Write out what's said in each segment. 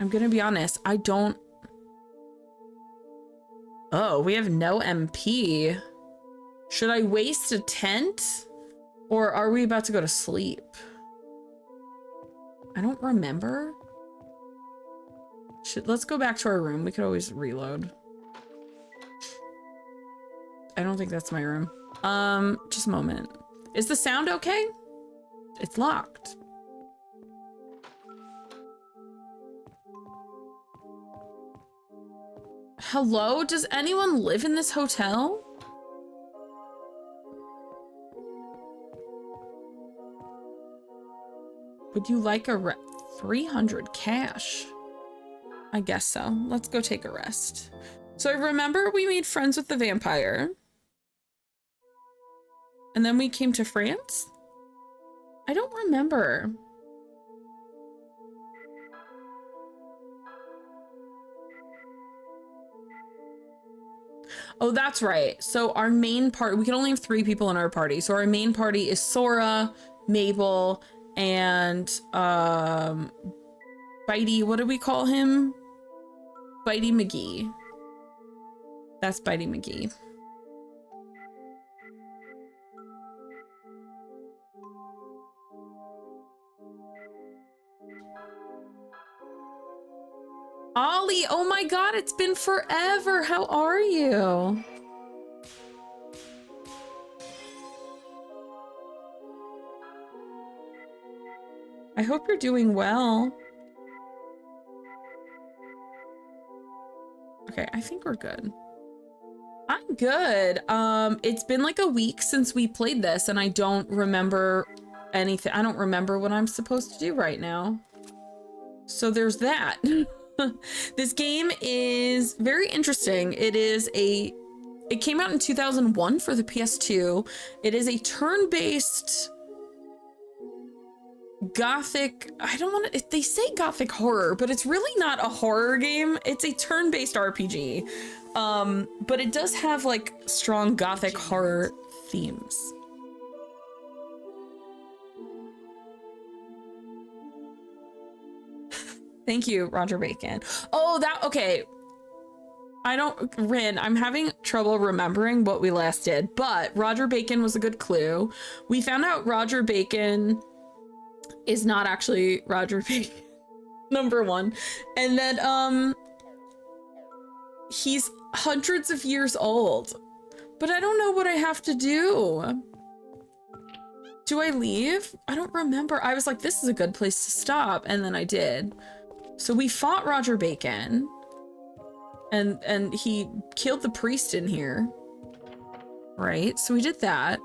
I'm gonna be honest, I don't... Oh, we have no MP. Should I waste a tent? Or are we about to go to sleep? I don't remember. Let's go back to our room. We could always reload. I don't think that's my room. Just a moment. Is the sound okay? It's locked. Hello? Does anyone live in this hotel? Would you like a 300 cash? I guess so. Let's go take a rest. So I remember we made friends with the vampire. And then we came to France? I don't remember. Oh, that's right. So our main party, we can only have 3 people in our party. So our main party is Sora, Mabel, and Bitey, what do we call him? Bitey McGee. That's Bitey McGee. Ollie, oh my God, it's been forever. How are you? I hope you're doing well. Okay, I think we're good. I'm good. It's been like a week since we played this and I don't remember anything. I don't remember what I'm supposed to do right now. So there's that. This game is very interesting. It came out in 2001 for the PS2. It is a turn-based gothic, I don't want to, they say gothic horror, but it's really not a horror game. It's a turn-based RPG. But it does have like strong gothic horror themes. Thank you, Roger Bacon. Oh, okay. Rin, I'm having trouble remembering what we last did, but Roger Bacon was a good clue. We found out Roger Bacon is not actually Roger Bacon, number 1. And then, he's hundreds of years old, but I don't know what I have to do. Do I leave? I don't remember. I was like, this is a good place to stop. And then I did. So we fought Roger Bacon and he killed the priest in here. Right? So we did that.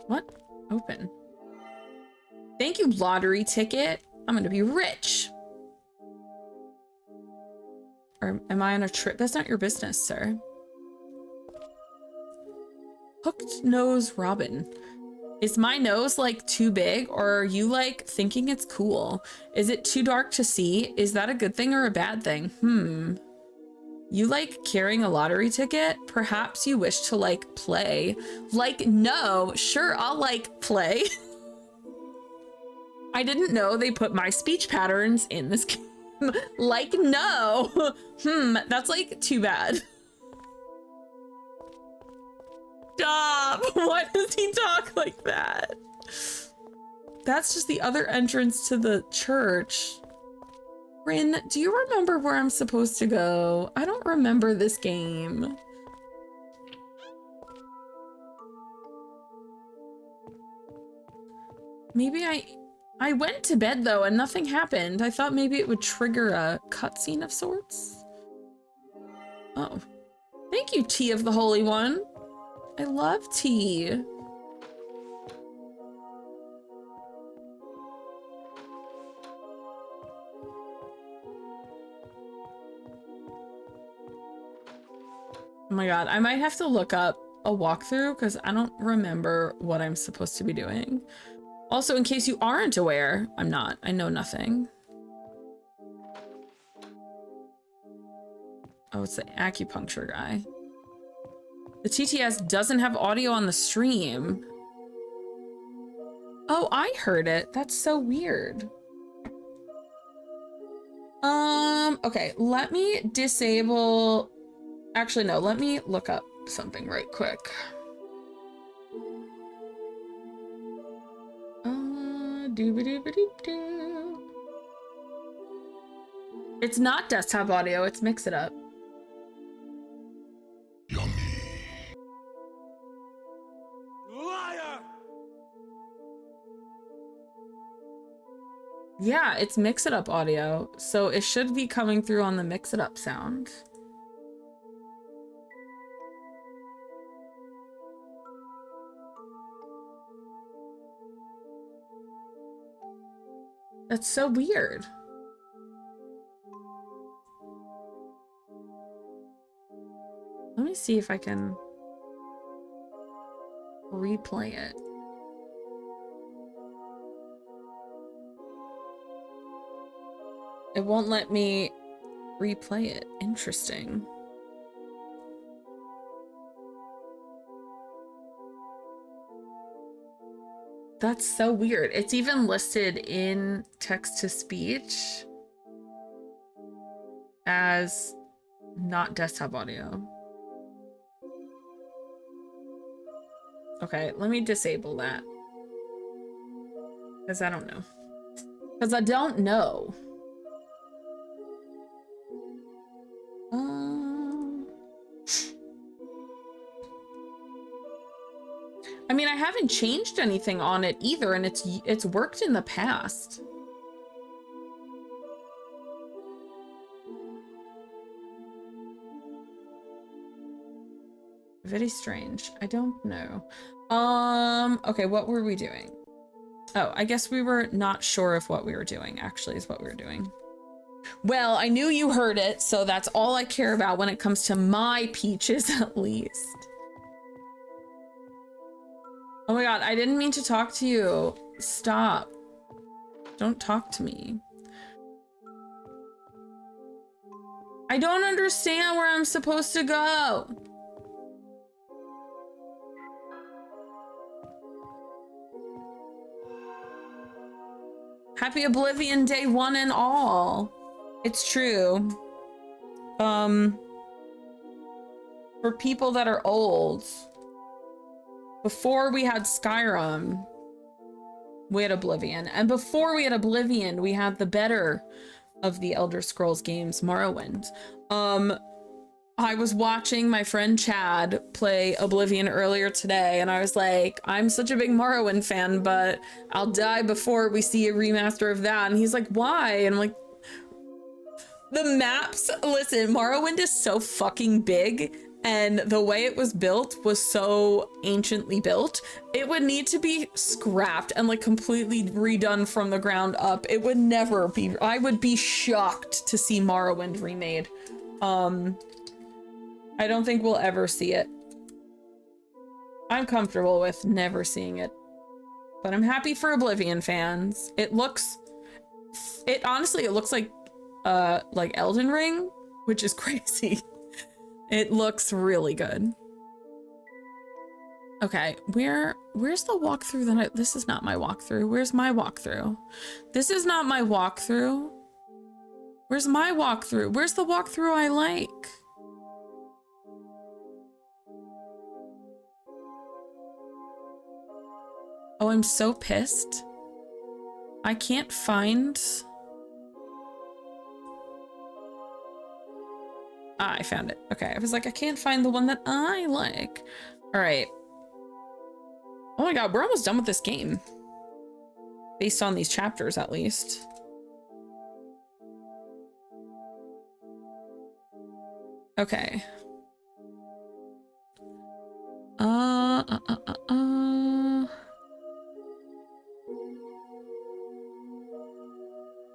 What? Open. Thank you, lottery ticket. I'm gonna be rich. Or am I on a trip? That's not your business, sir. Hooked nose Robin. Is my nose like too big, or are you like thinking it's cool? Is it too dark to see? Is that a good thing or a bad thing? You like carrying a lottery ticket? Perhaps you wish to like play. Like, no, sure, I'll like play. I didn't know they put my speech patterns in this game. Like, no. That's like too bad. Stop! Why does he talk like that? That's just the other entrance to the church. Rin, do you remember where I'm supposed to go? I don't remember this game. Maybe I went to bed though and nothing happened. I thought maybe it would trigger a cutscene of sorts. Oh. Thank you, Tea of the Holy One. I love tea. Oh my God, I might have to look up a walkthrough because I don't remember what I'm supposed to be doing. Also, in case you aren't aware, I'm not. I know nothing. Oh, it's the acupuncture guy. The TTS doesn't have audio on the stream. Oh, I heard it. That's so weird. Okay, let me disable... Actually, no, let me look up something right quick. Doo-ba-doo-ba-doo-doo. It's not desktop audio, it's Mix It Up. Yummy. Liar! Yeah, it's Mix It Up audio, so it should be coming through on the Mix It Up sound. That's so weird. Let me see if I can replay it. It won't let me replay it. Interesting. That's so weird. It's even listed in text-to-speech as not desktop audio. Okay, let me disable that. Because I don't know. Because I don't know. I mean, I haven't changed anything on it either, and it's worked in the past. Very strange. I don't know. Okay, what were we doing? Oh, I guess we were not sure if what we were doing actually is what we were doing. Well, I knew you heard it, so that's all I care about when it comes to my peaches, at least. Oh my god, I didn't mean to talk to you. Stop. Don't talk to me. I don't understand where I'm supposed to go. Happy Oblivion Day 1 and all. It's true. For people that are old, before we had Skyrim, we had Oblivion. And before we had Oblivion, we had the better of the Elder Scrolls games, Morrowind. I was watching my friend Chad play Oblivion earlier today, and I was like, I'm such a big Morrowind fan, but I'll die before we see a remaster of that. And he's like, why? And I'm like, the maps, listen, Morrowind is so fucking big, and the way it was built was so anciently built. It would need to be scrapped and like completely redone from the ground up. It would never be, I would be shocked to see Morrowind remade. I don't think we'll ever see it. I'm comfortable with never seeing it, but I'm happy for Oblivion fans. It honestly, it looks like Elden Ring, which is crazy. It looks really good. Okay, where's the walkthrough this is not my walkthrough. Where's my walkthrough? This is not my walkthrough. Where's my walkthrough? Where's the walkthrough I like? Oh, I'm so pissed. I can't find... Ah, I found it. Okay, I was like, I can't find the one that I like. All right. Oh my god, we're almost done with this game. Based on these chapters, at least. Okay.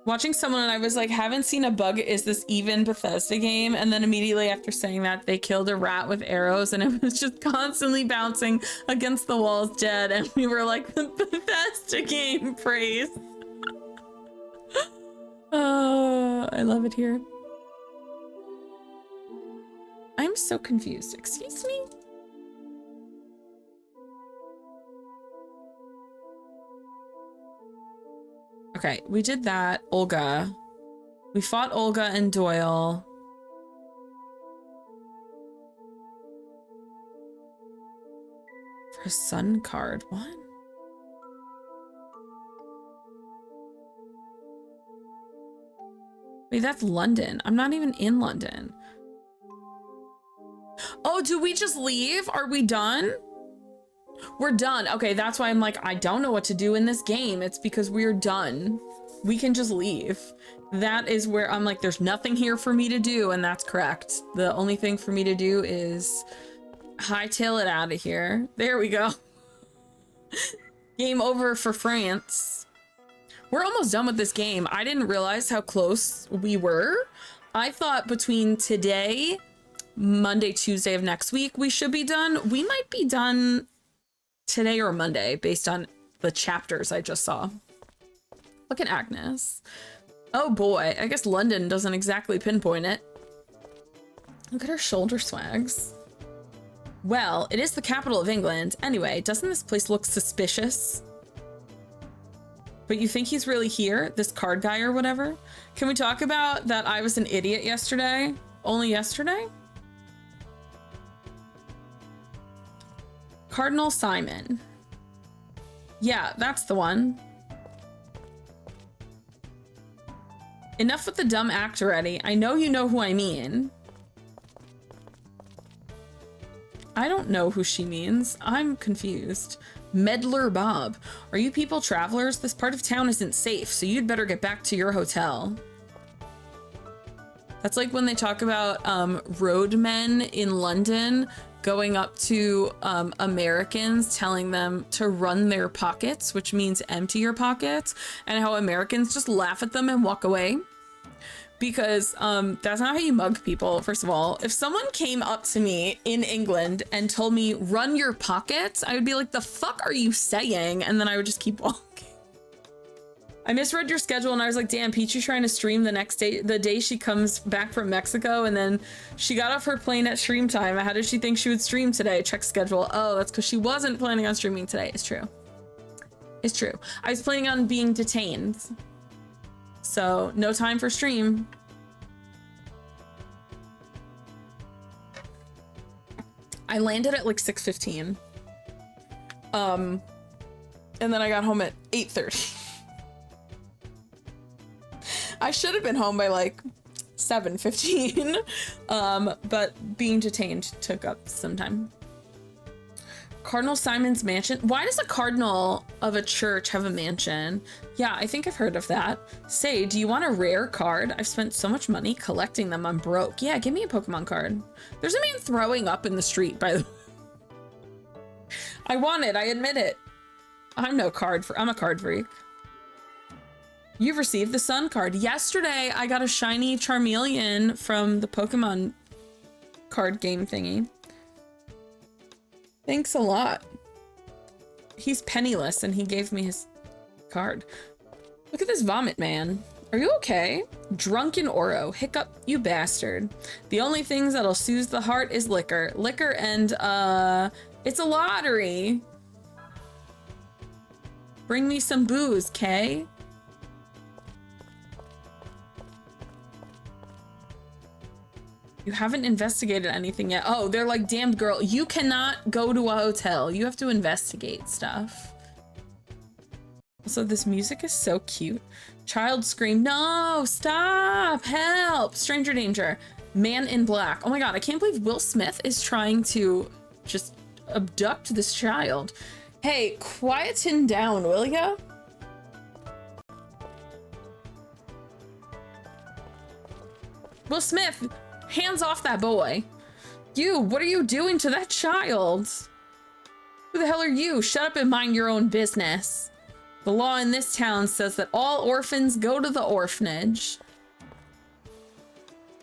Watching someone and I was like, haven't seen a bug, is this even Bethesda game? And then immediately after saying that, they killed a rat with arrows and it was just constantly bouncing against the walls dead. And we were like, the Bethesda game, praise. Oh, I love it here. I'm so confused. Excuse me? Okay, we did that. Olga. We fought Olga and Doyle. For a sun card. What? Wait, that's London. I'm not even in London. Oh, do we just leave? Are we done? We're done. Okay, that's why I'm like, I don't know what to do in this game. It's because we're done. We can just leave. That is where I'm like, there's nothing here for me to do, and that's correct. The only thing for me to do is hightail it out of here. There we go. Game over for France. We're almost done with this game. I didn't realize how close we were. I thought between today, Monday, Tuesday of next week, we should be done. We might be done today or Monday based on the chapters I just saw. Look at Agnes. Oh boy, I guess London doesn't exactly pinpoint it. Look at her shoulder swags. Well, it is the capital of England. Anyway, doesn't this place look suspicious? But you think he's really here? This card guy or whatever? Can we talk about that I was an idiot yesterday? Only yesterday? Cardinal Simon. Yeah, that's the one. Enough with the dumb act already. I know you know who I mean. I don't know who she means. I'm confused. Meddler Bob. Are you people travelers? This part of town isn't safe, so you'd better get back to your hotel. That's like when they talk about roadmen in London going up to Americans, telling them to run their pockets, which means empty your pockets, and how Americans just laugh at them and walk away. Because that's not how you mug people, first of all. If someone came up to me in England and told me, run your pockets, I would be like, the fuck are you saying? And then I would just keep walking. I misread your schedule and I was like, damn, Peachy trying to stream the next day, the day she comes back from Mexico, and then she got off her plane at stream time. How did she think she would stream today? Check schedule. Oh, that's because she wasn't planning on streaming today. It's true. It's true. I was planning on being detained. So no time for stream. I landed at like 6:15. And then I got home at 8:30. I should have been home by like 7:15. But being detained took up some time. Cardinal Simon's mansion. Why does a cardinal of a church have a mansion? Yeah, I think I've heard of that. Say, do you want a rare card? I've spent so much money collecting them. I'm broke. Yeah, give me a Pokemon card. There's a man throwing up in the street, by the way. I want it. I admit it. I'm a card freak. You've received the Sun card. Yesterday, I got a shiny Charmeleon from the Pokemon card game thingy. Thanks a lot. He's penniless and he gave me his card. Look at this vomit man. Are you okay? Drunken Oro. Hiccup, you bastard. The only things that'll soothe the heart is liquor. Liquor and, it's a lottery. Bring me some booze, Kay. You haven't investigated anything yet. Oh, they're like, damned girl, you cannot go to a hotel. You have to investigate stuff. Also, this music is so cute. Child scream, no, stop, help, stranger danger. Man in black. Oh my God, I can't believe Will Smith is trying to just abduct this child. Hey, quieten down, will ya? Will Smith, hands off that boy. You, what are you doing to that child? Who the hell are you? Shut up and mind your own business. The law in this town says that all orphans go to the orphanage.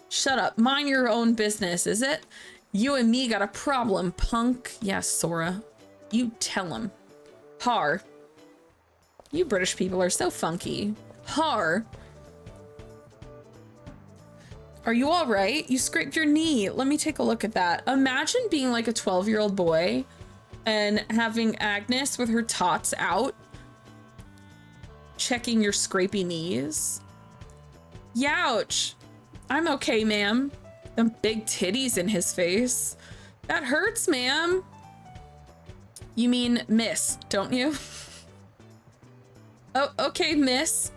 Shut up, mind your own business, is it? You and me got a problem, punk. Yes, Sora. You tell him. Har. You British people are so funky. Har. Are you all right? You scraped your knee. Let me take a look at that. Imagine being like a 12-year-old boy and having Agnes with her tots out, checking your scrapey knees. Youch. I'm okay, ma'am. Them big titties in his face. That hurts, ma'am. You mean miss, don't you? Oh, okay, miss.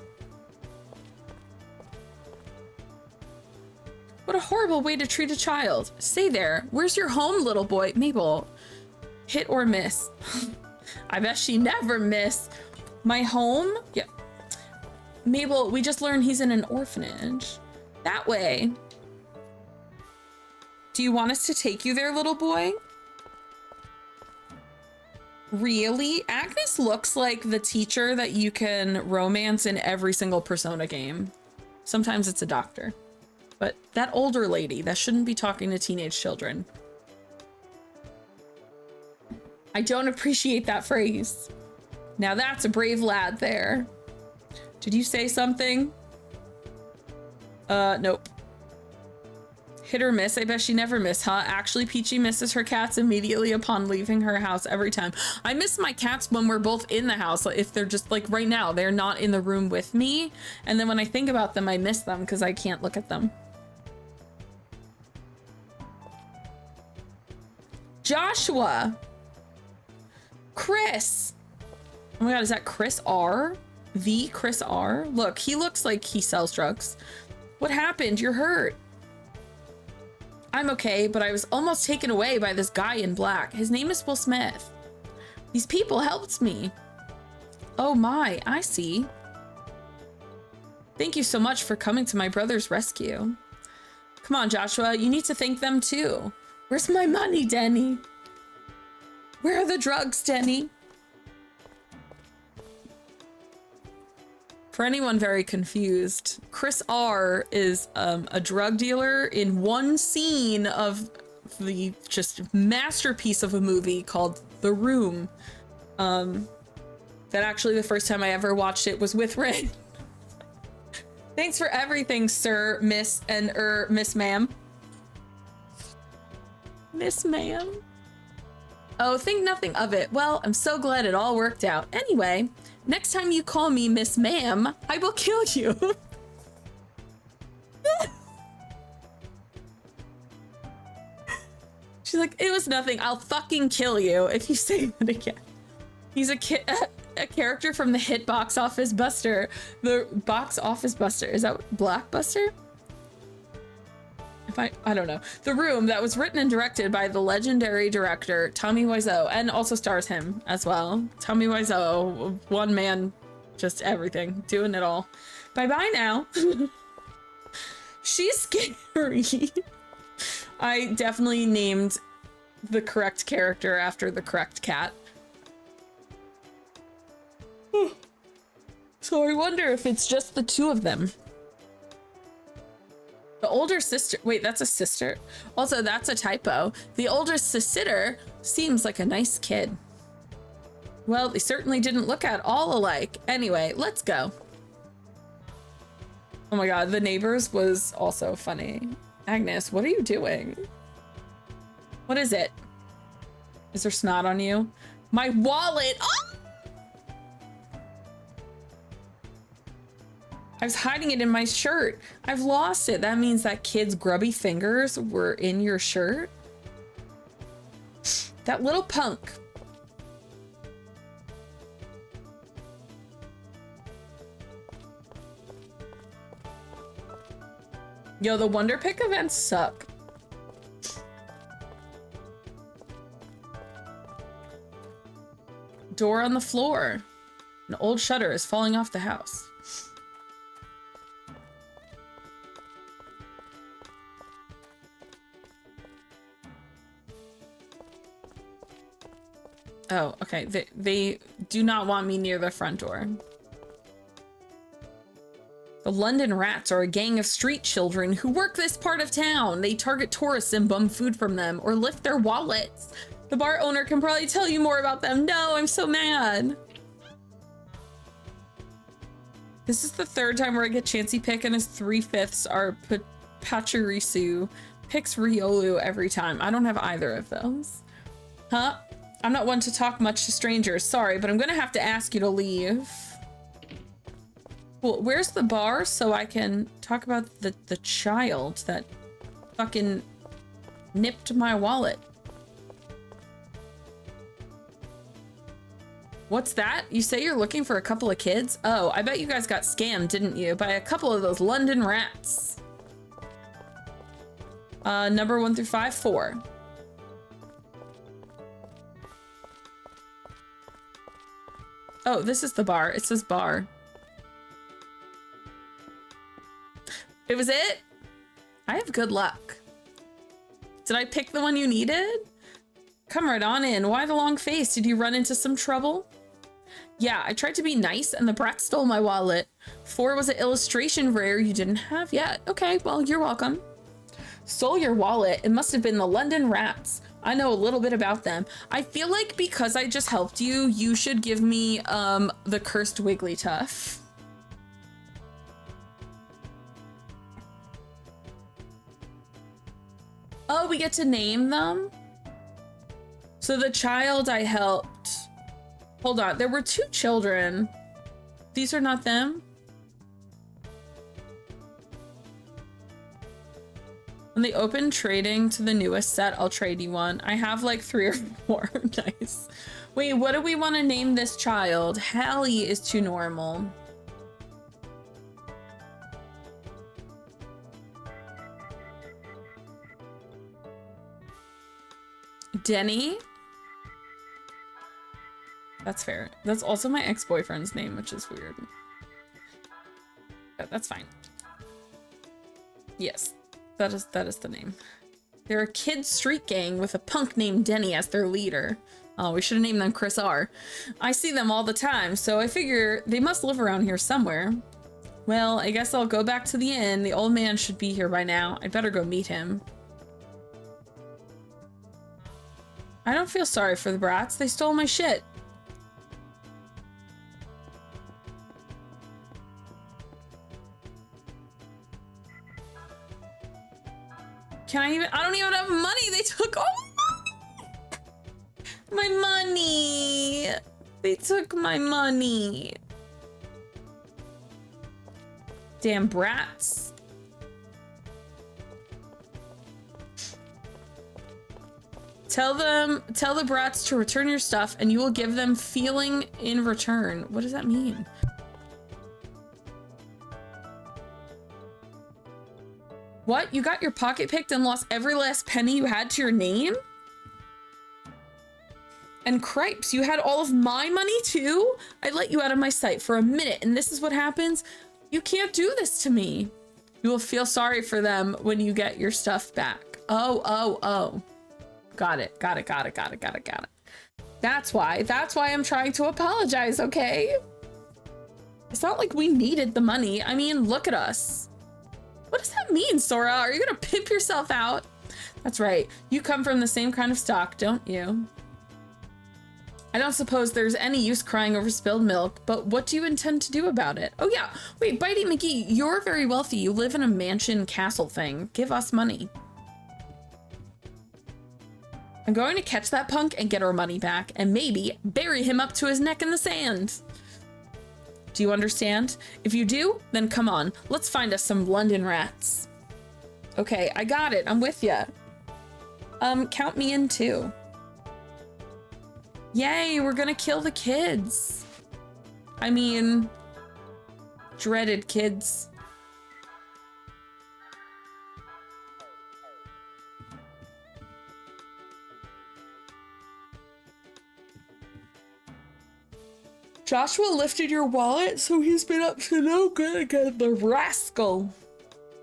What a horrible way to treat a child. Stay there. Where's your home, little boy? Mabel. Hit or miss? I bet she never miss. My home? Yeah. Mabel, we just learned he's in an orphanage. That way. Do you want us to take you there, little boy? Really? Agnes looks like the teacher that you can romance in every single Persona game. Sometimes it's a doctor. But that older lady that shouldn't be talking to teenage children. I don't appreciate that phrase. Now that's a brave lad there. Did you say something? Nope. Hit or miss? I bet she never miss, huh? Actually, Peachy misses her cats immediately upon leaving her house every time. I miss my cats when we're both in the house. Like, if they're just like right now, they're not in the room with me. And then when I think about them, I miss them because I can't look at them. Joshua. Chris. Oh my God, is that Chris R? The Chris R? Look, he looks like he sells drugs. What happened? You're hurt. I'm okay, but I was almost taken away by this guy in black. His name is Will Smith. These people helped me. Oh my, I see. Thank you so much for coming to my brother's rescue. Come on, Joshua, you need to thank them too. Where's my money, Denny? Where are the drugs, Denny? For anyone very confused, Chris R is a drug dealer in one scene of the just masterpiece of a movie called The Room. That actually the first time I ever watched it was with Rin. Thanks for everything, sir, miss, and miss ma'am. Miss ma'am? Oh, think nothing of it. Well, I'm so glad it all worked out. Anyway, next time you call me Miss Ma'am, I will kill you. She's like, it was nothing. I'll fucking kill you if you say that again. He's a character from the hit Box Office Buster. The Box Office Buster. Is that Blockbuster? I don't know. The Room, that was written and directed by the legendary director Tommy Wiseau, and also stars him as well. Tommy Wiseau, one man, just everything, doing it all. Bye-bye now. She's scary. I definitely named the correct character after the correct cat. So I wonder if it's just the two of them. The older sister, wait, that's a sister. Also, that's a typo. The older sister seems like a nice kid. Well, they certainly didn't look at all alike. Anyway, let's go. Oh my God, the neighbors was also funny. Agnes, what are you doing? What is it? Is there snot on you? My wallet! Oh! I was hiding it in my shirt. I've lost it. That means that kid's grubby fingers were in your shirt. That little punk. Yo, the Wonder Pick events suck. Door on the floor. An old shutter is falling off the house. Oh, okay. They do not want me near the front door. The London Rats are a gang of street children who work this part of town. They target tourists and bum food from them or lift their wallets. The bar owner can probably tell you more about them. No, I'm so mad. This is the third time where I get Chansey pick and his 3/5 are Pachirisu picks Riolu every time. I don't have either of those. Huh? I'm not one to talk much to strangers. Sorry, but I'm gonna have to ask you to leave. Cool. Where's the bar so I can talk about the child that fucking nipped my wallet? What's that? You say you're looking for a couple of kids? Oh, I bet you guys got scammed, didn't you? By a couple of those London rats. Number 1 through 5, 4. Oh, this is the bar. It says bar. It was it? I have good luck. Did I pick the one you needed? Come right on in. Why the long face? Did you run into some trouble? Yeah, I tried to be nice and the brat stole my wallet. 4 was an illustration rare you didn't have yet. Okay, well, you're welcome. Stole your wallet. It must have been the London rats. I know a little bit about them. I feel like because I just helped you, you should give me the cursed Wigglytuff. Oh, we get to name them? So the child I helped... Hold on, there were 2 children. These are not them? When they open trading to the newest set, I'll trade you one. I have like 3 or 4. Nice. Wait, what do we want to name this child? Hallie is too normal. Denny? That's fair. That's also my ex-boyfriend's name, which is weird. But that's fine. Yes, that is the name. They're a kid street gang with a punk named Denny as their leader. Oh, we should have named them Chris R. I see them all the time, so I figure they must live around here somewhere. Well, I guess I'll go back to the inn. The old man should be here by now. I'd better go meet him. I don't feel sorry for the brats. They stole my shit. I don't even have money. They took all my money. They took my money. Damn brats. Tell the brats to return your stuff and you will give them feeling in return. What does that mean? What? You got your pocket picked and lost every last penny you had to your name? And cripes, you had all of my money too? I let you out of my sight for a minute and this is what happens? You can't do this to me. You will feel sorry for them when you get your stuff back. Oh. Got it. That's why I'm trying to apologize, okay? It's not like we needed the money. I mean, look at us. What does that mean, Sora? Are you gonna pimp yourself out? That's right. You come from the same kind of stock, don't you? I don't suppose there's any use crying over spilled milk, but what do you intend to do about it? Oh yeah, wait, Bitey McGee, you're very wealthy. You live in a mansion castle thing. Give us money. I'm going to catch that punk and get our money back, and maybe bury him up to his neck in the sand. Do you understand? If you do, then come on. Let's find us some London rats. Okay, I got it. I'm with ya. Count me in too. Yay, we're gonna kill the kids. I mean, dreaded kids. Joshua lifted your wallet, so he's been up to no good again, the rascal.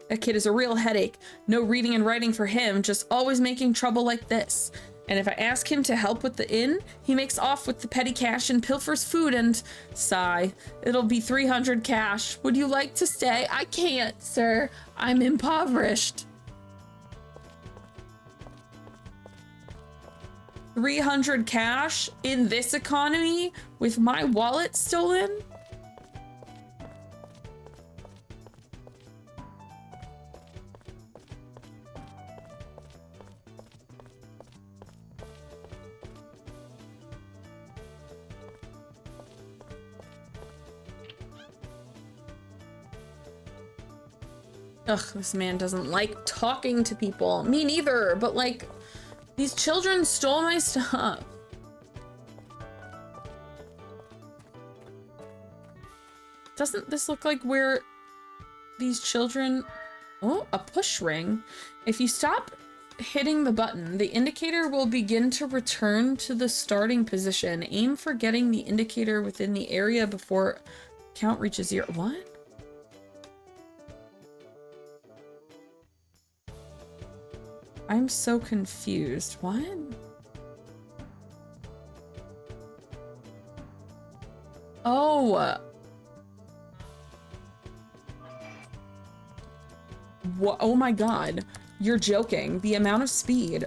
That kid is a real headache. No reading and writing for him, just always making trouble like this. And if I ask him to help with the inn, he makes off with the petty cash and pilfers food and... Sigh. It'll be 300 cash. Would you like to stay? I can't, sir. I'm impoverished. 300 cash in this economy with my wallet stolen? Ugh, this man doesn't like talking to people. Me neither, but like, these children stole my stuff. Doesn't this look like where these children... Oh, a push ring. If you stop hitting the button, the indicator will begin to return to the starting position. Aim for getting the indicator within the area before count reaches 0. What? I'm so confused. What? Oh. What? Oh my god. You're joking. The amount of speed.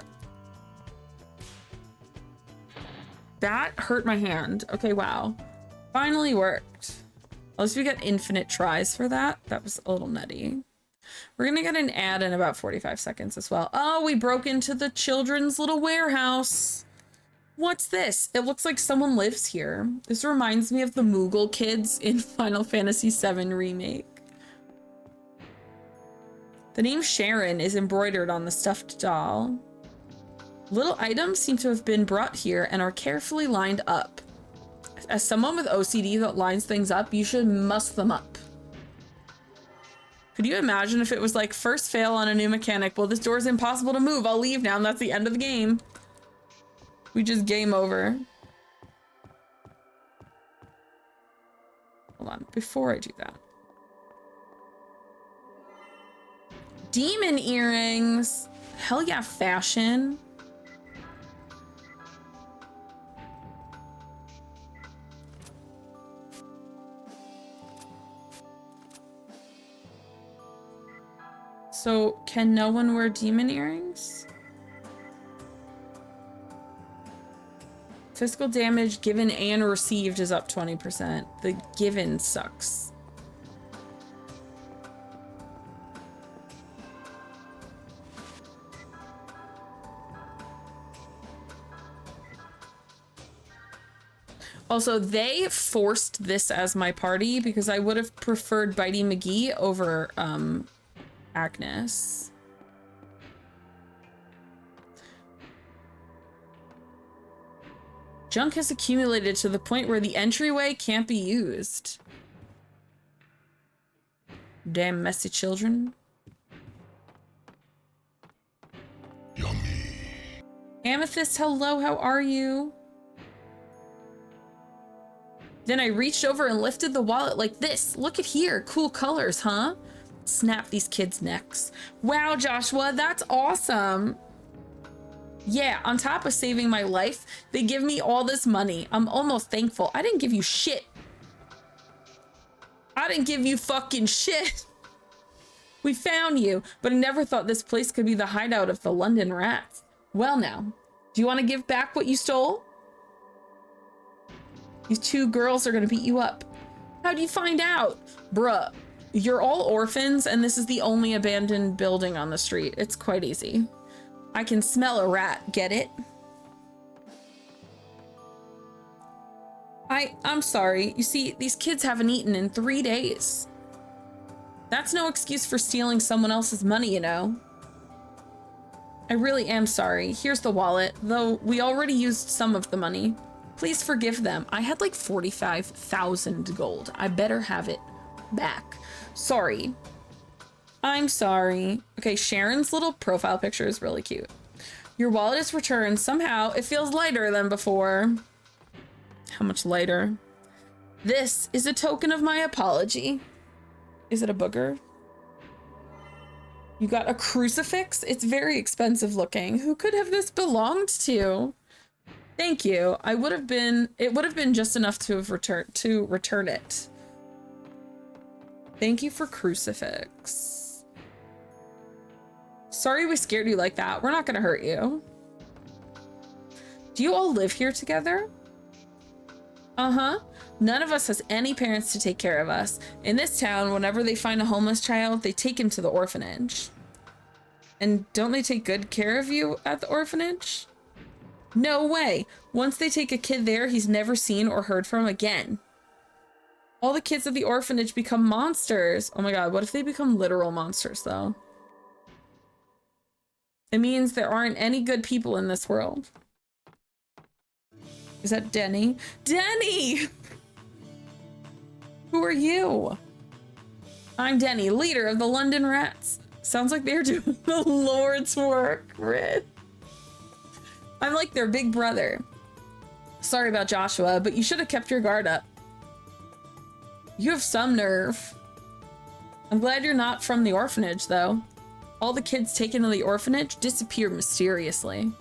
That hurt my hand. Okay, wow. Finally worked. At least we got infinite tries for that. That was a little nutty. We're gonna get an ad in about 45 seconds as well. Oh, we broke into the children's little warehouse. What's this? It looks like someone lives here. This reminds me of the Moogle kids in Final Fantasy VII Remake. The name Sharon is embroidered on the stuffed doll. Little items seem to have been brought here and are carefully lined up. As someone with OCD that lines things up, you should muss them up. Could you imagine if it was like, first fail on a new mechanic? Well, this door is impossible to move. I'll leave now, and that's the end of the game. We just game over. Hold on, before I do that. Demon earrings. Hell yeah, fashion. So, can no one wear demon earrings? Physical damage given and received is up 20%. The given sucks. Also, they forced this as my party because I would have preferred Bitey McGee over, Agnes. Junk has accumulated to the point where the entryway can't be used. Damn messy children. Yummy. Amethyst, hello, how are you? Then I reached over and lifted the wallet like this. Look at here, cool colors, huh? Snap these kids' necks. Wow, Joshua, that's awesome. Yeah, on top of saving my life, they give me all this money. I'm almost thankful. I didn't give you shit. I didn't give you fucking shit. We found you, but I never thought this place could be the hideout of the London Rats. Well now, do you want to give back what you stole? These two girls are gonna beat you up. How'd you find out? Bruh, you're all orphans and this is the only abandoned building on the street. It's quite easy. I can smell a rat, get it? I'm sorry. You see, these kids haven't eaten in 3 days. That's no excuse for stealing someone else's money, you know. I really am sorry. Here's the wallet, though we already used some of the money. Please forgive them. I had like 45,000 gold. I better have it back. Sorry. I'm sorry. Okay, Sharon's little profile picture is really cute. Your wallet is returned. Somehow it feels lighter than before. How much lighter? This is a token of my apology. Is it a booger? You got a crucifix? It's very expensive looking. Who could have this belonged to? Thank you. It would have been just enough to have return it. Thank you for crucifix. Sorry we scared you like that. We're not gonna hurt you. Do you all live here together? Uh-huh. None of us has any parents to take care of us. In this town, whenever they find a homeless child, they take him to the orphanage. And don't they take good care of you at the orphanage? No way. Once they take a kid there, he's never seen or heard from again. All the kids at the orphanage become monsters. Oh my god, what if they become literal monsters, though? It means there aren't any good people in this world. Is that Denny? Denny! Who are you? I'm Denny, leader of the London Rats. Sounds like they're doing the Lord's work, Rid. I'm like their big brother. Sorry about Joshua, but you should have kept your guard up. You have some nerve. I'm glad you're not from the orphanage, though. All the kids taken to the orphanage disappear mysteriously.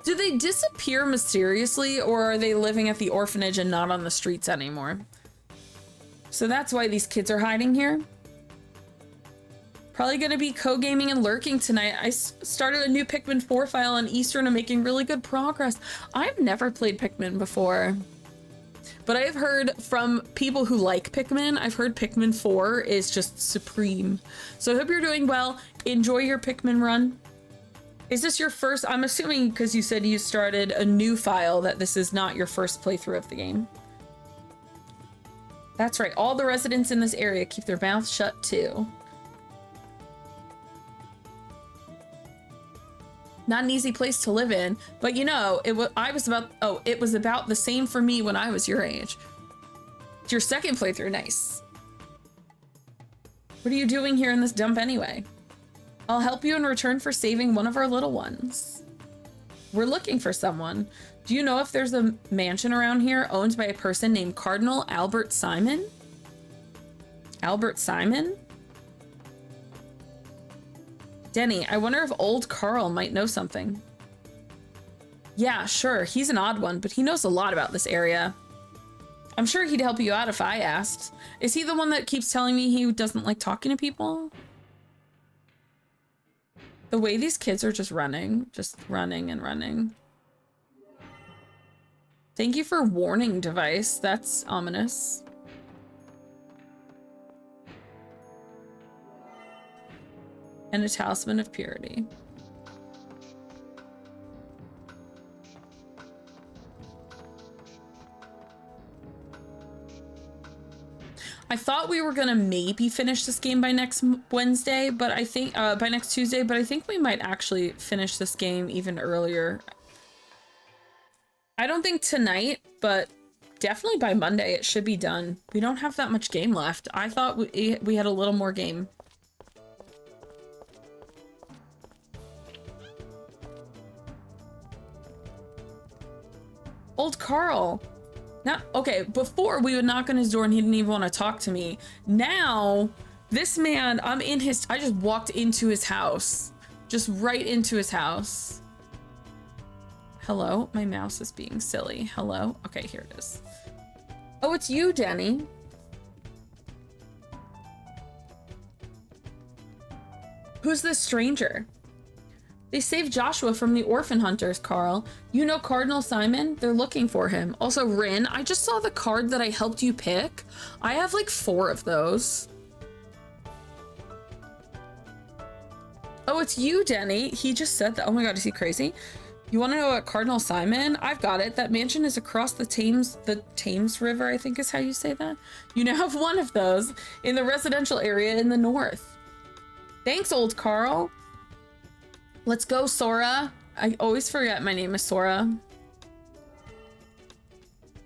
Do they disappear mysteriously, or are they living at the orphanage and not on the streets anymore? So that's why these kids are hiding here. Probably gonna be co-gaming and lurking tonight. I started a new Pikmin 4 file on Easter and I'm making really good progress. I've never played Pikmin before, but I've heard from people who like Pikmin, I've heard Pikmin 4 is just supreme. So I hope you're doing well. Enjoy your Pikmin run. Is this your first? I'm assuming because you said you started a new file that this is not your first playthrough of the game. That's right. All the residents in this area keep their mouths shut too. Not an easy place to live in, but you know, it was about the same for me when I was your age. It's your second playthrough, nice. What are you doing here in this dump anyway? I'll help you in return for saving one of our little ones. We're looking for someone. Do you know if there's a mansion around here owned by a person named Cardinal Albert Simon? Albert Simon? Denny, I wonder if old Carl might know something. Yeah, sure, he's an odd one, but he knows a lot about this area. I'm sure he'd help you out if I asked. Is he the one that keeps telling me he doesn't like talking to people? The way these kids are just running and running. Thank you for warning device. That's ominous. And a talisman of purity. I thought we were gonna maybe finish this game by next Wednesday, but I think by next Tuesday, but I think we might actually finish this game even earlier. I don't think tonight, but definitely by Monday it should be done. We don't have that much game left. I thought we had a little more game. Old Carl. Now, okay, before we would knock on his door and he didn't even want to talk to me. Now, this man, I just walked into his house. Just right into his house. Hello? My mouse is being silly. Hello? Okay, here it is. Oh, it's you, Denny. Who's this stranger? They saved Joshua from the orphan hunters, Carl. You know Cardinal Simon? They're looking for him. Also, Rin, I just saw the card that I helped you pick. I have like 4 of those. Oh, it's you, Denny. He just said that. Oh my god, is he crazy? You want to know about Cardinal Simon? I've got it. That mansion is across the Thames River, I think is how you say that. You now have 1 of those in the residential area in the north. Thanks, old Carl. Let's go, Sora. I always forget my name is Sora.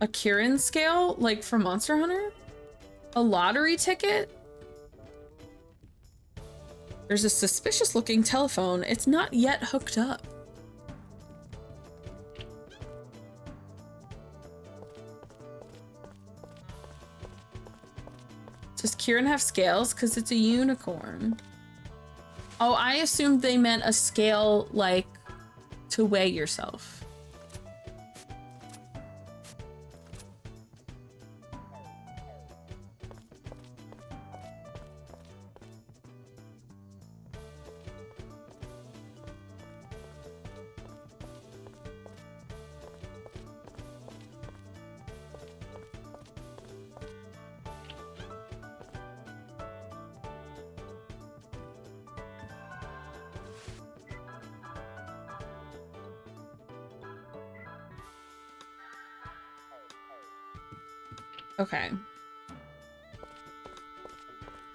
A Kirin scale, like from Monster Hunter? A lottery ticket? There's a suspicious looking telephone. It's not yet hooked up. Does Kirin have scales? Because it's a unicorn. Oh, I assumed they meant a scale, like, to weigh yourself. Okay.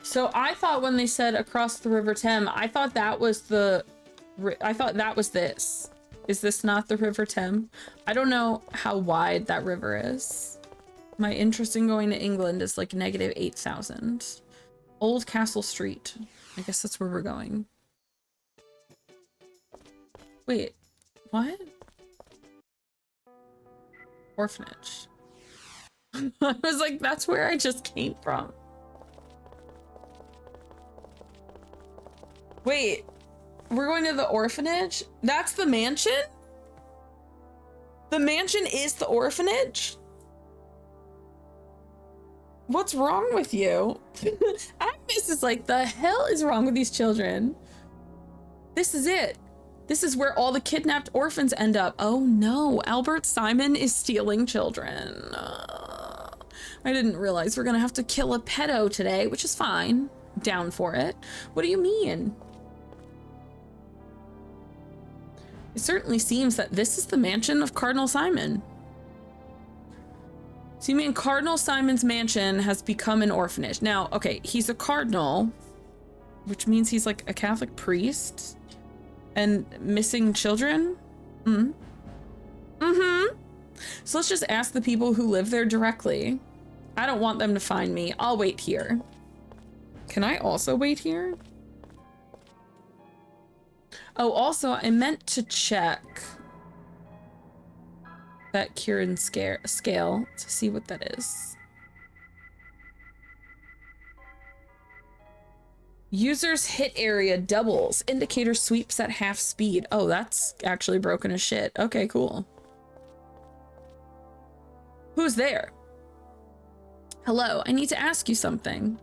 So I thought when they said across the River Thames, I thought that was this. Is this not the River Thames? I don't know how wide that river is. My interest in going to England is like negative 8,000. Old Castle Street. I guess that's where we're going. Wait, what? Orphanage. I was like, that's where I just came from. Wait, we're going to the orphanage? That's the mansion? The mansion is the orphanage? What's wrong with you? Agnes is like, the hell is wrong with these children? This is it. This is where all the kidnapped orphans end up. Oh no, Albert Simon is stealing children. I didn't realize we're gonna have to kill a pedo today, which is fine. Down for it. What do you mean? It certainly seems that this is the mansion of Cardinal Simon. So you mean Cardinal Simon's mansion has become an orphanage. Now, okay, he's a cardinal, which means he's like a Catholic priest and missing children. So let's just ask the people who live there directly. I don't want them to find me. I'll wait here. Can I also wait here? Oh, also, I meant to check that Kieran scale to see what that is. User's hit area doubles. Indicator sweeps at half speed. Oh, that's actually broken as shit. Okay, cool. Who's there? Hello, I need to ask you something.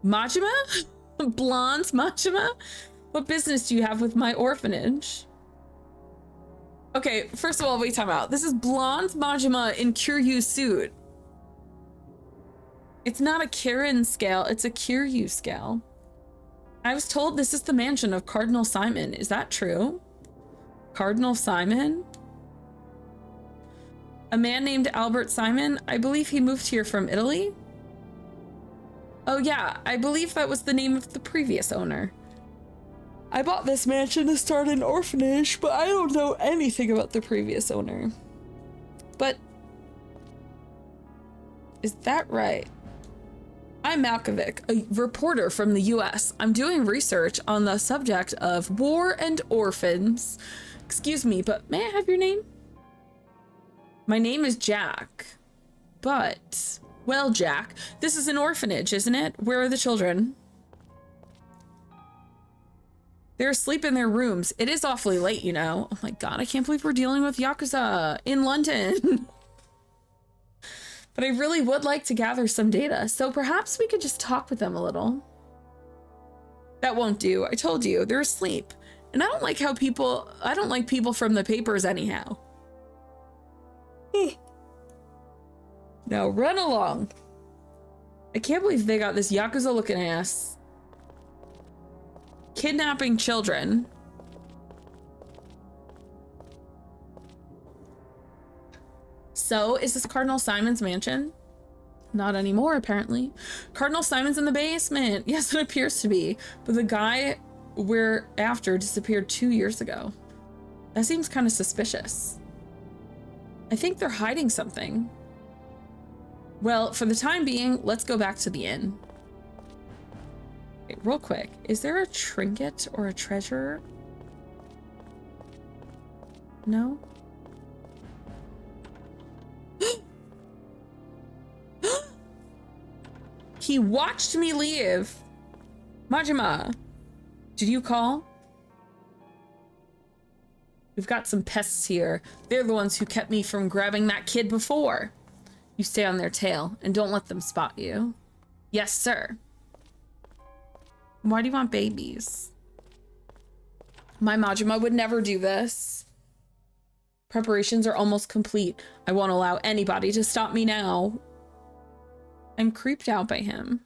Majima? Blonde Majima? What business do you have with my orphanage? Okay, first of all, wait, time out. This is blonde Majima in Kiryu suit. It's not a Kirin scale, it's a Kiryu scale. I was told this is the mansion of Cardinal Simon. Is that true? Cardinal Simon? A man named Albert Simon? I believe he moved here from Italy. Oh yeah, I believe that was the name of the previous owner. I bought this mansion to start an orphanage, but I don't know anything about the previous owner. But is that right? I'm Malkovic, a reporter from the US. I'm doing research on the subject of war and orphans. Excuse me, but may I have your name? My name is Jack, but, well, Jack, this is an orphanage, isn't it? Where are the children? They're asleep in their rooms. It is awfully late, you know. Oh my God, I can't believe we're dealing with Yakuza in London. But I really would like to gather some data, so perhaps we could just talk with them a little. That won't do. I told you, they're asleep. And I don't like people from the papers anyhow. Now run along. I can't believe they got this Yakuza looking ass kidnapping children. So, is this Cardinal Simon's mansion? Not anymore, apparently. Cardinal Simon's in the basement. Yes, it appears to be. But the guy we're after disappeared 2 years ago. That seems kind of suspicious. I think they're hiding something. Well, for the time being, let's go back to the inn. Okay, real quick, is there a trinket or a treasure? No? He watched me leave. Majima, did you call? We've got some pests here. They're the ones who kept me from grabbing that kid before. You stay on their tail and don't let them spot you. Yes, sir. Why do you want babies? My Majima would never do this. Preparations are almost complete. I won't allow anybody to stop me now. I'm creeped out by him.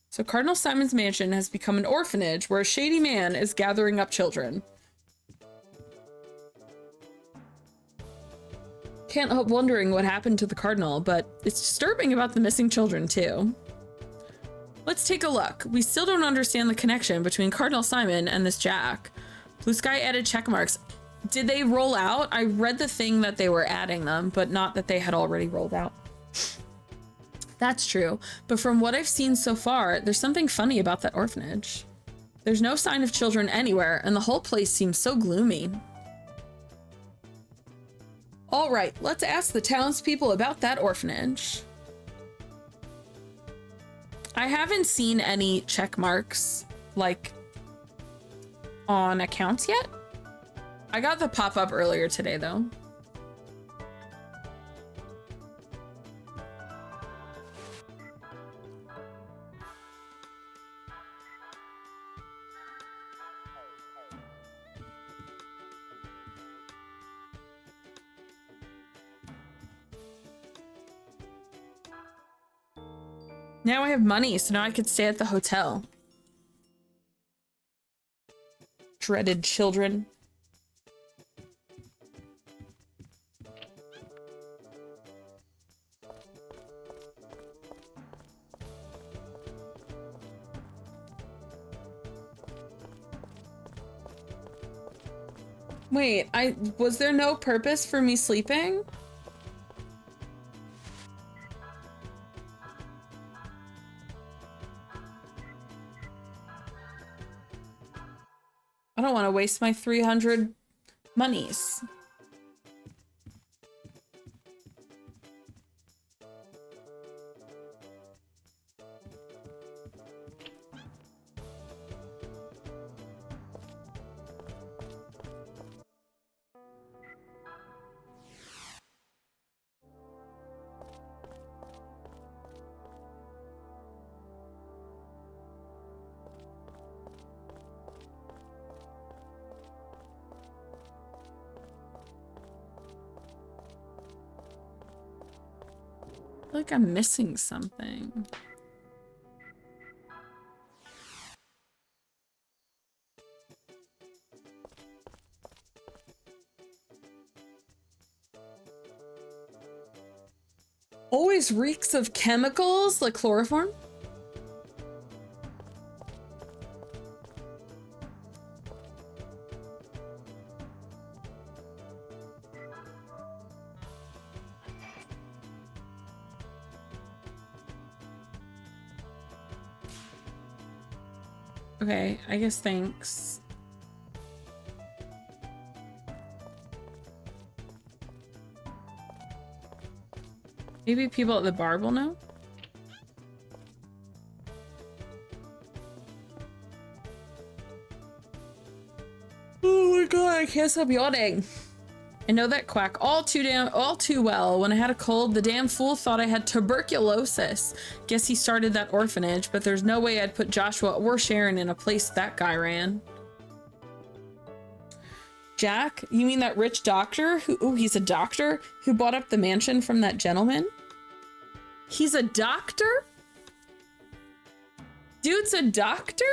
So Cardinal Simon's mansion has become an orphanage where a shady man is gathering up children. can't help wondering what happened to the cardinal, but it's disturbing about the missing children too. Let's take a look. We still don't understand the connection between Cardinal Simon and this Jack. Blue Sky added check marks. Did they roll out? I read the thing that they were adding them, but not that they had already rolled out. That's true, but from what I've seen so far, there's something funny about that orphanage. There's no sign of children anywhere, and the whole place seems so gloomy. All right, let's ask the townspeople about that orphanage. I haven't seen any check marks, like, on accounts yet. I got the pop-up earlier today, though. Now I have money, so now I could stay at the hotel. Dreaded children. Wait, was there no purpose for me sleeping? I don't want to waste my 300 monies. I feel like I'm missing something. Always reeks of chemicals like chloroform. Okay, I guess thanks. Maybe people at the bar will know? Oh my god, I can't stop yawning. I know that quack all too well. When I had a cold, the damn fool thought I had tuberculosis. Guess he started that orphanage, but there's no way I'd put Joshua or Sharon in a place that guy ran. Jack? You mean that rich doctor who, ooh, he's a doctor who bought up the mansion from that gentleman? He's a doctor? Dude's a doctor?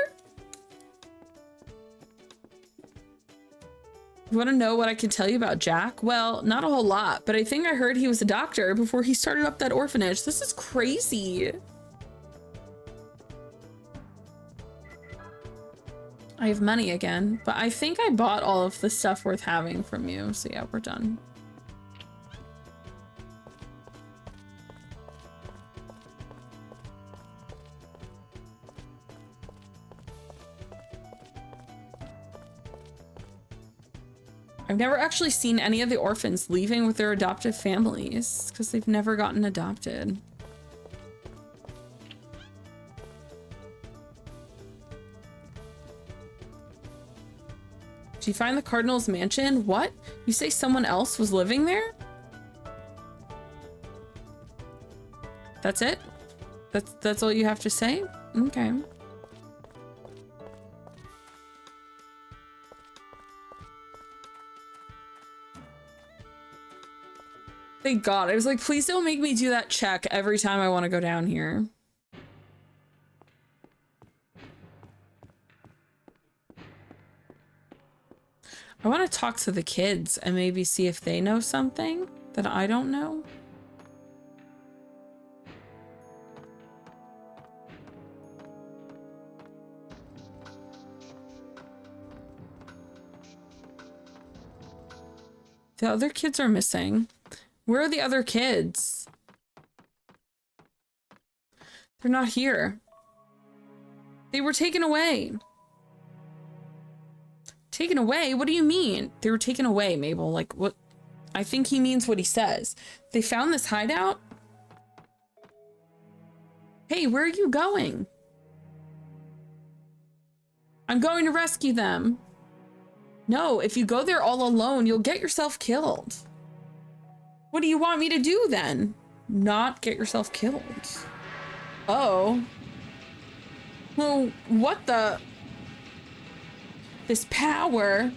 You want to know what I can tell you about Jack? Well, not a whole lot, but I think I heard he was a doctor before he started up that orphanage. This is crazy. I have money again, but I think I bought all of the stuff worth having from you. So yeah, we're done. I've never actually seen any of the orphans leaving with their adoptive families because they've never gotten adopted. Did you find the Cardinal's mansion? What? You say someone else was living there? That's it? That's all you have to say? Okay. Thank God. I was like, please don't make me do that check every time I want to go down here. I want to talk to the kids and maybe see if they know something. that I don't know? The other kids are missing. Where are the other kids? They're not here. They were taken away. Taken away? What do you mean? They were taken away, Mabel. Like, what? I think he means what he says. They found this hideout? Hey, where are you going? I'm going to rescue them. No, if you go there all alone, you'll get yourself killed. What do you want me to do then? Not get yourself killed. Oh. Well, what the? This power.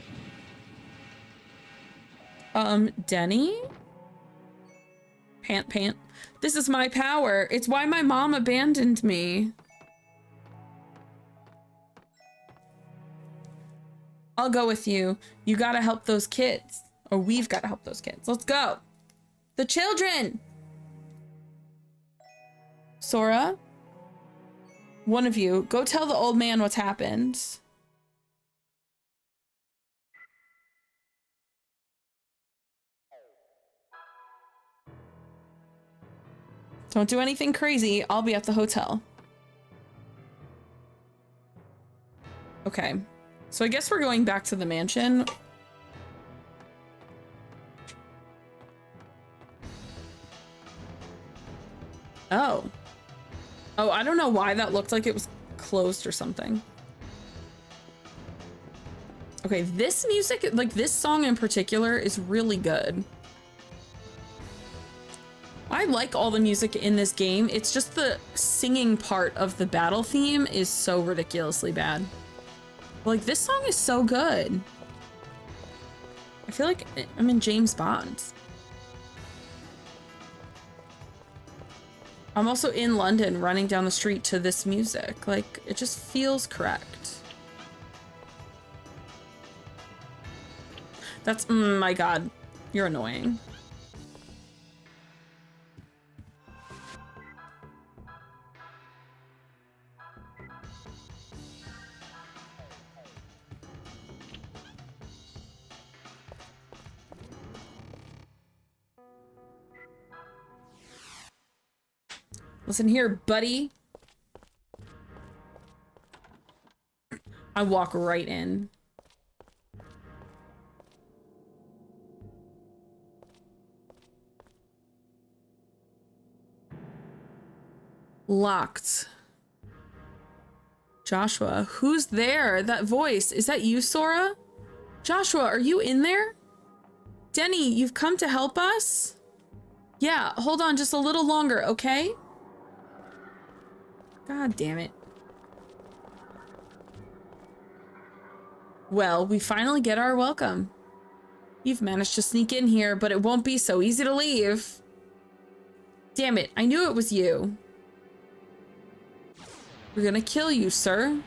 Denny? Pant. This is my power. It's why my mom abandoned me. I'll go with you. You gotta help those kids. Or we've gotta help those kids. Let's go. The children! Sora? One of you, go tell the old man what's happened. Don't do anything crazy. I'll be at the hotel. Okay. So I guess we're going back to the mansion. Oh. Oh, I don't know why that looked like it was closed or something. Okay, this music, like this song in particular, is really good. I like all the music in this game. It's just the singing part of the battle theme is so ridiculously bad. Like, this song is so good. I feel like I'm in James Bond. I'm also in London running down the street to this music. Like, it just feels correct. That's, my God, you're annoying. Listen here, buddy. I walk right in. Locked. Joshua, who's there? That voice, is that you, Sora? Joshua, are you in there? Denny, you've come to help us? Yeah, hold on just a little longer, okay? God damn it. Well, we finally get our welcome. You've managed to sneak in here, but it won't be so easy to leave. Damn it, I knew it was you. We're gonna kill you, sir.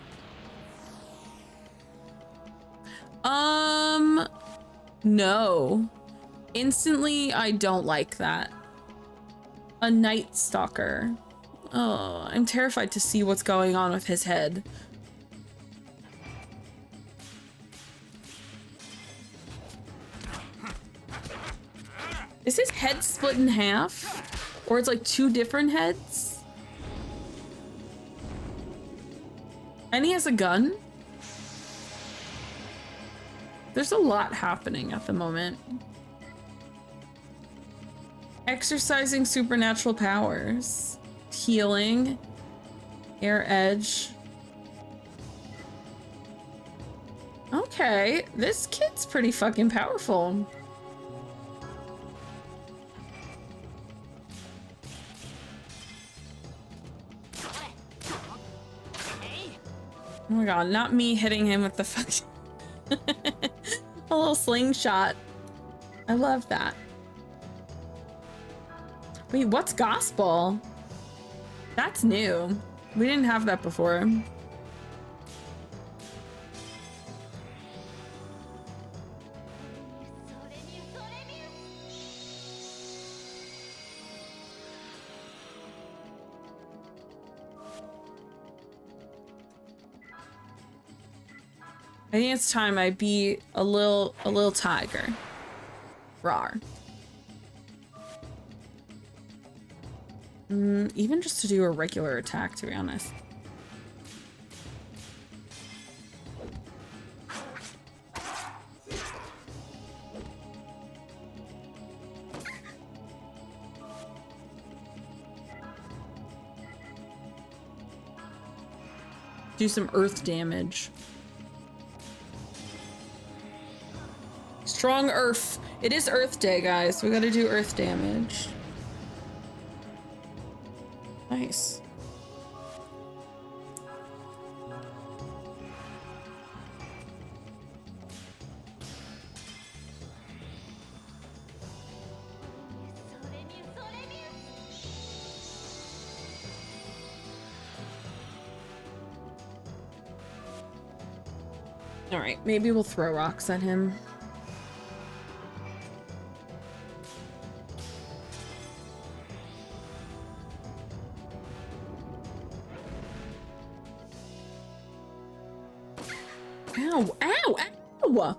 No. Instantly, I don't like that. A Night Stalker. Oh, I'm terrified to see what's going on with his head. Is his head split in half? Or it's like two different heads? And he has a gun? There's a lot happening at the moment. Exercising supernatural powers. Healing. Air edge. Okay, this kid's pretty fucking powerful. Oh my god, not me hitting him with the fucking a little slingshot. I love that. Wait, what's gospel? That's new. We didn't have that before. I think it's time I be a little tiger. Rawr. Even just to do a regular attack, to be honest. Do some earth damage. Strong earth. It is Earth Day, guys. We gotta do earth damage. Nice. All right, maybe we'll throw rocks at him. Ow, ow, ow!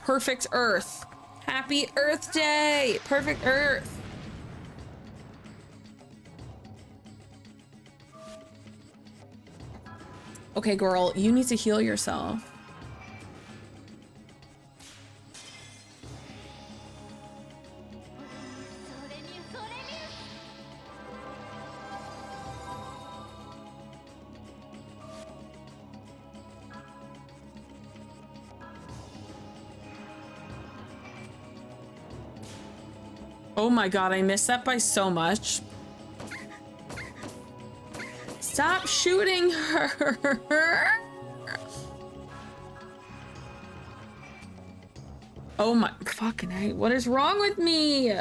Perfect Earth. Happy Earth Day! Perfect Earth. Okay, girl, you need to heal yourself. Oh my god, I missed that by so much. Stop shooting her! Oh my fucking hell, what is wrong with me?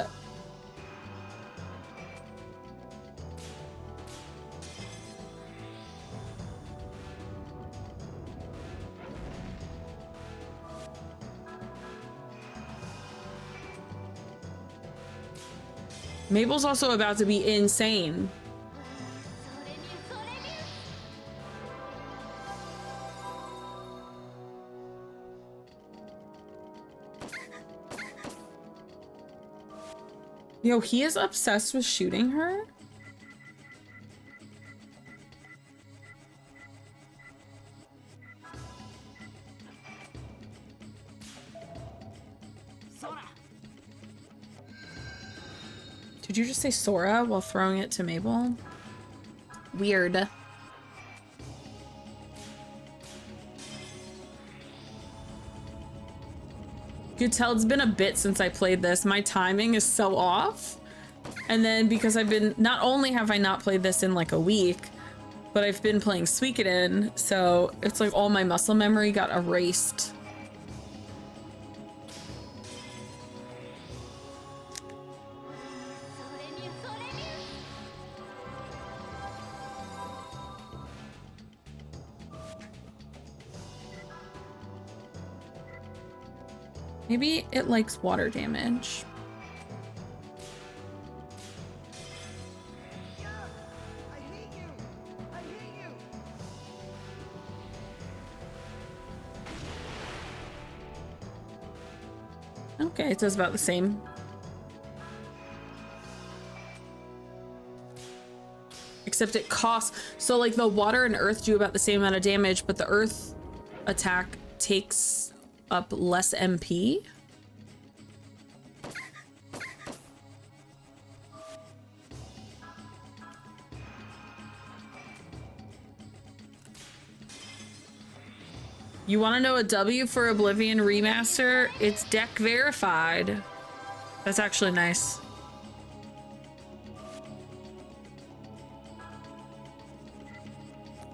Mabel's also about to be insane. Yo, he is obsessed with shooting her? Did you just say Sora while throwing it to Mabel? Weird. You could tell it's been a bit since I played this. My timing is so off. And then because I've been, not only have I not played this in like a week, but I've been playing Suikoden, so it's like all my muscle memory got erased. Maybe it likes water damage. Okay, it does about the same. Except it costs, so like the water and earth do about the same amount of damage, but the earth attack takes up less MP. You want to know a W for Oblivion Remaster? It's deck verified. That's actually nice.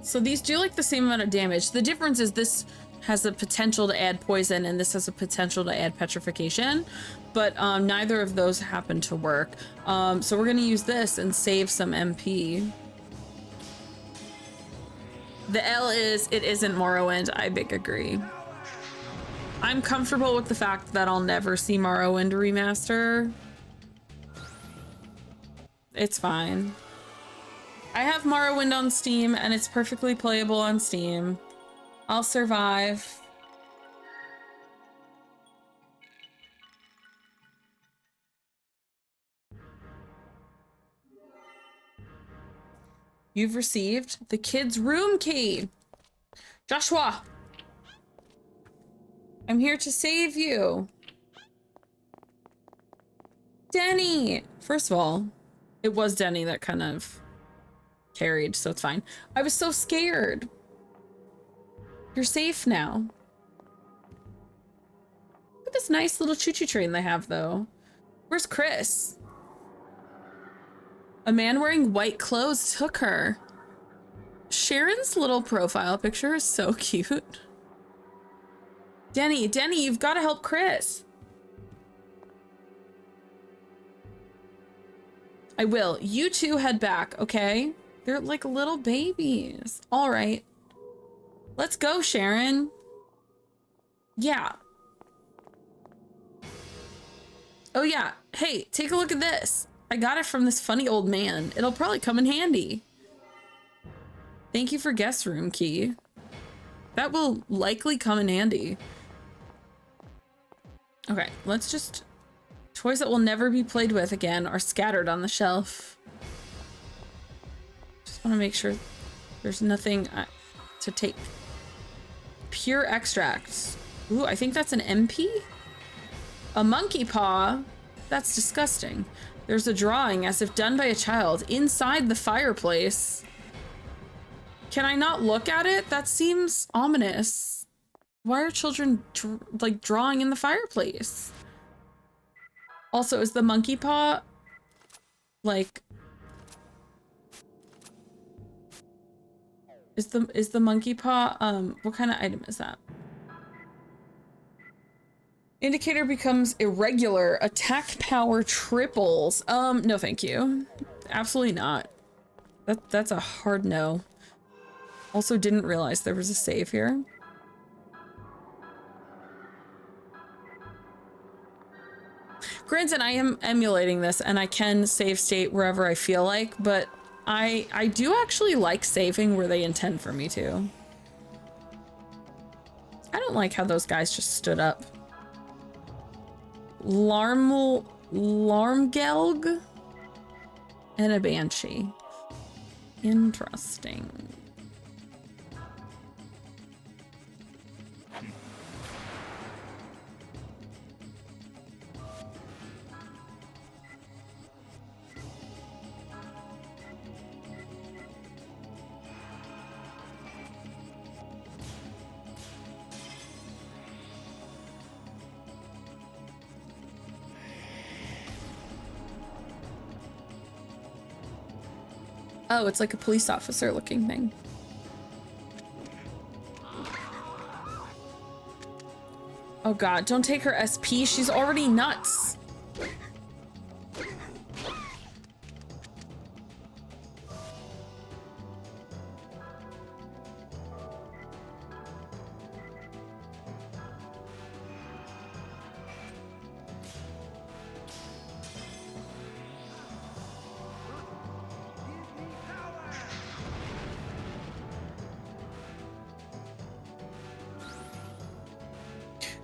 So these do like the same amount of damage. The difference is this has the potential to add poison and this has a potential to add petrification, but neither of those happen to work. So we're gonna use this and save some MP. The L is, it isn't Morrowind. I big agree. I'm comfortable with the fact that I'll never see Morrowind remaster. It's fine. I have Morrowind on Steam and it's perfectly playable on Steam. I'll survive. You've received the kid's room key. Joshua! I'm here to save you. Denny! First of all, it was Denny that kind of carried, so it's fine. I was so scared. You're safe now. Look at this nice little choo-choo train they have, though. Where's Chris? A man wearing white clothes took her. Sharon's little profile picture is so cute. Denny, you've got to help Chris. I will. You two head back, okay? They're like little babies. All right. Let's go, Sharon. Yeah. Oh, yeah. Hey, take a look at this. I got it from this funny old man. It'll probably come in handy. Thank you for guest room key. That will likely come in handy. Okay, let's just... Toys that will never be played with again are scattered on the shelf. Just want to make sure there's nothing to take. Pure extracts. Ooh, I think that's an MP? A monkey paw? That's disgusting. There's a drawing as if done by a child inside the fireplace. Can I not look at it? That seems ominous. Why are children like drawing in the fireplace? Also, is the monkey paw like is the monkey paw what kind of item is that? Indicator becomes irregular. Attack power triples. No thank you. Absolutely not. That's a hard no. Also didn't realize there was a save here. Granted, I am emulating this and I can save state wherever I feel like, but I do actually like saving where they intend for me to. I don't like how those guys just stood up. Larmgelg and a banshee. Interesting. Oh, it's like a police officer looking thing. Oh god, don't take her SP, she's already nuts.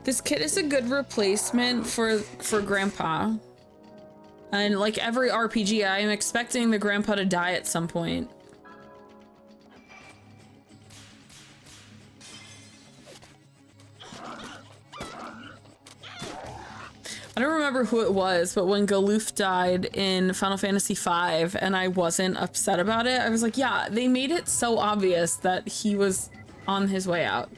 This kid is a good replacement for Grandpa. And like every RPG, I am expecting the grandpa to die at some point. I don't remember who it was, but when Galoof died in Final Fantasy V and I wasn't upset about it, I was like, yeah, they made it so obvious that he was on his way out.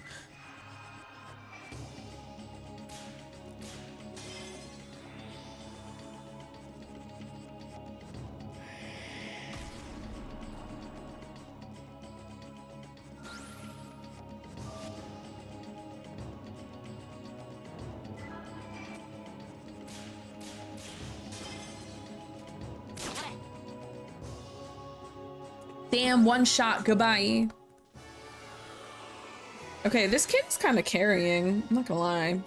Damn, one shot, goodbye. Okay, this kid's kind of carrying, I'm not gonna lie.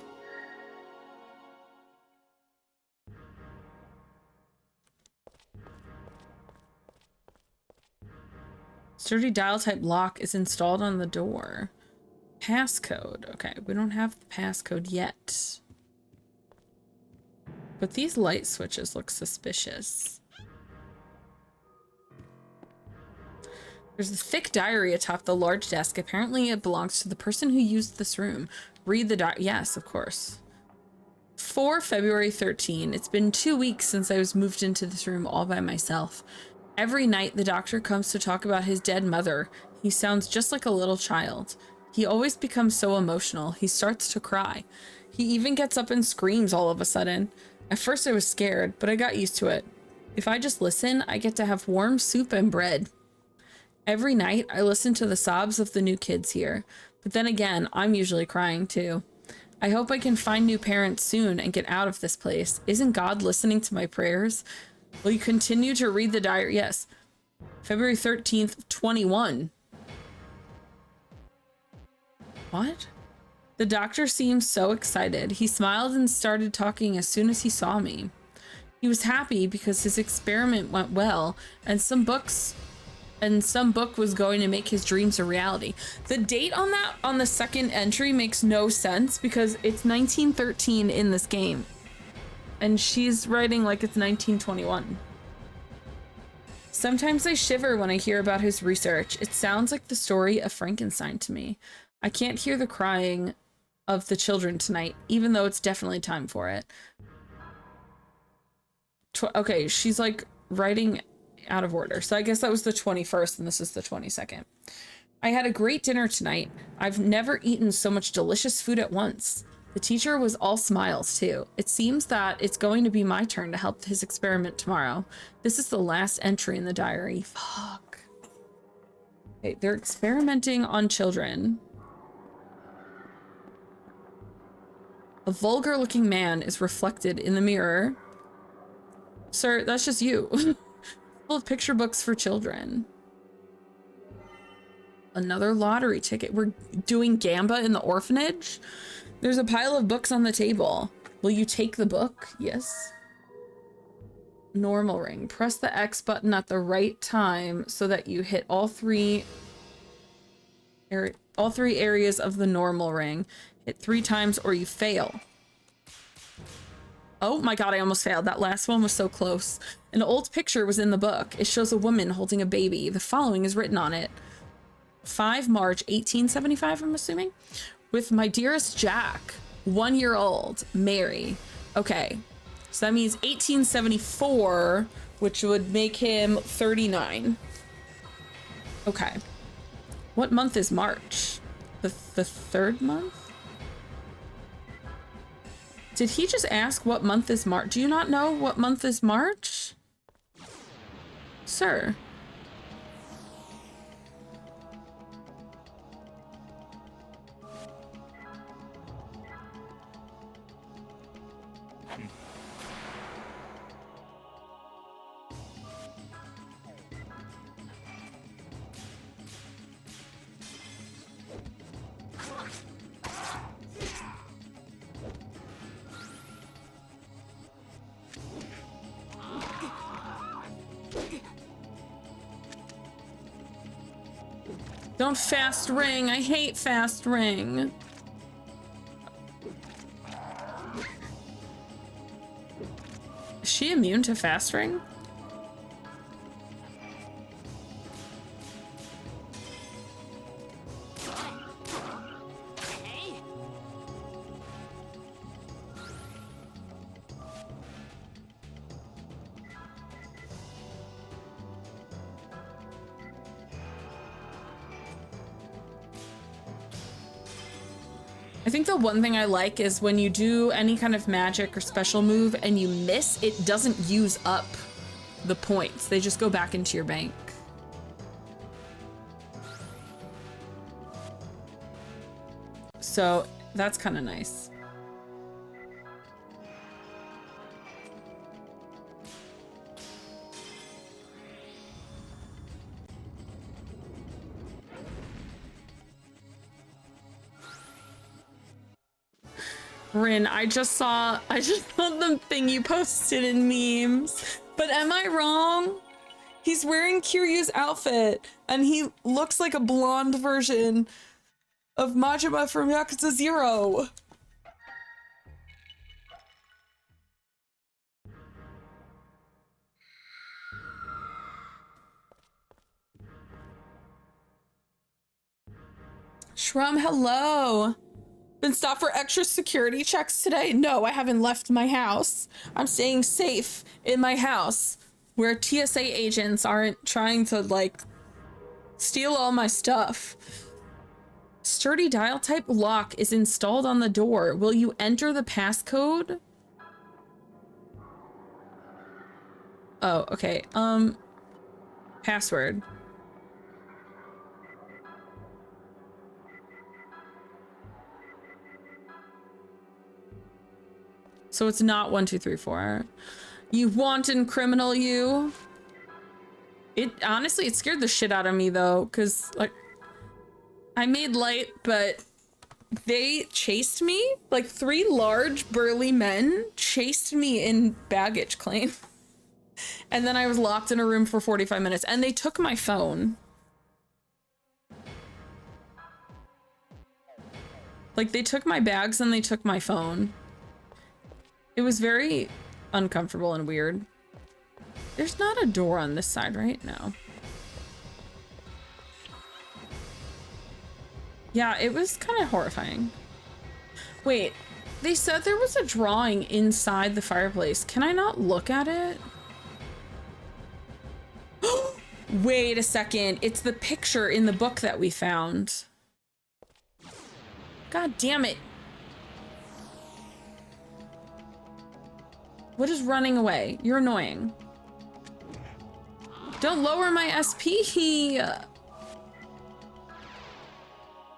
Sturdy dial type lock is installed on the door. Passcode. Okay, we don't have the passcode yet. But these light switches look suspicious. There's a thick diary atop the large desk. Apparently it belongs to the person who used this room. Read the diary. Yes, of course. For February 13, it's been 2 weeks since I was moved into this room all by myself. Every night the doctor comes to talk about his dead mother. He sounds just like a little child. He always becomes so emotional. He starts to cry. He even gets up and screams all of a sudden. At first I was scared, but I got used to it. If I just listen, I get to have warm soup and bread. Every night I listen to the sobs of the new kids here. But then again, I'm usually crying too. I hope I can find new parents soon and get out of this place. Isn't God listening to my prayers? Will you continue to read the diary? Yes. February 13th, 21. What? The doctor seemed so excited. He smiled and started talking as soon as he saw me. He was happy because his experiment went well and some book was going to make his dreams a reality. The date on that, on the second entry, makes no sense because it's 1913 in this game. And she's writing like it's 1921. Sometimes I shiver when I hear about his research. It sounds like the story of Frankenstein to me. I can't hear the crying of the children tonight, even though it's definitely time for it. Okay, she's like writing out of order. So I guess that was the 21st and this is the 22nd. I had a great dinner tonight. I've never eaten so much delicious food at once. The teacher was all smiles too. It seems that it's going to be my turn to help his experiment tomorrow. This is the last entry in the diary. Fuck. Okay, they're experimenting on children. A vulgar looking man is reflected in the mirror. Sir, that's just you. Full of picture books for children. Another lottery ticket. We're doing Gamba in the orphanage. There's a pile of books on the table. Will you take the book? Yes. Normal ring. Press the X button at the right time so that you hit all three areas of the normal ring. Hit 3 times or you fail. Oh my god, I almost failed. That last one was so close. An old picture was in the book. It shows a woman holding a baby. The following is written on it. 5 March 1875, I'm assuming. With my dearest Jack, 1 year old, Mary. Okay, so that means 1874, which would make him 39. Okay. What month is March? The third month? Did he just ask what month is March? Do you not know what month is March? Sir. Don't fast ring. I hate fast ring. Is she immune to fast ring? I think the one thing I like is when you do any kind of magic or special move and you miss, it doesn't use up the points. They just go back into your bank. So that's kind of nice. Rin, I just saw the thing you posted in memes, but am I wrong? He's wearing Kiryu's outfit, and he looks like a blonde version of Majima from Yakuza 0. Shrum, hello. Been stopped for extra security checks today? No, I haven't left my house. I'm staying safe in my house where TSA agents aren't trying to, like, steal all my stuff. Sturdy dial type lock is installed on the door. Will you enter the passcode? Oh, okay. Password. So it's not 1, 2, 3, 4. You wanton criminal, you. It honestly, it scared the shit out of me though, because like I made light, but they chased me. Like 3 large burly men chased me in baggage claim. And then I was locked in a room for 45 minutes and they took my phone. Like they took my bags and they took my phone. It was very uncomfortable and weird. There's not a door on this side, right? No. Yeah, it was kind of horrifying. Wait, they said there was a drawing inside the fireplace. Can I not look at it? Wait a second. It's the picture in the book that we found. God damn it. What is running away? You're annoying. Don't lower my SP.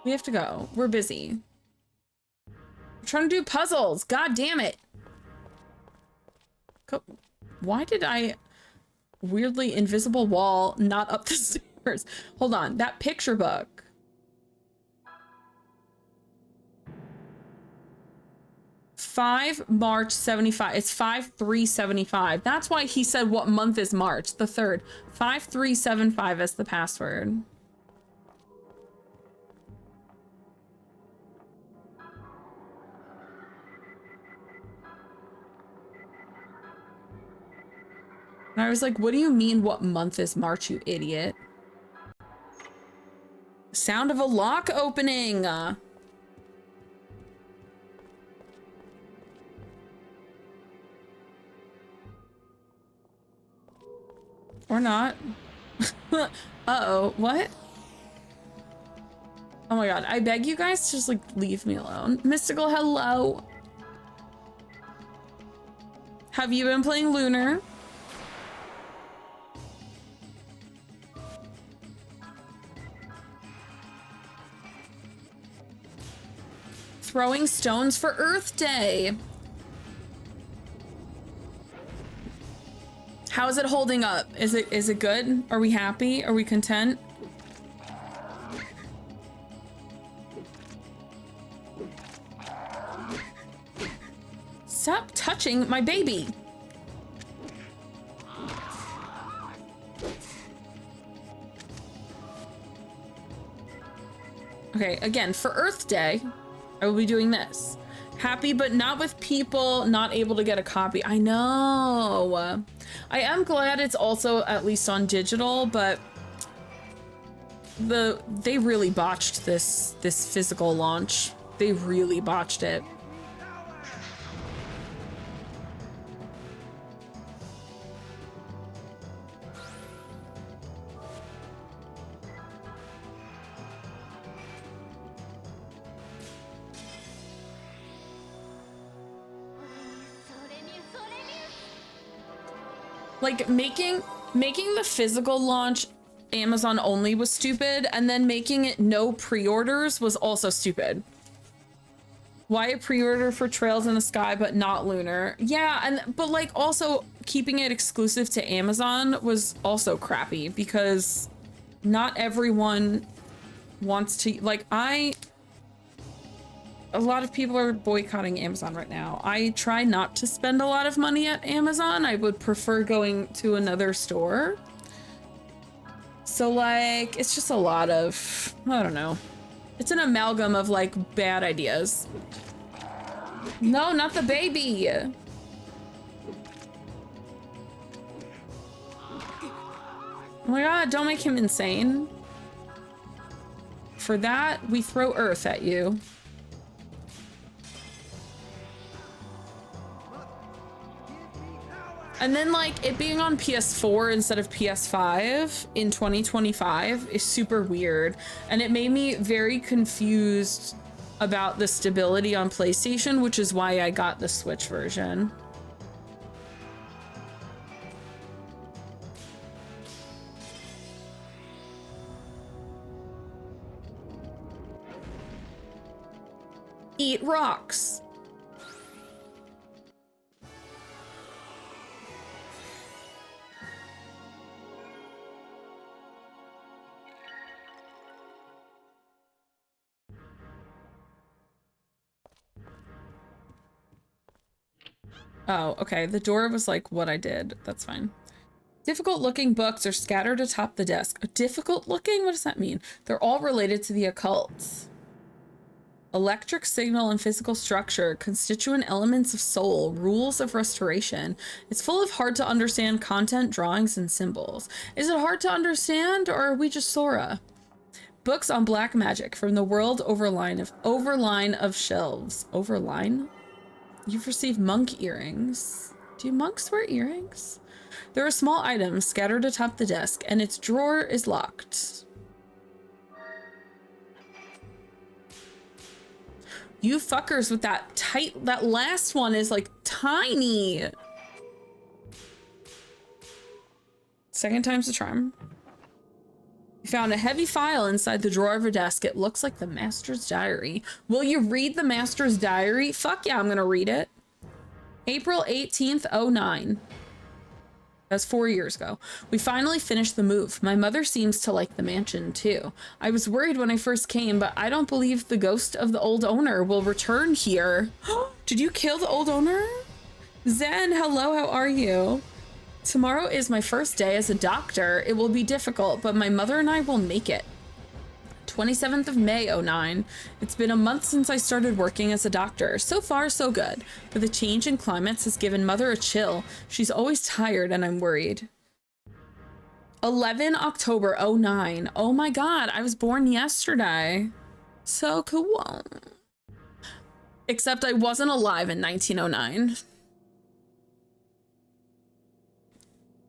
We have to go. We're busy. We're trying to do puzzles. God damn it. Why did I weirdly invisible wall not up the stairs? Hold on. That picture book. March 75. It's 5375. That's why he said what month is March, the 3rd. 5375 as the password. And I was like, what do you mean what month is March, you idiot? Sound of a lock opening. Or not. Uh-oh, what? Oh my god, I beg you guys to just like leave me alone. Mystical, hello. Have you been playing Lunar? Throwing stones for Earth Day. How is it holding up? Is it good? Are we happy? Are we content? Stop touching my baby. Okay, again, for Earth Day, I will be doing this. Happy, but not with people not able to get a copy. I know. I am glad it's also at least on digital, but they really botched this physical launch. They really botched it. Like making the physical launch Amazon only was stupid, and then making it no pre-orders was also stupid. Why a pre-order for Trails in the Sky but not Lunar? Yeah, but like also keeping it exclusive to Amazon was also crappy because not everyone wants to, like, a lot of people are boycotting Amazon right now. I try not to spend a lot of money at Amazon. I would prefer going to another store So like, it's just a lot of, I don't know. It's an amalgam of like bad ideas. No, not the baby. Oh my God, don't make him insane. For that, we throw earth at you. And then like it being on PS4 instead of PS5 in 2025 is super weird. And it made me very confused about the stability on PlayStation, which is why I got the Switch version. Eat rocks. Oh, okay. The door was like what I did. That's fine. Difficult looking books are scattered atop the desk. Difficult looking? What does that mean? They're all related to the occult. Electric signal and physical structure, constituent elements of soul, rules of restoration. It's full of hard to understand content, drawings, and symbols. Is it hard to understand, or are we just Sora? Books on black magic from the world overline of shelves. Overline? You've received monk earrings. Do monks wear earrings? There are small items scattered atop the desk, and its drawer is locked. You fuckers with that that last one is like tiny. Second time's the charm. You found a heavy file inside the drawer of her desk. It looks like the master's diary. Will you read the master's diary? Fuck yeah, I'm gonna read it. April 18th, 09. That's 4 years ago. We finally finished the move. My mother seems to like the mansion too. I was worried when I first came, but I don't believe the ghost of the old owner will return here. Did you kill the old owner? Zen, hello, how are you? Tomorrow is my first day as a doctor. It will be difficult, but my mother and I will make it. 27th of May, 09. It's been a month since I started working as a doctor. So far, so good. But the change in climates has given mother a chill. She's always tired and I'm worried. 11 October, 09. Oh my God, I was born yesterday. So cool. Except I wasn't alive in 1909.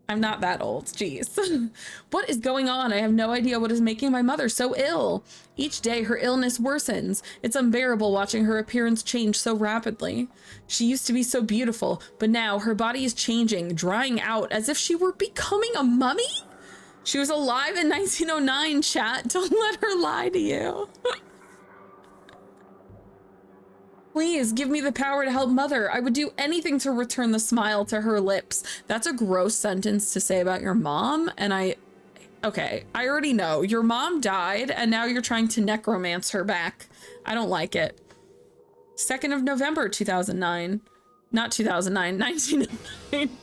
I'm not that old, jeez. What is going on? I have no idea what is making my mother so ill. Each day her illness worsens. It's unbearable watching her appearance change so rapidly. She used to be so beautiful, but now her body is changing, drying out as if she were becoming a mummy? She was alive in 1909, chat. Don't let her lie to you. Please give me the power to help mother. I would do anything to return the smile to her lips. That's a gross sentence to say about your mom. And okay, I already know. Your mom died and now you're trying to necromance her back. I don't like it. 2nd of November, 2009. Not 2009, 1909.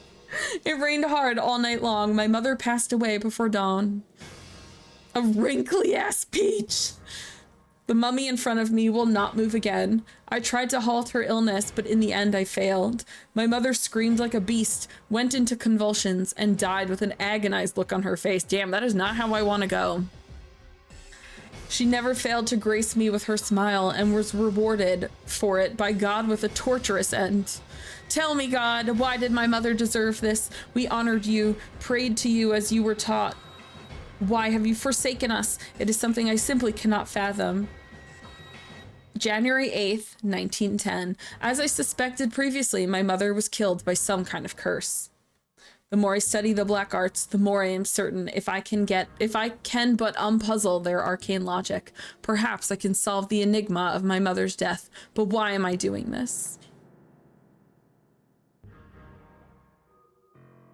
It rained hard all night long. My mother passed away before dawn. A wrinkly ass peach. The mummy in front of me will not move again. I tried to halt her illness, but in the end I failed. My mother screamed like a beast, went into convulsions, and died with an agonized look on her face. Damn, that is not how I want to go. She never failed to grace me with her smile and was rewarded for it by God with a torturous end. Tell me, God, why did my mother deserve this? We honored you, prayed to you as you were taught. Why have you forsaken us? It is something I simply cannot fathom. January 8th, 1910. As I suspected previously, my mother was killed by some kind of curse. The more I study the black arts, the more I am certain if I can but unpuzzle their arcane logic, perhaps I can solve the enigma of my mother's death. But why am I doing this?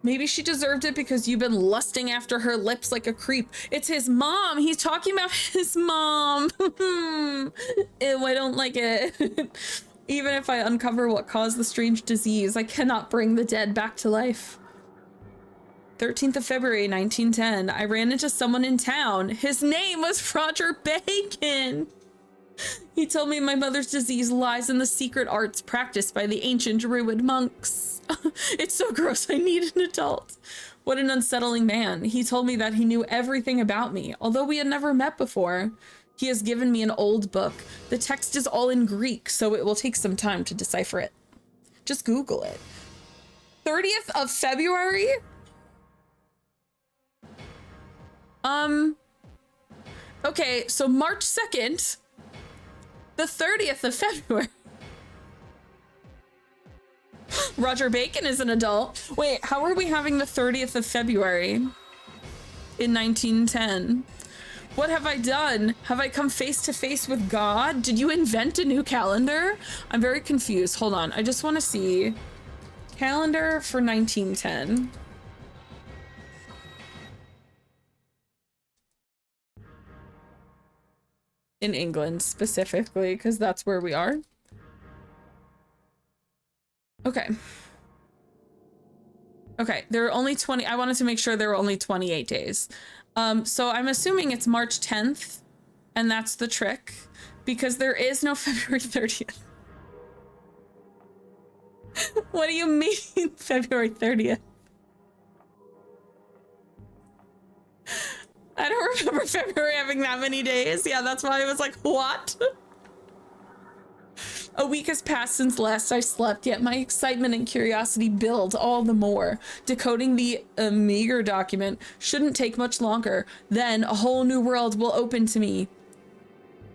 Maybe she deserved it because you've been lusting after her lips like a creep. It's his mom. He's talking about his mom. Ew, I don't like it. Even if I uncover what caused the strange disease, I cannot bring the dead back to life. 13th of February, 1910. I ran into someone in town. His name was Roger Bacon. He told me my mother's disease lies in the secret arts practiced by the ancient Druid monks. It's so gross, I need an adult. What an unsettling man. He told me that he knew everything about me, although we had never met before. He has given me an old book. The text is all in Greek, so it will take some time to decipher it. Just Google it. 30th of February? Okay, so March 2nd, the 30th of February. Roger Bacon is an adult. Wait, how are we having the 30th of February in 1910? What have I done? Have I come face to face with God? Did you invent a new calendar? I'm very confused. Hold on. I just want to see calendar for 1910. In England specifically, because that's where we are. Okay. Okay, there are only 20. I wanted to make sure there were only 28 days. So I'm assuming it's March 10th, and that's the trick, because there is no February 30th. What do you mean February 30th? I don't remember February having that many days. Yeah, that's why I was like, what? A week has passed since last I slept, yet my excitement and curiosity build all the more. Decoding the meager document shouldn't take much longer. Then a whole new world will open to me.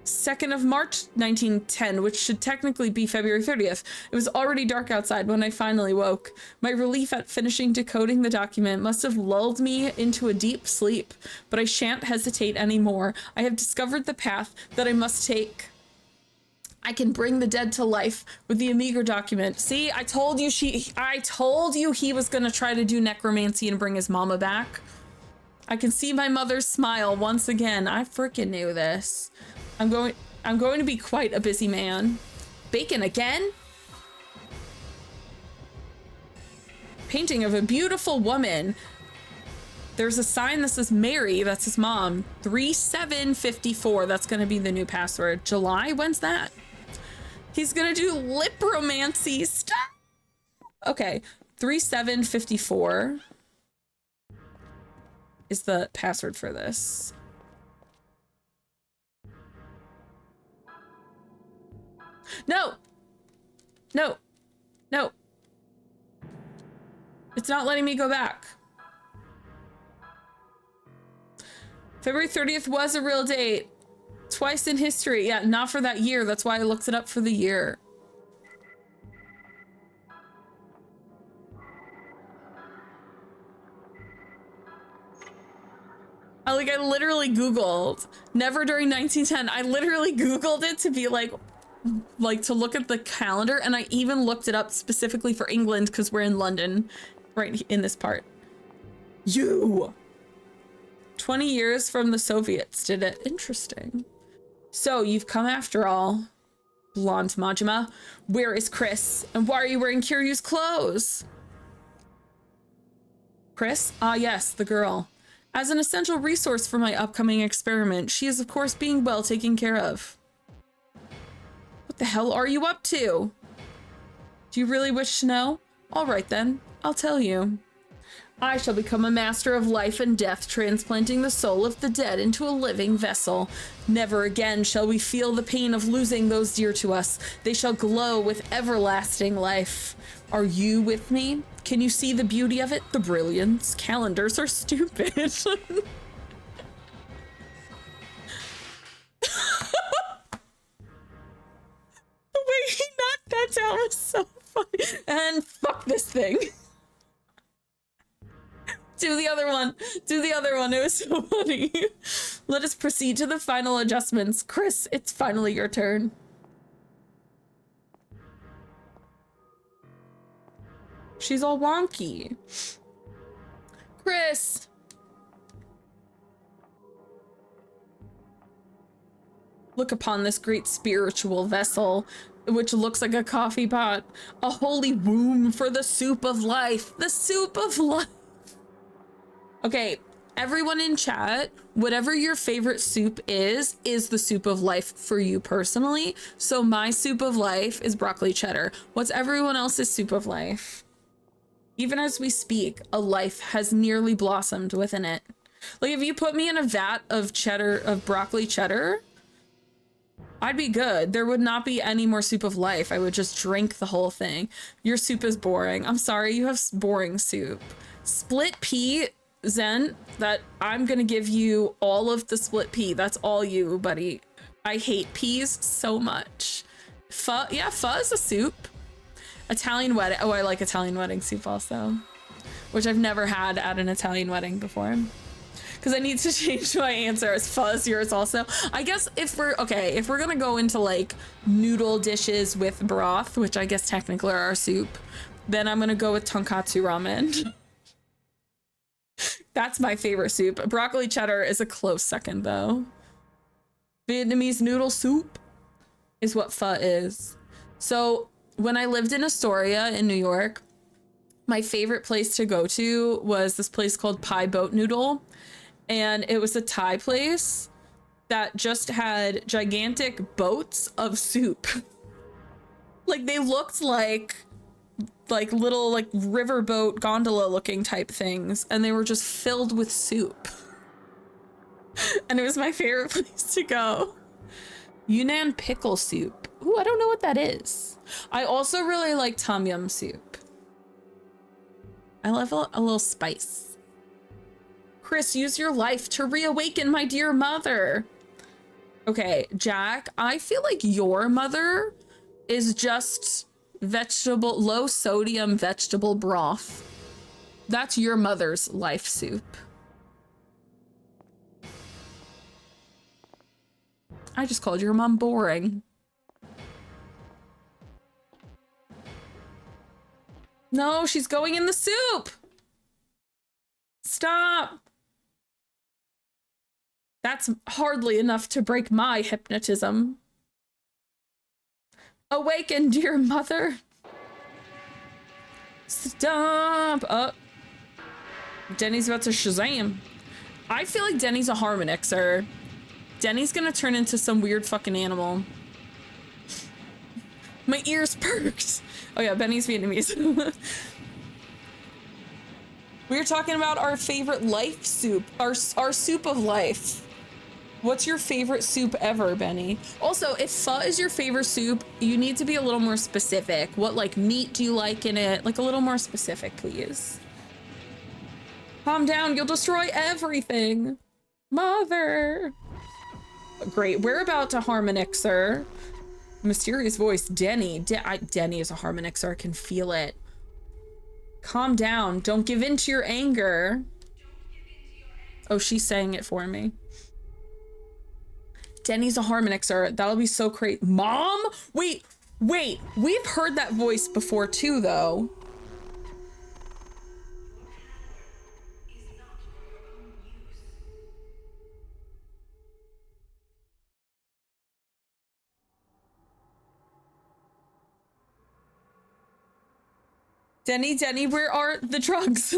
2nd of March, 1910, which should technically be February 30th. It was already dark outside when I finally woke. My relief at finishing decoding the document must have lulled me into a deep sleep, but I shan't hesitate anymore. I have discovered the path that I must take. I can bring the dead to life with the Amiga document. See, I told you he was gonna try to do necromancy and bring his mama back. I can see my mother's smile once again. I freaking knew this. I'm going to be quite a busy man. Bacon again? Painting of a beautiful woman. There's a sign that says Mary, that's his mom. 3754, that's gonna be the new password. July, when's that? He's gonna do lipromancy, stop! Okay, 3754 is the password for this. No! No! No! It's not letting me go back. February 30th was a real date. Twice in history. Yeah, not for that year. That's why I looked it up for the year. I literally Googled. Never during 1910. I literally Googled it to be like to look at the calendar, and I even looked it up specifically for England because we're in London, right in this part. 20 years from the Soviets did it. Interesting. So you've come after all, blonde Majima. Where is Chris? And why are you wearing Kiryu's clothes? Chris? Ah, yes, the girl. As an essential resource for my upcoming experiment, she is of course being well taken care of. What the hell are you up to? Do you really wish to know? All right then, I'll tell you. I shall become a master of life and death, transplanting the soul of the dead into a living vessel. Never again shall we feel the pain of losing those dear to us. They shall glow with everlasting life. Are you with me? Can you see the beauty of it? The brilliance? Calendars are stupid. The way he knocked that down was so funny. And fuck this thing. Do the other one. Do the other one. It was so funny. Let us proceed to the final adjustments. Chris, it's finally your turn. She's all wonky. Chris. Look upon this great spiritual vessel, which looks like a coffee pot. A holy womb for the soup of life. The soup of life. Okay, everyone in chat, whatever your favorite soup is the soup of life for you personally. So my soup of life is broccoli cheddar. What's everyone else's soup of life? Even as we speak, a life has nearly blossomed within it. Like if you put me in a vat of broccoli cheddar, I'd be good. There would not be any more soup of life. I would just drink the whole thing. Your soup is boring. I'm sorry, you have boring soup. Split pea, Zen, that I'm gonna give you all of the split pea. That's all you, buddy. I hate peas so much. Pho, yeah, pho is a soup. Italian wedding. Oh, I like Italian wedding soup also, which I've never had at an Italian wedding before. Because I need to change my answer as pho is yours also. I guess if we're gonna go into like noodle dishes with broth, which I guess technically are our soup, then I'm gonna go with tonkatsu ramen. That's my favorite soup. Broccoli cheddar is a close second though. Vietnamese noodle soup is what pho is. So when I lived in Astoria in New York, my favorite place to go to was this place called Pie Boat Noodle. And it was a Thai place that just had gigantic boats of soup. Like they looked like little like riverboat gondola looking type things. And they were just filled with soup. And it was my favorite place to go. Yunnan pickle soup. Ooh, I don't know what that is. I also really like tom yum soup. I love a little spice. Chris, use your life to reawaken my dear mother. Okay, Jack, I feel like your mother is just low sodium vegetable broth. That's your mother's life soup. I just called your mom boring. No, she's going in the soup. Stop. That's hardly enough to break my hypnotism. Awaken, dear mother. Stop. Denny's about to Shazam. I feel like Denny's a harmonixer. Denny's gonna turn into some weird fucking animal. My ears perked. Oh yeah, Benny's Vietnamese. We were talking about our favorite life soup, our soup of life. What's your favorite soup ever, Benny? Also, if pho is your favorite soup, you need to be a little more specific. What like meat do you like in it? Like a little more specific, please. Calm down, you'll destroy everything. Mother. Great, we're about to harmonixer. Mysterious voice, Denny. Denny is a harmonixer, I can feel it. Calm down, don't give in to your anger. Oh, she's saying it for me. Denny's a harmonixer, that'll be so great. Mom? Wait, we've heard that voice before too, though. Denny, where are the drugs?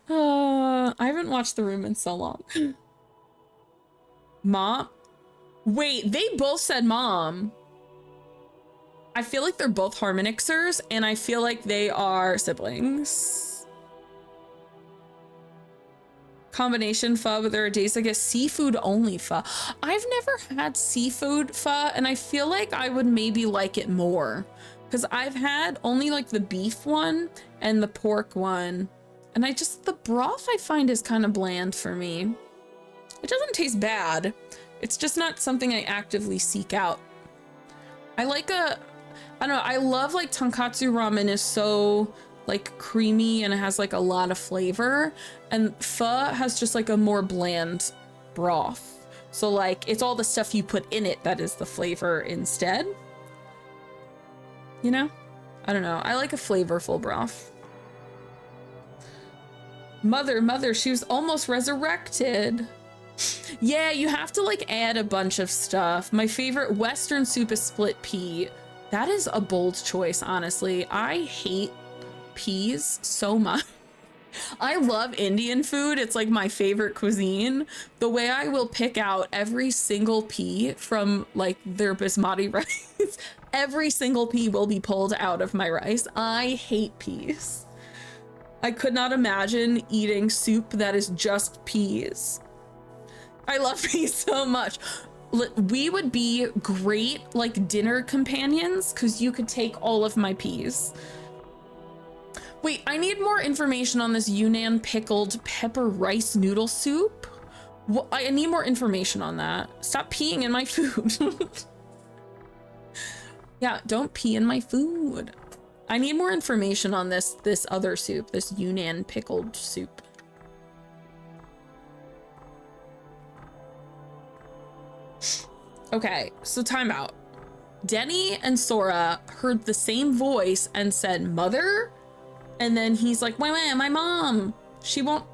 I haven't watched The Room in so long. Mom? Wait, they both said mom. I feel like they're both harmonixers, and I feel like they are siblings. Combination pho, but there are days I get seafood only pho. I've never had seafood pho, and I feel like I would maybe like it more because I've had only like the beef one and the pork one, and the broth I find is kind of bland for me. It doesn't taste bad. It's just not something I actively seek out. I don't know, I love like tonkatsu ramen is so like creamy and it has like a lot of flavor, and pho has just like a more bland broth. So like it's all the stuff you put in it that is the flavor instead. You know? I don't know. I like a flavorful broth. Mother, she was almost resurrected. Yeah, you have to like add a bunch of stuff. My favorite Western soup is split pea. That is a bold choice, honestly. I hate peas so much. I love Indian food. It's like my favorite cuisine. The way I will pick out every single pea from like their basmati rice, every single pea will be pulled out of my rice. I hate peas. I could not imagine eating soup that is just peas. I love peas so much. We would be great like dinner companions because you could take all of my peas. Wait, I need more information on this Yunnan pickled pepper rice noodle soup. I need more information on that. Stop peeing in my food. Yeah, don't pee in my food. I need more information on this other soup, this Yunnan pickled soup. Okay, so time out. Denny and Sora heard the same voice and said, "Mother?" And then he's like, wait, my mom, she won't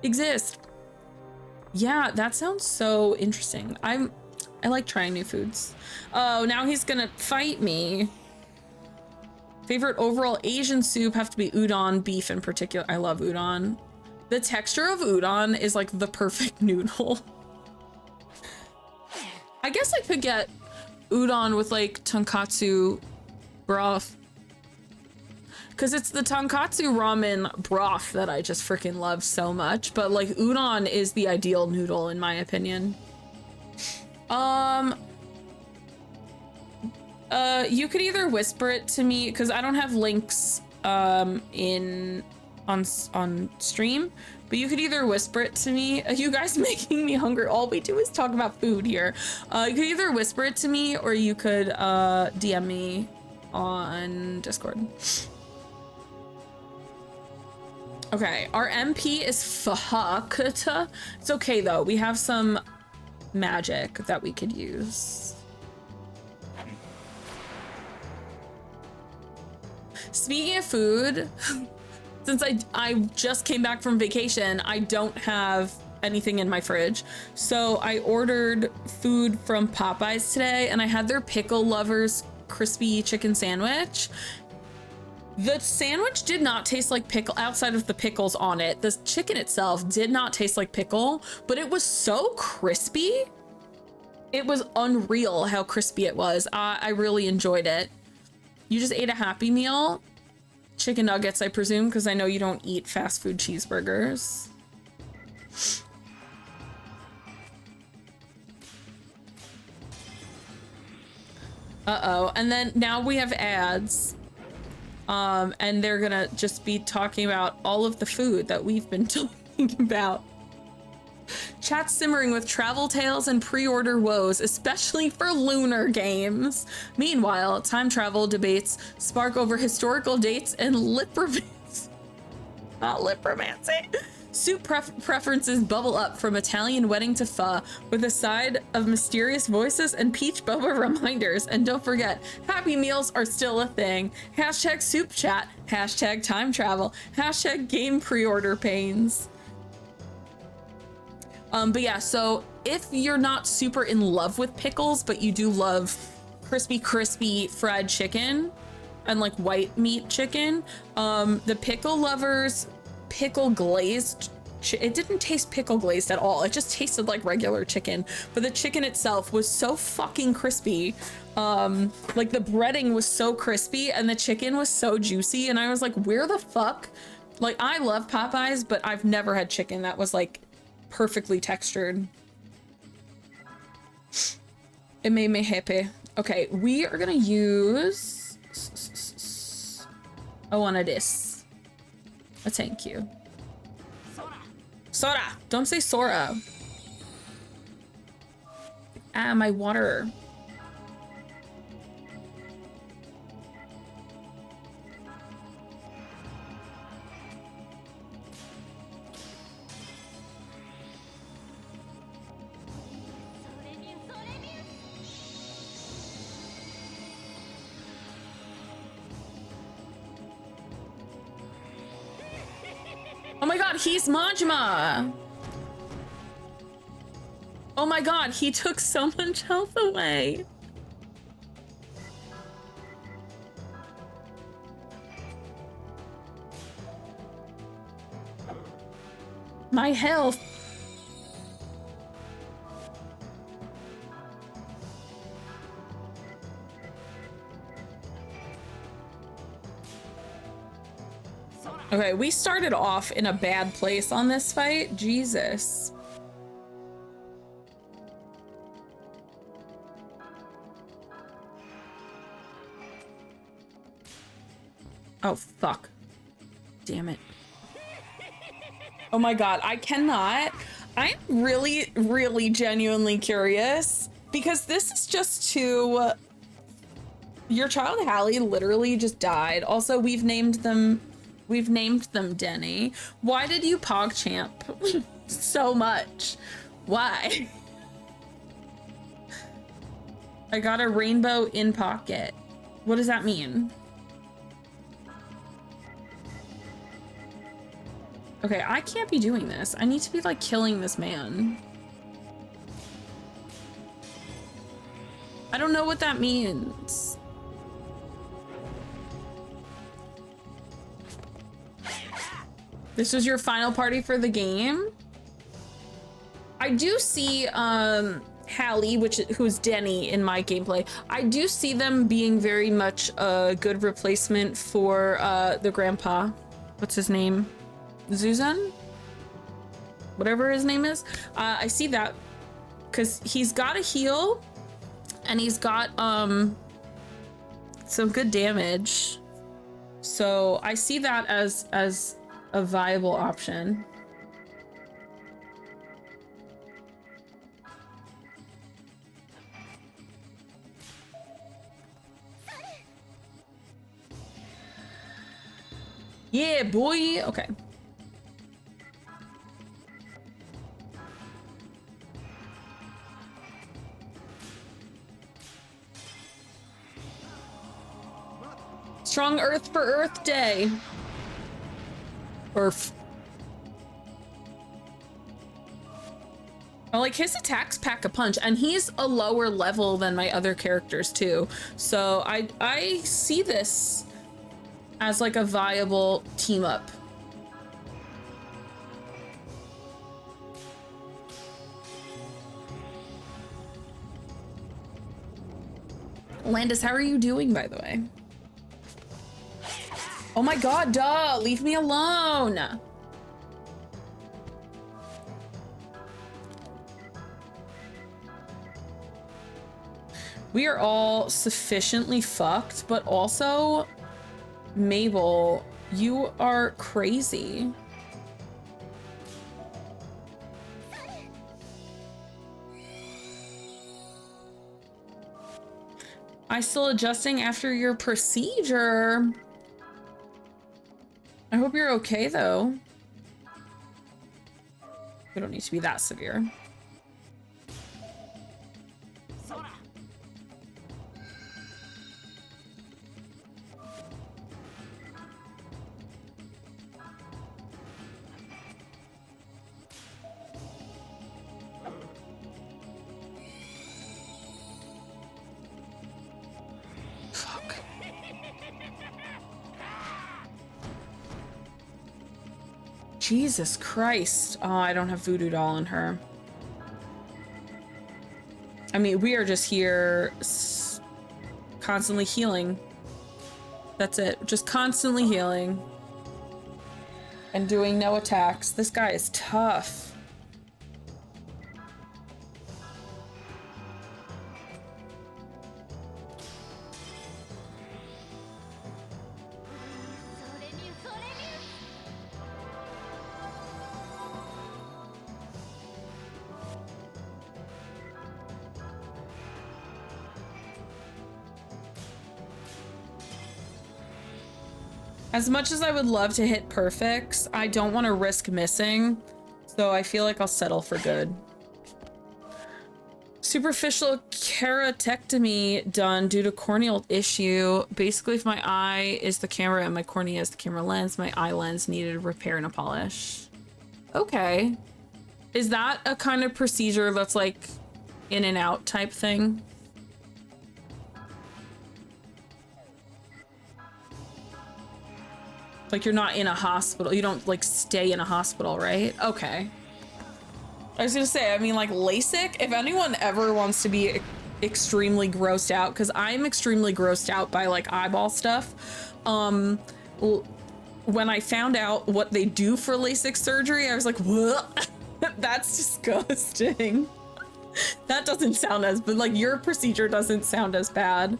exist. Yeah, that sounds so interesting. I like trying new foods. Oh, now he's gonna fight me. Favorite overall Asian soup have to be udon, beef in particular. I love udon. The texture of udon is like the perfect noodle. I guess I could get udon with like tonkatsu broth. Because it's the tonkatsu ramen broth that I just freaking love so much. But like udon is the ideal noodle in my opinion. You could either whisper it to me because I don't have links on stream, but you could either whisper it to me. You guys making me hungry. All we do is talk about food here. You could either whisper it to me or you could DM me on Discord. Okay, our MP is fucked. It's okay though, we have some magic that we could use. Speaking of food, since I just came back from vacation, I don't have anything in my fridge. So I ordered food from Popeyes today and I had their Pickle Lovers crispy chicken sandwich. The sandwich did not taste like pickle outside of the pickles on it. The chicken itself did not taste like pickle, but it was so crispy. It was unreal how crispy it was. I really enjoyed it. You just ate a Happy Meal? Chicken nuggets, I presume, because I know you don't eat fast food cheeseburgers. Uh-oh, and then now we have ads. And they're gonna just be talking about all of the food that we've been talking about. Chat simmering with travel tales and pre-order woes, especially for lunar games. Meanwhile, time travel debates spark over historical dates and lip romance. Not lip romancing. Soup preferences bubble up from Italian wedding to pho with a side of mysterious voices and peach boba reminders. And don't forget, Happy Meals are still a thing. Hashtag soup chat, hashtag time travel, hashtag game pre-order pains. But yeah, so if you're not super in love with pickles, but you do love crispy fried chicken and like white meat chicken, the Pickle Lovers pickle glazed, it didn't taste pickle glazed at all. It just tasted like regular chicken, but the chicken itself was so fucking crispy. Like the breading was so crispy and the chicken was so juicy. And I was like, where the fuck? Like I love Popeyes, but I've never had chicken that was like perfectly textured. It made me happy. Okay, we are gonna use one of this. Thank you. Sora! Don't say Sora. Ah, my water. Oh my god, he's Majima! Oh my god, he took so much health away! My health. Okay, we started off in a bad place on this fight. Jesus. Oh, fuck. Damn it. Oh my god, I cannot. I'm really, really genuinely curious because this is just too... Your child Hallie literally just died. Also, we've named them Denny. Why did you PogChamp so much? Why? I got a rainbow in pocket. What does that mean? Okay, I can't be doing this. I need to be like killing this man. I don't know what that means. This was your final party for the game? I do see Hallie, who's Denny in my gameplay. I do see them being very much a good replacement for the grandpa. What's his name? Zuzan? Whatever his name is. I see that because he's got a heal and he's got some good damage. So I see that as a viable option. Yeah, boy. Okay. Strong Earth for Earth Day. Earth. Well, like his attacks pack a punch, and he's a lower level than my other characters too. So I see this as like a viable team up. Landis, how are you doing, by the way? Oh my god, duh, leave me alone. We are all sufficiently fucked, but also, Mabel, you are crazy. I still adjusting after your procedure. I hope you're okay, though. We don't need to be that severe. Jesus Christ. Oh, I don't have voodoo doll in her. I mean, we are just here constantly healing. That's it. Just constantly healing. And doing no attacks. This guy is tough. As much as I would love to hit perfects, I don't want to risk missing, so I feel like I'll settle for good. Superficial keratectomy done due to corneal issue. Basically, if my eye is the camera and my cornea is the camera lens, my eye lens needed a repair and a polish. Okay. Is that a kind of procedure that's like in and out type thing? Like you're not in a hospital. You don't like stay in a hospital, right? Okay. I was gonna say, I mean like LASIK, if anyone ever wants to be extremely grossed out, because I'm extremely grossed out by like eyeball stuff. When I found out what they do for LASIK surgery, I was like, what? That's disgusting. That doesn't sound as, but like your procedure doesn't sound as bad.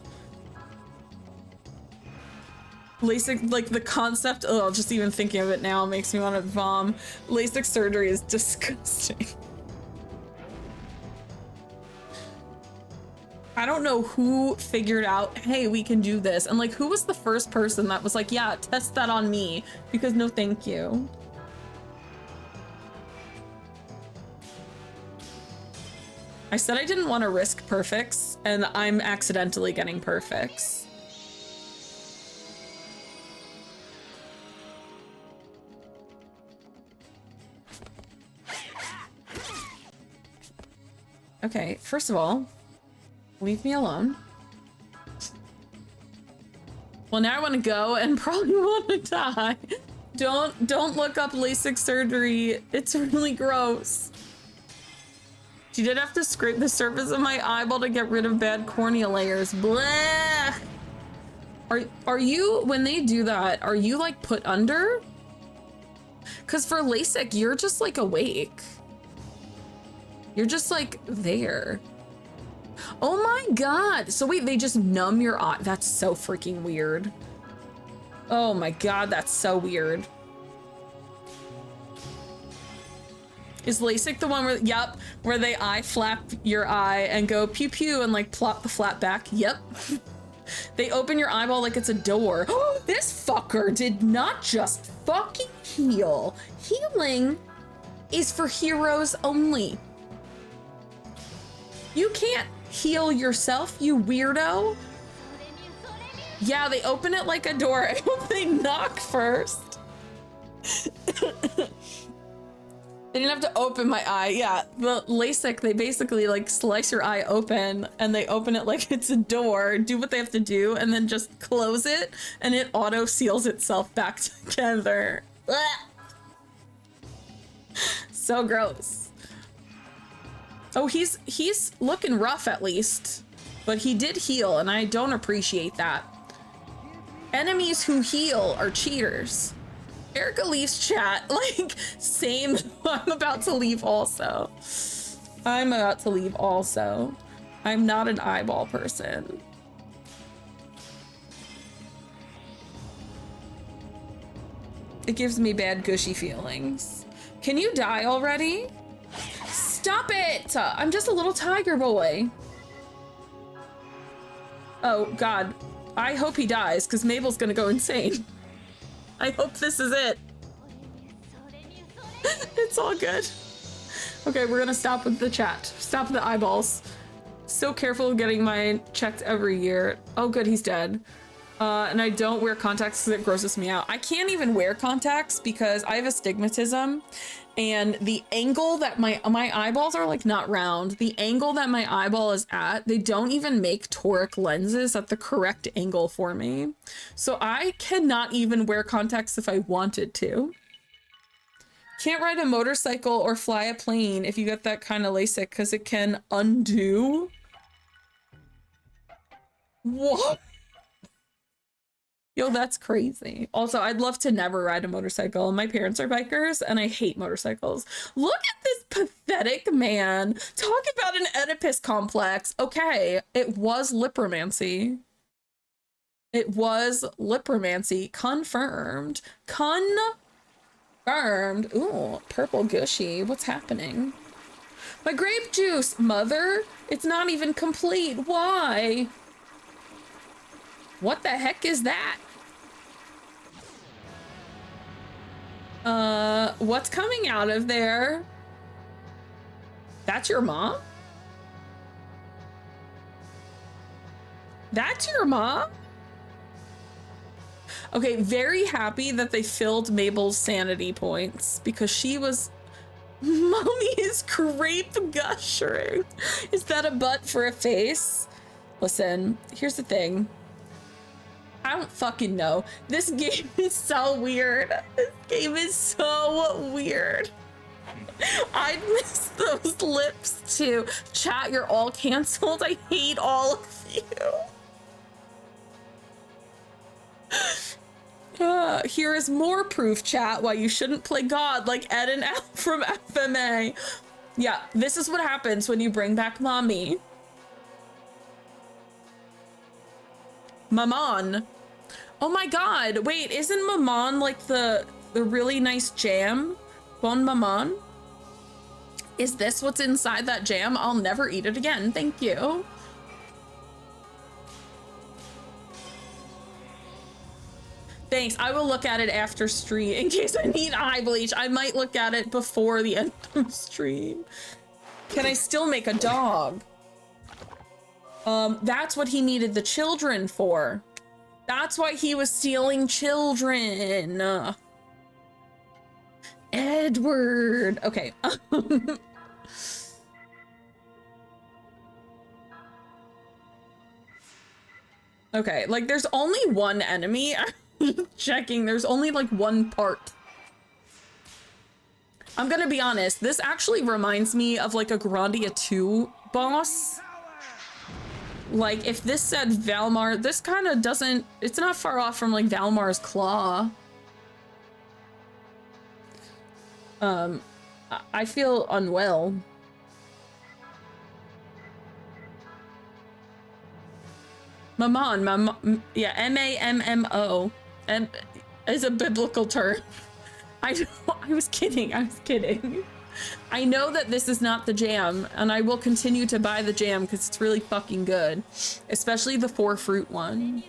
LASIK, like the concept, oh, just even thinking of it now makes me want to vom. LASIK surgery is disgusting. I don't know who figured out, hey, we can do this. And like, who was the first person that was like, yeah, test that on me, because no thank you. I said I didn't want to risk perfects, and I'm accidentally getting perfects. Okay, first of all, leave me alone. Well, now I want to go and probably want to die. Don't look up LASIK surgery. It's really gross. She did have to scrape the surface of my eyeball to get rid of bad cornea layers. Blah. Are you, when they do that, are you like put under? Because for LASIK, you're just like awake. You're just like there. Oh my God. So wait, they just numb your eye. That's so freaking weird. Oh my God, that's so weird. Is LASIK the one where, yep, where they eye flap your eye and go pew pew and like plop the flap back? Yep. They open your eyeball like it's a door. This fucker did not just fucking heal. Healing is for heroes only. You can't heal yourself, you weirdo. Yeah, they open it like a door. I hope they knock first. They didn't have to open my eye. Yeah, the LASIK, they basically like slice your eye open and they open it like it's a door, do what they have to do, and then just close it and it auto seals itself back together. So gross. Oh, he's looking rough at least, but he did heal and I don't appreciate that. Enemies who heal are cheaters. Erica leaves chat, like, same. I'm about to leave also. I'm about to leave also. I'm not an eyeball person. It gives me bad gushy feelings. Can you die already? Stop it! I'm just a little tiger boy. Oh God, I hope he dies because Mabel's gonna go insane. I hope this is it. It's all good. Okay, we're gonna stop with the chat. Stop the eyeballs. So careful getting mine checked every year. Oh good, he's dead. And I don't wear contacts because it grosses me out. I can't even wear contacts because I have astigmatism, and the angle that my eyeballs are like not round. The angle that my eyeball is at, they don't even make toric lenses at the correct angle for me. So I cannot even wear contacts if I wanted to. Can't ride a motorcycle or fly a plane if you get that kind of LASIK because it can undo. What? Yo, that's crazy. Also, I'd love to never ride a motorcycle. My parents are bikers and I hate motorcycles. Look at this pathetic man. Talk about an Oedipus complex. Okay, it was lipromancy. It was lipromancy. Confirmed. Confirmed. Ooh, purple gushy. What's happening? My grape juice, mother. It's not even complete. Why? What the heck is that? What's coming out of there? That's your mom? That's your mom? Okay, very happy that they filled Mabel's sanity points because she was... Mommy is grape gushering. Is that a butt for a face? Listen, here's the thing. I don't fucking know. This game is so weird. This game is so weird. I'd miss those lips too. Chat, you're all canceled. I hate all of you. Here is more proof, chat, why you shouldn't play God like Ed and Al from FMA. Yeah, this is what happens when you bring back mommy. Maman. Oh my god, wait, isn't Maman like the really nice jam? Bon Maman? Is this what's inside that jam? I'll never eat it again, thank you. Thanks, I will look at it after stream in case I need eye bleach. I might look at it before the end of stream. Can I still make a dog? That's what he needed the children for. That's why he was stealing children. Edward. Okay. Okay, like there's only one enemy. Checking, there's only like one part. I'm gonna be honest, this actually reminds me of like a Grandia 2 boss. Like if this said Valmar, this kind of doesn't, it's not far off from like Valmar's Claw. I feel unwell. Mammon, yeah, M-A-M-M-O. Is a biblical term. I was kidding, I know that this is not the jam, and I will continue to buy the jam because it's really fucking good. Especially the 4 fruit one.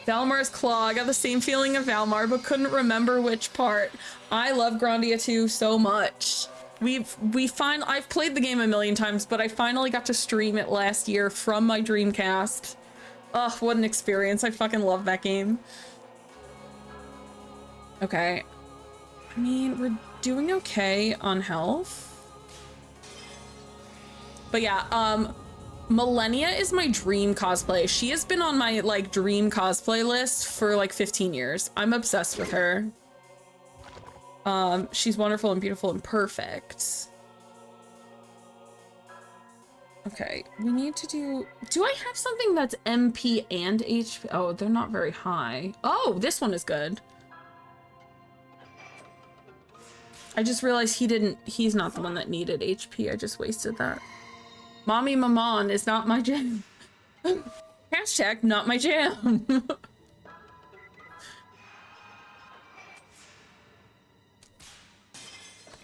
Valmar's Claw, I got the same feeling of Valmar, but couldn't remember which part. I love Grandia 2 so much. I've played the game a million times, but I finally got to stream it last year from my Dreamcast. Ugh, what an experience. I fucking love that game. Okay. I mean, we're doing okay on health. But yeah, Millennia is my dream cosplay. She has been on my, like, dream cosplay list for, like, 15 years. I'm obsessed with her. She's wonderful and beautiful and perfect. Okay, we need to do I have something that's MP and HP? Oh, they're not very high. Oh, this one is good. I just realized he's not the one that needed HP. I just wasted that. Mommy Maman is not my jam. Hashtag not my jam.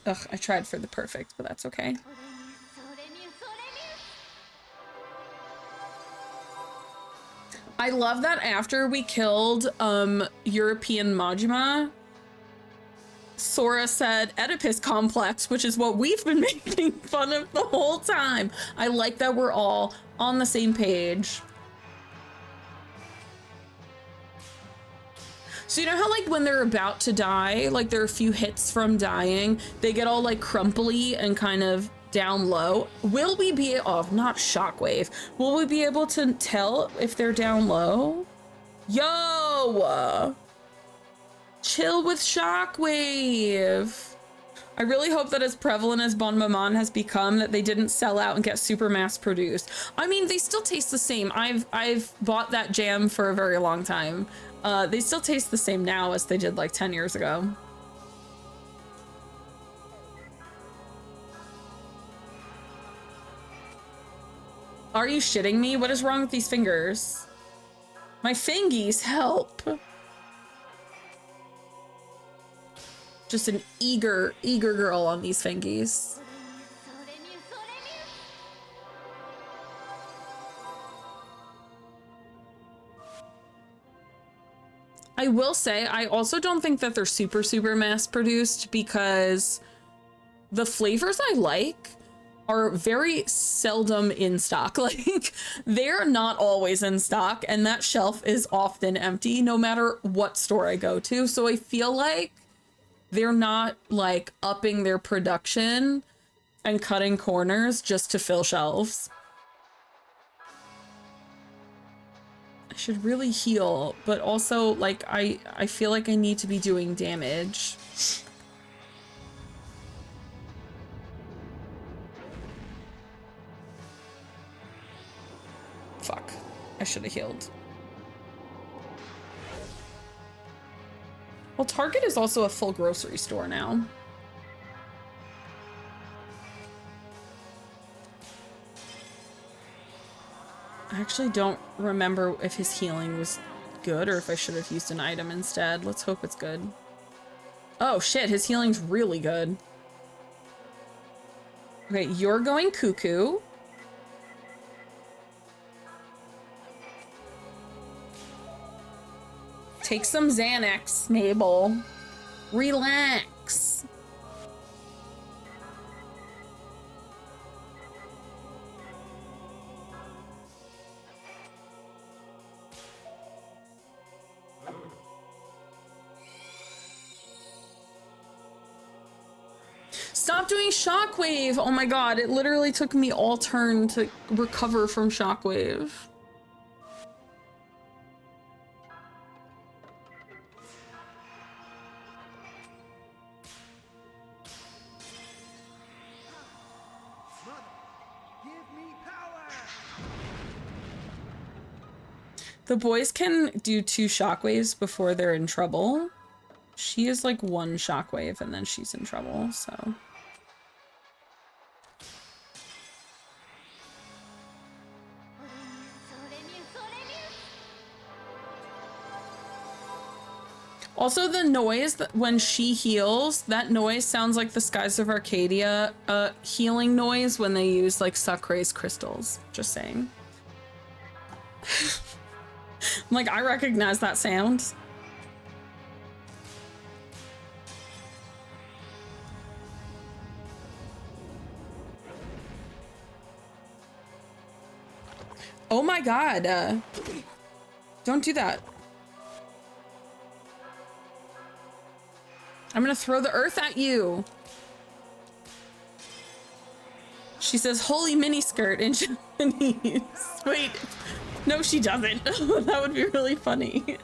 Ugh, I tried for the perfect, but that's okay. I love that after we killed European Majima, Sora said Oedipus complex, which is what we've been making fun of the whole time. I like that we're all on the same page. So you know how like when they're about to die, like they're a few hits from dying, they get all like crumply and kind of down low? Will we be, oh, not Shockwave. Will we be able to tell if they're down low? Yo! Chill with Shockwave. I really hope that as prevalent as Bon Maman has become, that they didn't sell out and get super mass produced. I mean, they still taste the same. I've bought that jam for a very long time. They still taste the same now as they did like 10 years ago. Are you shitting me? What is wrong with these fingers? My fingies, help. Just an eager girl on these fingies. I will say, I also don't think that they're super mass produced because the flavors I like are very seldom in stock. Like, they're not always in stock, and that shelf is often empty no matter what store I go to. So I feel like they're not like upping their production and cutting corners just to fill shelves. I should really heal, but also, like, I feel like I need to be doing damage. Fuck. I should have healed. Well, Target is also a full grocery store now. I actually don't remember if his healing was good or if I should have used an item instead. Let's hope it's good. Oh shit, his healing's really good. Okay, you're going cuckoo. Take some Xanax, Mabel. Relax. Stop doing shockwave! Oh my god, it literally took me all turn to recover from shockwave. The boys can do 2 shockwaves before they're in trouble. She is like 1 shockwave and then she's in trouble, so. Also, the noise that when she heals, that noise sounds like the Skies of Arcadia healing noise when they use like Sucray's crystals. Just saying. Like, I recognize that sound. Oh my god. Don't do that. I'm gonna throw the earth at you. She says, holy miniskirt in Japanese. Wait. No, she doesn't. That would be really funny.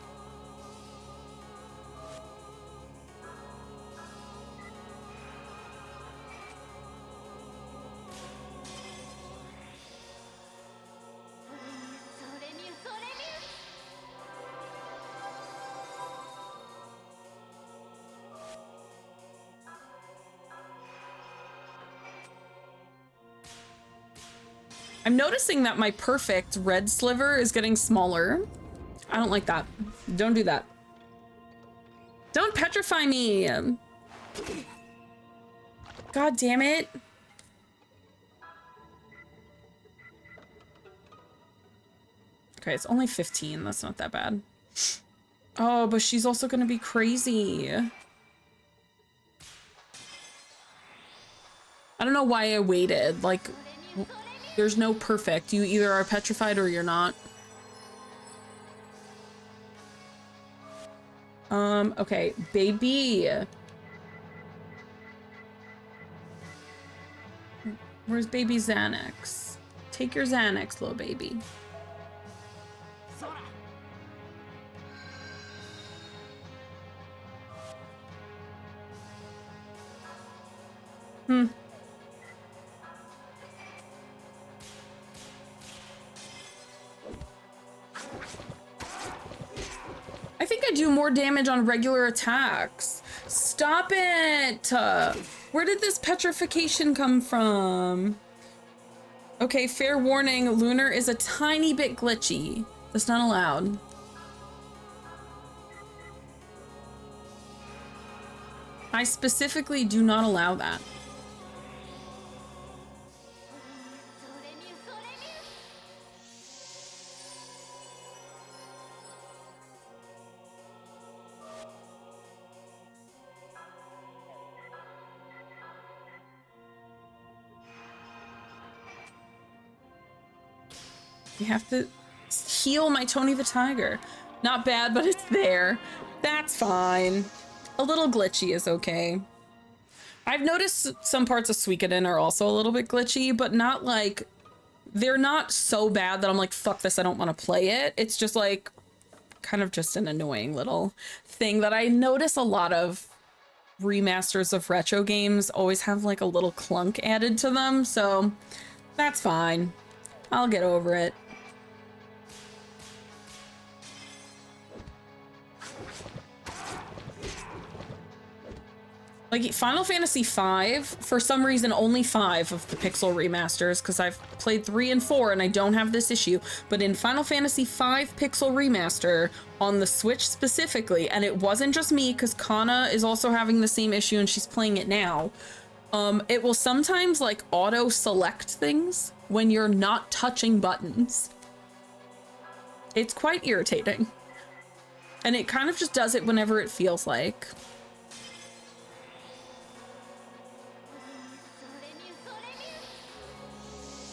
I'm noticing that my perfect red sliver is getting smaller. I don't like that. Don't do that. Don't petrify me. God damn it. Okay, it's only 15. That's not that bad. Oh, but she's also gonna be crazy. I don't know why I waited. Like, there's no perfect. You either are petrified or you're not. Okay, baby. Where's baby Xanax? Take your Xanax, little baby. I think I do more damage on regular attacks. Stop it! Where did this petrification come from? Okay, fair warning, Lunar is a tiny bit glitchy. That's not allowed. I specifically do not allow that. You have to heal my Tony the Tiger. Not bad, but it's there. That's fine. A little glitchy is okay. I've noticed some parts of Suikoden are also a little bit glitchy, but not like they're not so bad that I'm like, fuck this, I don't want to play it. It's just like kind of just an annoying little thing that I notice a lot of remasters of retro games always have like a little clunk added to them. So that's fine. I'll get over it. Like Final Fantasy V, for some reason, only 5 of the pixel remasters, because I've played 3 and 4 and I don't have this issue, but in Final Fantasy V pixel remaster on the Switch specifically, and it wasn't just me, because Kana is also having the same issue and she's playing it now, it will sometimes like auto select things when you're not touching buttons. It's quite irritating. And it kind of just does it whenever it feels like.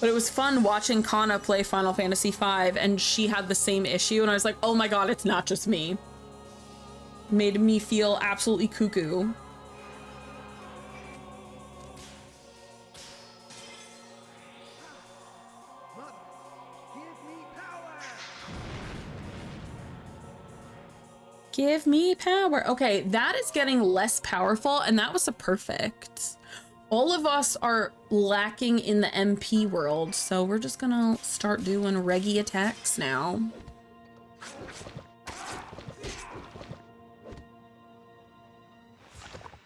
But it was fun watching Kana play Final Fantasy V, and she had the same issue, and I was like, oh my god, it's not just me. Made me feel absolutely cuckoo. Give me power. Okay, that is getting less powerful, and that was a perfect. All of us are lacking in the MP world, so we're just gonna start doing reggy attacks now.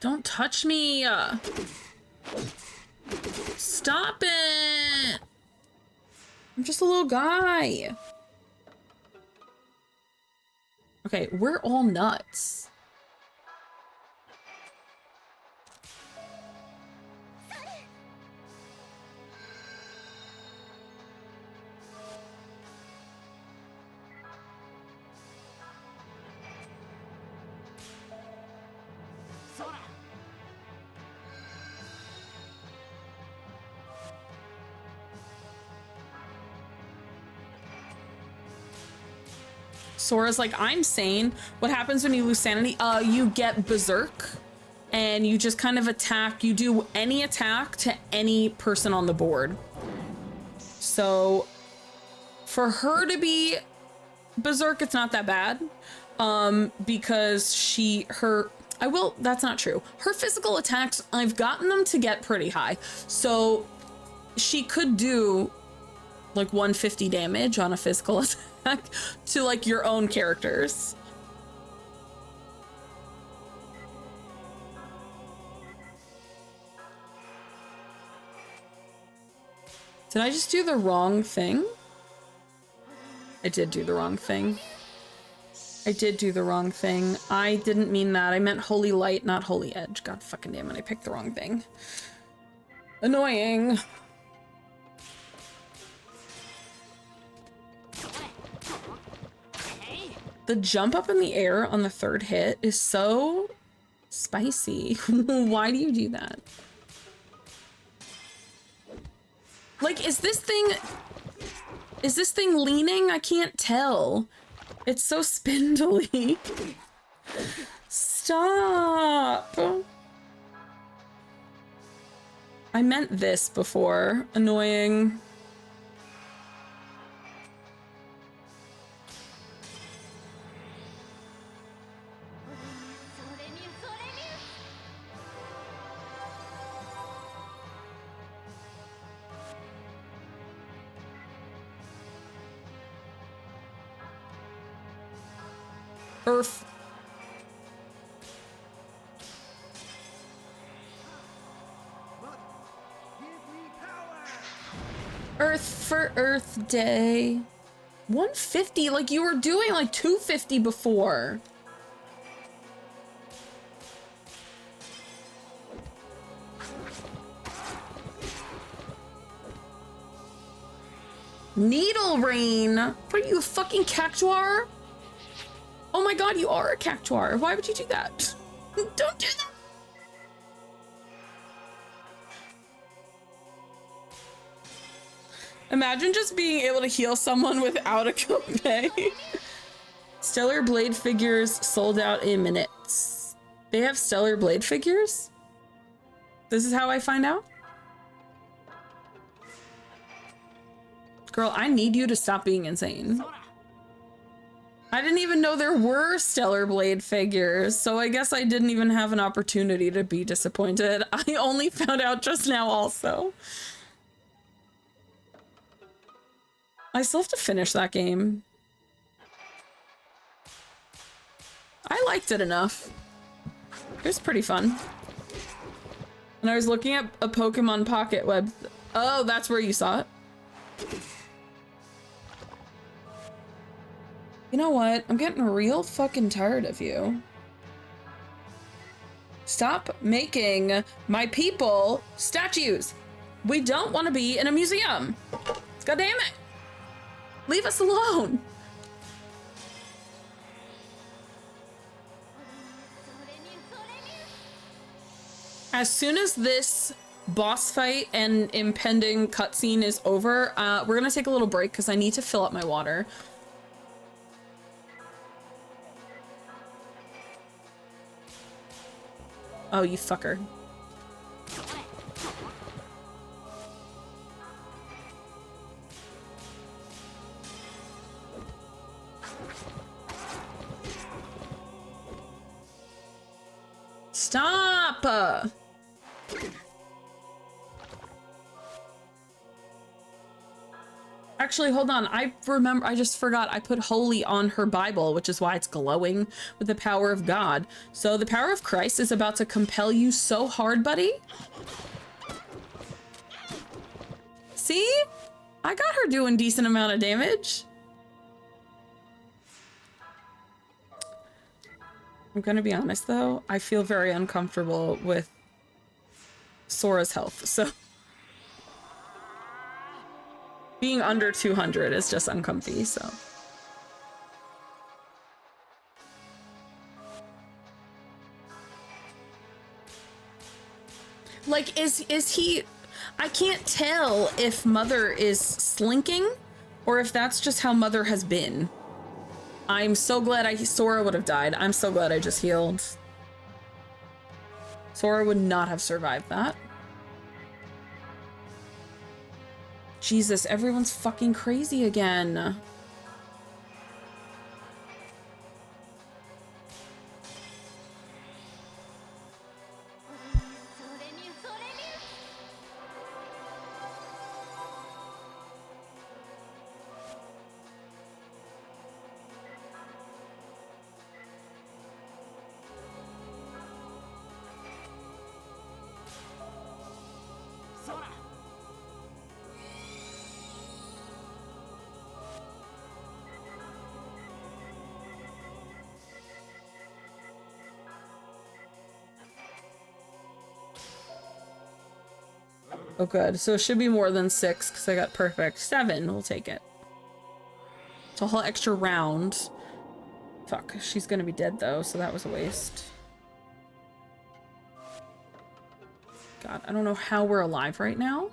Don't touch me! Stop it! I'm just a little guy. Okay, we're all nuts. Sora's like, I'm sane. What happens when you lose sanity? You get berserk and you just kind of attack. You do any attack to any person on the board. So for her to be berserk, it's not that bad. Because that's not true. Her physical attacks, I've gotten them to get pretty high. So she could do like 150 damage on a physical attack to like your own characters. Did I just do the wrong thing? I did do the wrong thing. I did do the wrong thing. I didn't mean that. I meant holy light, not holy edge. God fucking damn it, I picked the wrong thing. Annoying. The jump up in the air on the third hit is so spicy. Why do you do that? Like, is this thing leaning? I can't tell. It's so spindly. Stop. I meant this before. Annoying. Earth. Earth for Earth Day. 150, like you were doing like 250 before. Needle rain. What are you, a fucking cactuar? Oh my god, you are a cactuar. Why would you do that? Don't do that. Imagine just being able to heal someone without a copay. Stellar Blade figures sold out in minutes. They have Stellar Blade figures? This is how I find out? Girl, I need you to stop being insane. I didn't even know there were Stellar Blade figures, so I guess I didn't even have an opportunity to be disappointed. I only found out just now also. I still have to finish that game. I liked it enough. It was pretty fun. And I was looking at a Pokemon Pocket web. Oh, that's where you saw it. You know what? I'm getting real fucking tired of you. Stop making my people statues. We don't want to be in a museum. God damn it. Leave us alone. As soon as this boss fight and impending cutscene is over, we're gonna take a little break because I need to fill up my water. Oh, you fucker. Stop! Actually, hold on. I just forgot I put holy on her Bible, which is why it's glowing with the power of God. So the power of Christ is about to compel you so hard, buddy. See? I got her doing decent amount of damage. I'm gonna be honest though, I feel very uncomfortable with Sora's health, so being under 200 is just uncomfy, so. Like, is he, I can't tell if Mother is slinking or if that's just how Mother has been. I'm so glad Sora would have died. I'm so glad I just healed. Sora would not have survived that. Jesus, everyone's fucking crazy again. Oh, good. So it should be more than 6 because I got perfect. 7, we'll take it. It's a whole extra round. Fuck, she's gonna be dead though, so that was a waste. God, I don't know how we're alive right now.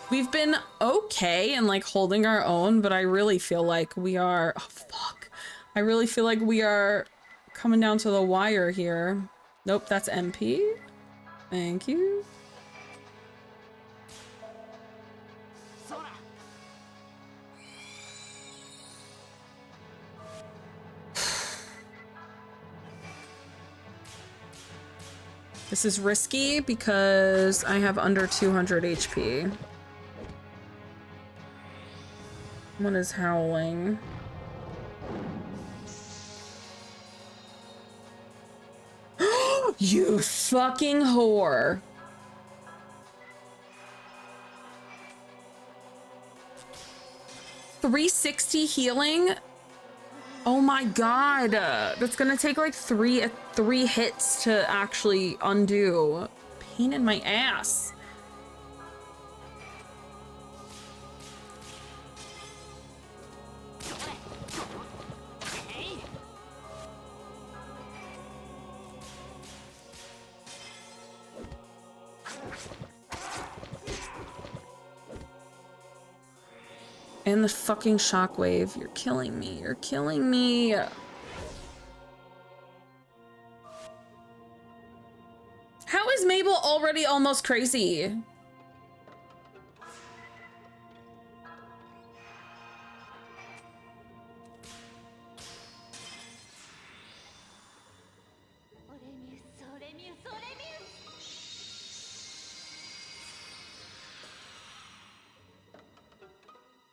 We've been okay and like holding our own, but I really feel like we are, oh fuck. I really feel like we are coming down to the wire here. Nope, that's MP. Thank you. This is risky because I have under 200 HP. One is howling. You fucking whore. $360 healing? Oh my god. That's gonna take like three hits to actually undo. Pain in my ass. And the fucking shockwave. You're killing me. You're killing me. is Mabel already almost crazy?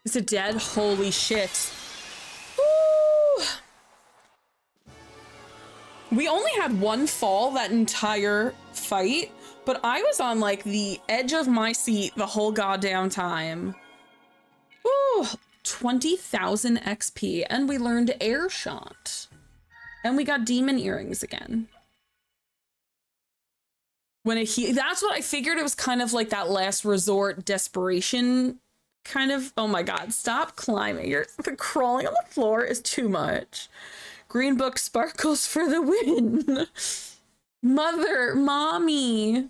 Is it dead? Holy shit. Woo! We only had one fall that entire fight, but I was on like the edge of my seat the whole goddamn time. Ooh, 20,000 XP, and we learned air shot. And we got demon earrings again. When that's what I figured. It was kind of like that last resort desperation kind of. Oh my god, stop climbing. The crawling on the floor is too much. Green book sparkles for the win. Mother, mommy.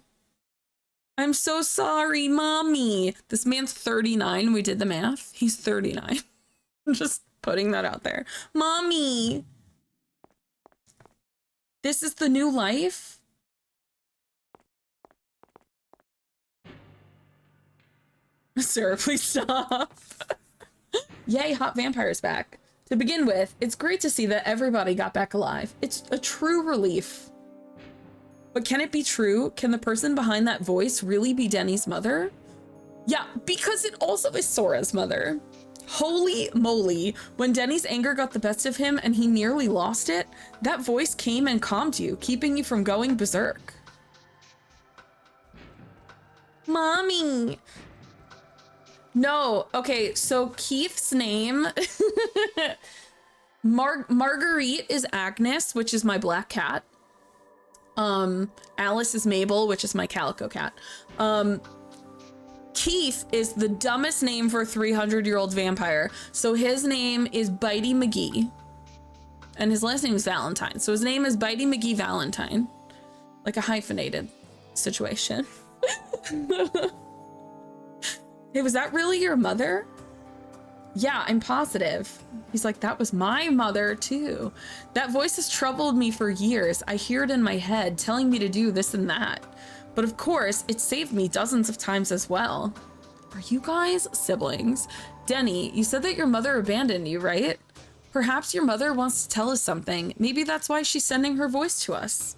I'm so sorry, mommy. This man's 39. We did the math. He's 39. I'm just putting that out there. Mommy. This is the new life? Sir, please stop. Yay, hot vampires back. To begin with, it's great to see that everybody got back alive. It's a true relief. But can it be true? Can the person behind that voice really be Denny's mother? Yeah, because it also is Sora's mother. Holy moly, when Denny's anger got the best of him and he nearly lost it, that voice came and calmed you, keeping you from going berserk. Mommy. No, okay, so Keith's name, Marguerite is Agnes, which is my black cat. Alice is Mabel, which is my calico cat. Keith is the dumbest name for a 300-year-old vampire. So his name is Bitey McGee. And his last name is Valentine. So his name is Bitey McGee Valentine. Like a hyphenated situation. Hey, was that really your mother? Yeah, I'm positive. He's like, that was my mother too. That voice has troubled me for years. I hear it in my head telling me to do this and that. But of course, it saved me dozens of times as well. Are you guys siblings? Denny, you said that your mother abandoned you, right? Perhaps your mother wants to tell us something. Maybe that's why she's sending her voice to us.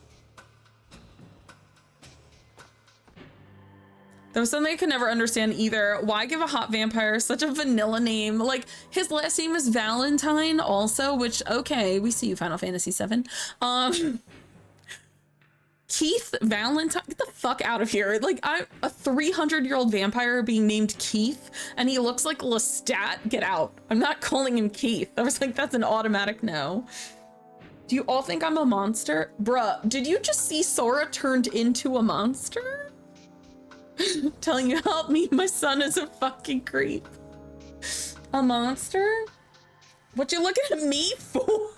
That was something I could never understand either. Why give a hot vampire such a vanilla name? Like, his last name is Valentine also, which, okay, we see you, Final Fantasy VII. Keith Valentine, get the fuck out of here. Like, I'm a 300-year-old vampire being named Keith, and he looks like Lestat. Get out. I'm not calling him Keith. I was like, that's an automatic no. Do you all think I'm a monster? Bruh, did you just see Sora turned into a monster? Telling you, help me, my son is a fucking creep. A monster? What you looking at me for?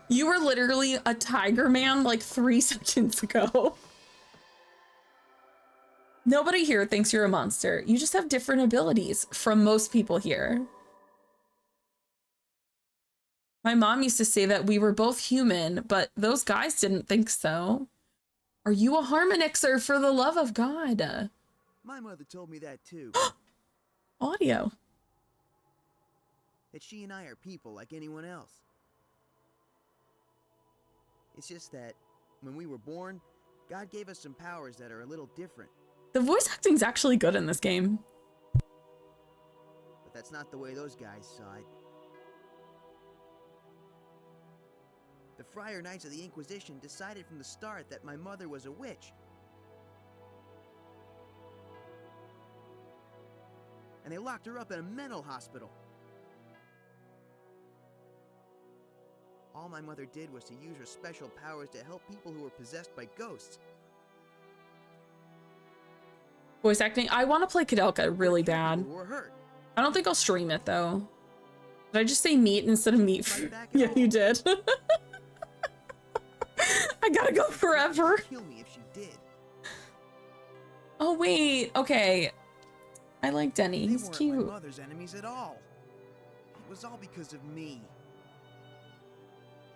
You were literally a tiger man like 3 seconds ago. Nobody here thinks you're a monster. You just have different abilities from most people here. My mom used to say that we were both human, but those guys didn't think so. Are you a harmonixer for the love of God? My mother told me that too. Audio. That she and I are people like anyone else. It's just that when we were born, God gave us some powers that are a little different. The voice acting's actually good in this game. But that's not the way those guys saw it. The Friar Knights of the Inquisition decided from the start that my mother was a witch. And they locked her up in a mental hospital. All my mother did was to use her special powers to help people who were possessed by ghosts. Voice acting. I want to play Kadelka really bad. Who were hurt. I don't think I'll stream it though. Did I just say meat instead of meat? Yeah, you did. I gotta go forever. Kill me if she did. Oh wait, okay. I like Denny. He's cute. They weren't my mother's enemies at all. It was all because of me.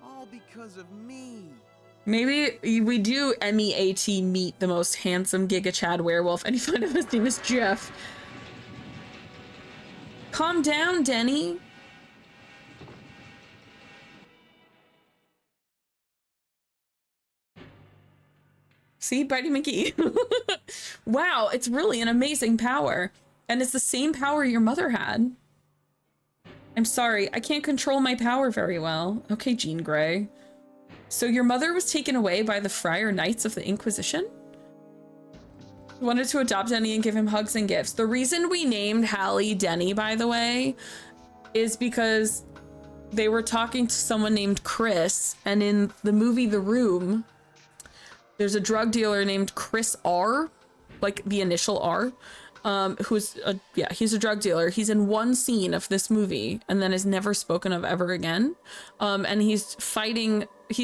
All because of me. Maybe we do MEAT meet the most handsome Giga Chad werewolf, and you find out his name is Jeff. Calm down, Denny. See, Bitey Mickey. Wow, it's really an amazing power. And it's the same power your mother had. I'm sorry, I can't control my power very well. Okay, Jean Grey. So your mother was taken away by the Friar Knights of the Inquisition? Wanted to adopt Denny and give him hugs and gifts. The reason we named Hallie Denny, by the way, is because they were talking to someone named Chris, and in the movie The Room, there's a drug dealer named Chris R, like the initial R, he's a drug dealer. He's in one scene of this movie and then is never spoken of ever again. And he's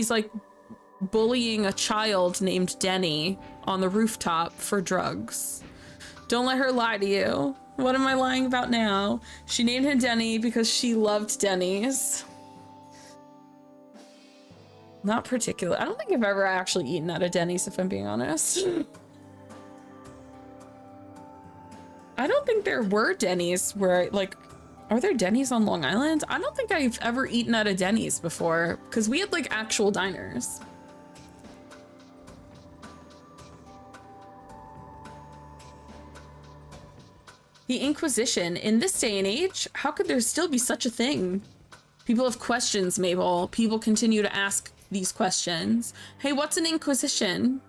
like bullying a child named Denny on the rooftop for drugs. Don't let her lie to you. What am I lying about now? She named him Denny because she loved Denny's. Not particular. I don't think I've ever actually eaten at a Denny's, if I'm being honest. I don't think there were Denny's where, like, are there Denny's on Long Island? I don't think I've ever eaten at a Denny's before, because we had, like, actual diners. The Inquisition. In this day and age, how could there still be such a thing? People have questions, Mabel. People continue to ask these questions. Hey, what's an Inquisition?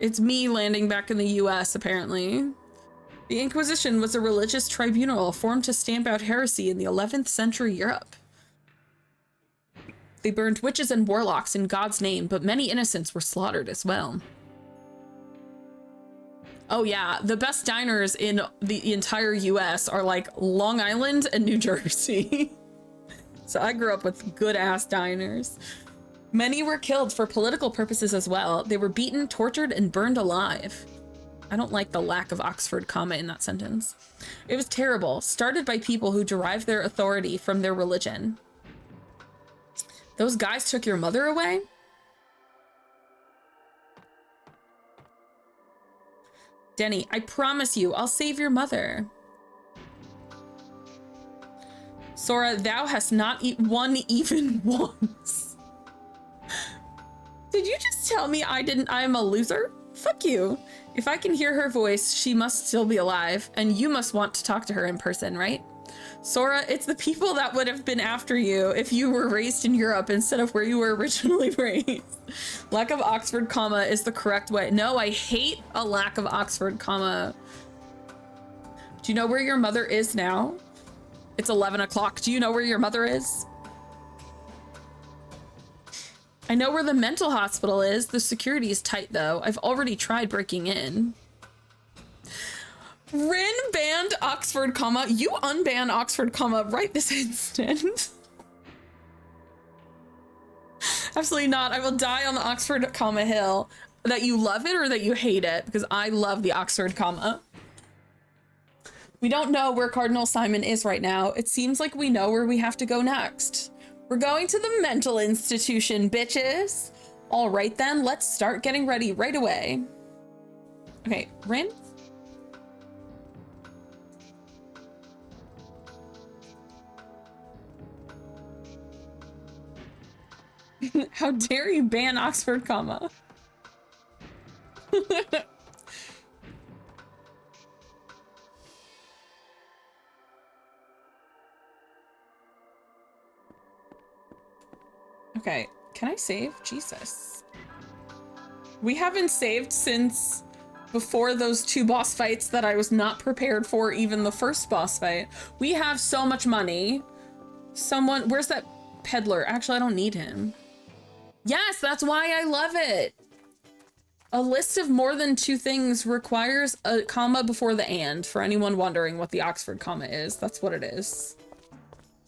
It's me landing back in the US, apparently. The Inquisition was a religious tribunal formed to stamp out heresy in the 11th century Europe. They burned witches and warlocks in God's name, but many innocents were slaughtered as well. Oh yeah, the best diners in the entire US are like Long Island and New Jersey. So I grew up with good-ass diners. Many were killed for political purposes as well. They were beaten, tortured, and burned alive. I don't like the lack of Oxford comma in that sentence. It was terrible, started by people who derived their authority from their religion. Those guys took your mother away? Denny, I promise you, I'll save your mother. Sora, thou hast not won even once. Did you just tell me I'm a loser? Fuck you. If I can hear her voice, she must still be alive, and you must want to talk to her in person, right? Sora, it's the people that would have been after you if you were raised in Europe instead of where you were originally raised. Lack of Oxford comma is the correct way. No, I hate a lack of Oxford comma. Do you know where your mother is now? It's 11 o'clock. Do you know where your mother is? I know where the mental hospital is. The security is tight, though. I've already tried breaking in. Rin banned Oxford comma. You unban Oxford comma right this instant. Absolutely not. I will die on the Oxford comma hill. That you love it or that you hate it, because I love the Oxford comma. We don't know where Cardinal Simon is right now. It seems like we know where we have to go next. We're going to the mental institution, bitches. All right, then, let's start getting ready right away. Okay, Rin? How dare you ban Oxford comma? Okay, can I save? Jesus. We haven't saved since before those two boss fights that I was not prepared for, even the first boss fight. We have so much money. Where's that peddler? Actually, I don't need him. Yes, that's why I love it. A list of more than two things requires a comma before the and, for anyone wondering what the Oxford comma is. That's what it is.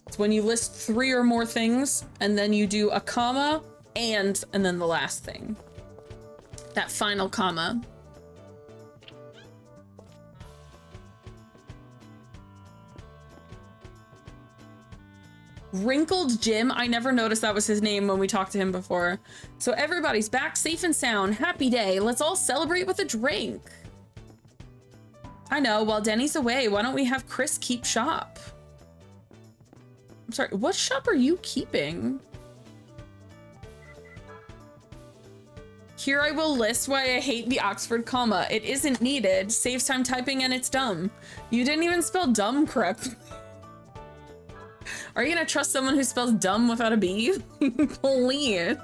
It's when you list 3 or more things, and then you do a comma, and then the last thing. That final comma. Wrinkled Jim. I never noticed that was his name when we talked to him before. So everybody's back safe and sound. Happy day. Let's all celebrate with a drink. I know, while Denny's away, why don't we have Chris keep shop? I'm sorry, what shop are you keeping? Here I will list why I hate the Oxford comma. It isn't needed, saves time typing, and it's dumb. You didn't even spell dumb correctly. Are you gonna trust someone who spells dumb without a B? Please.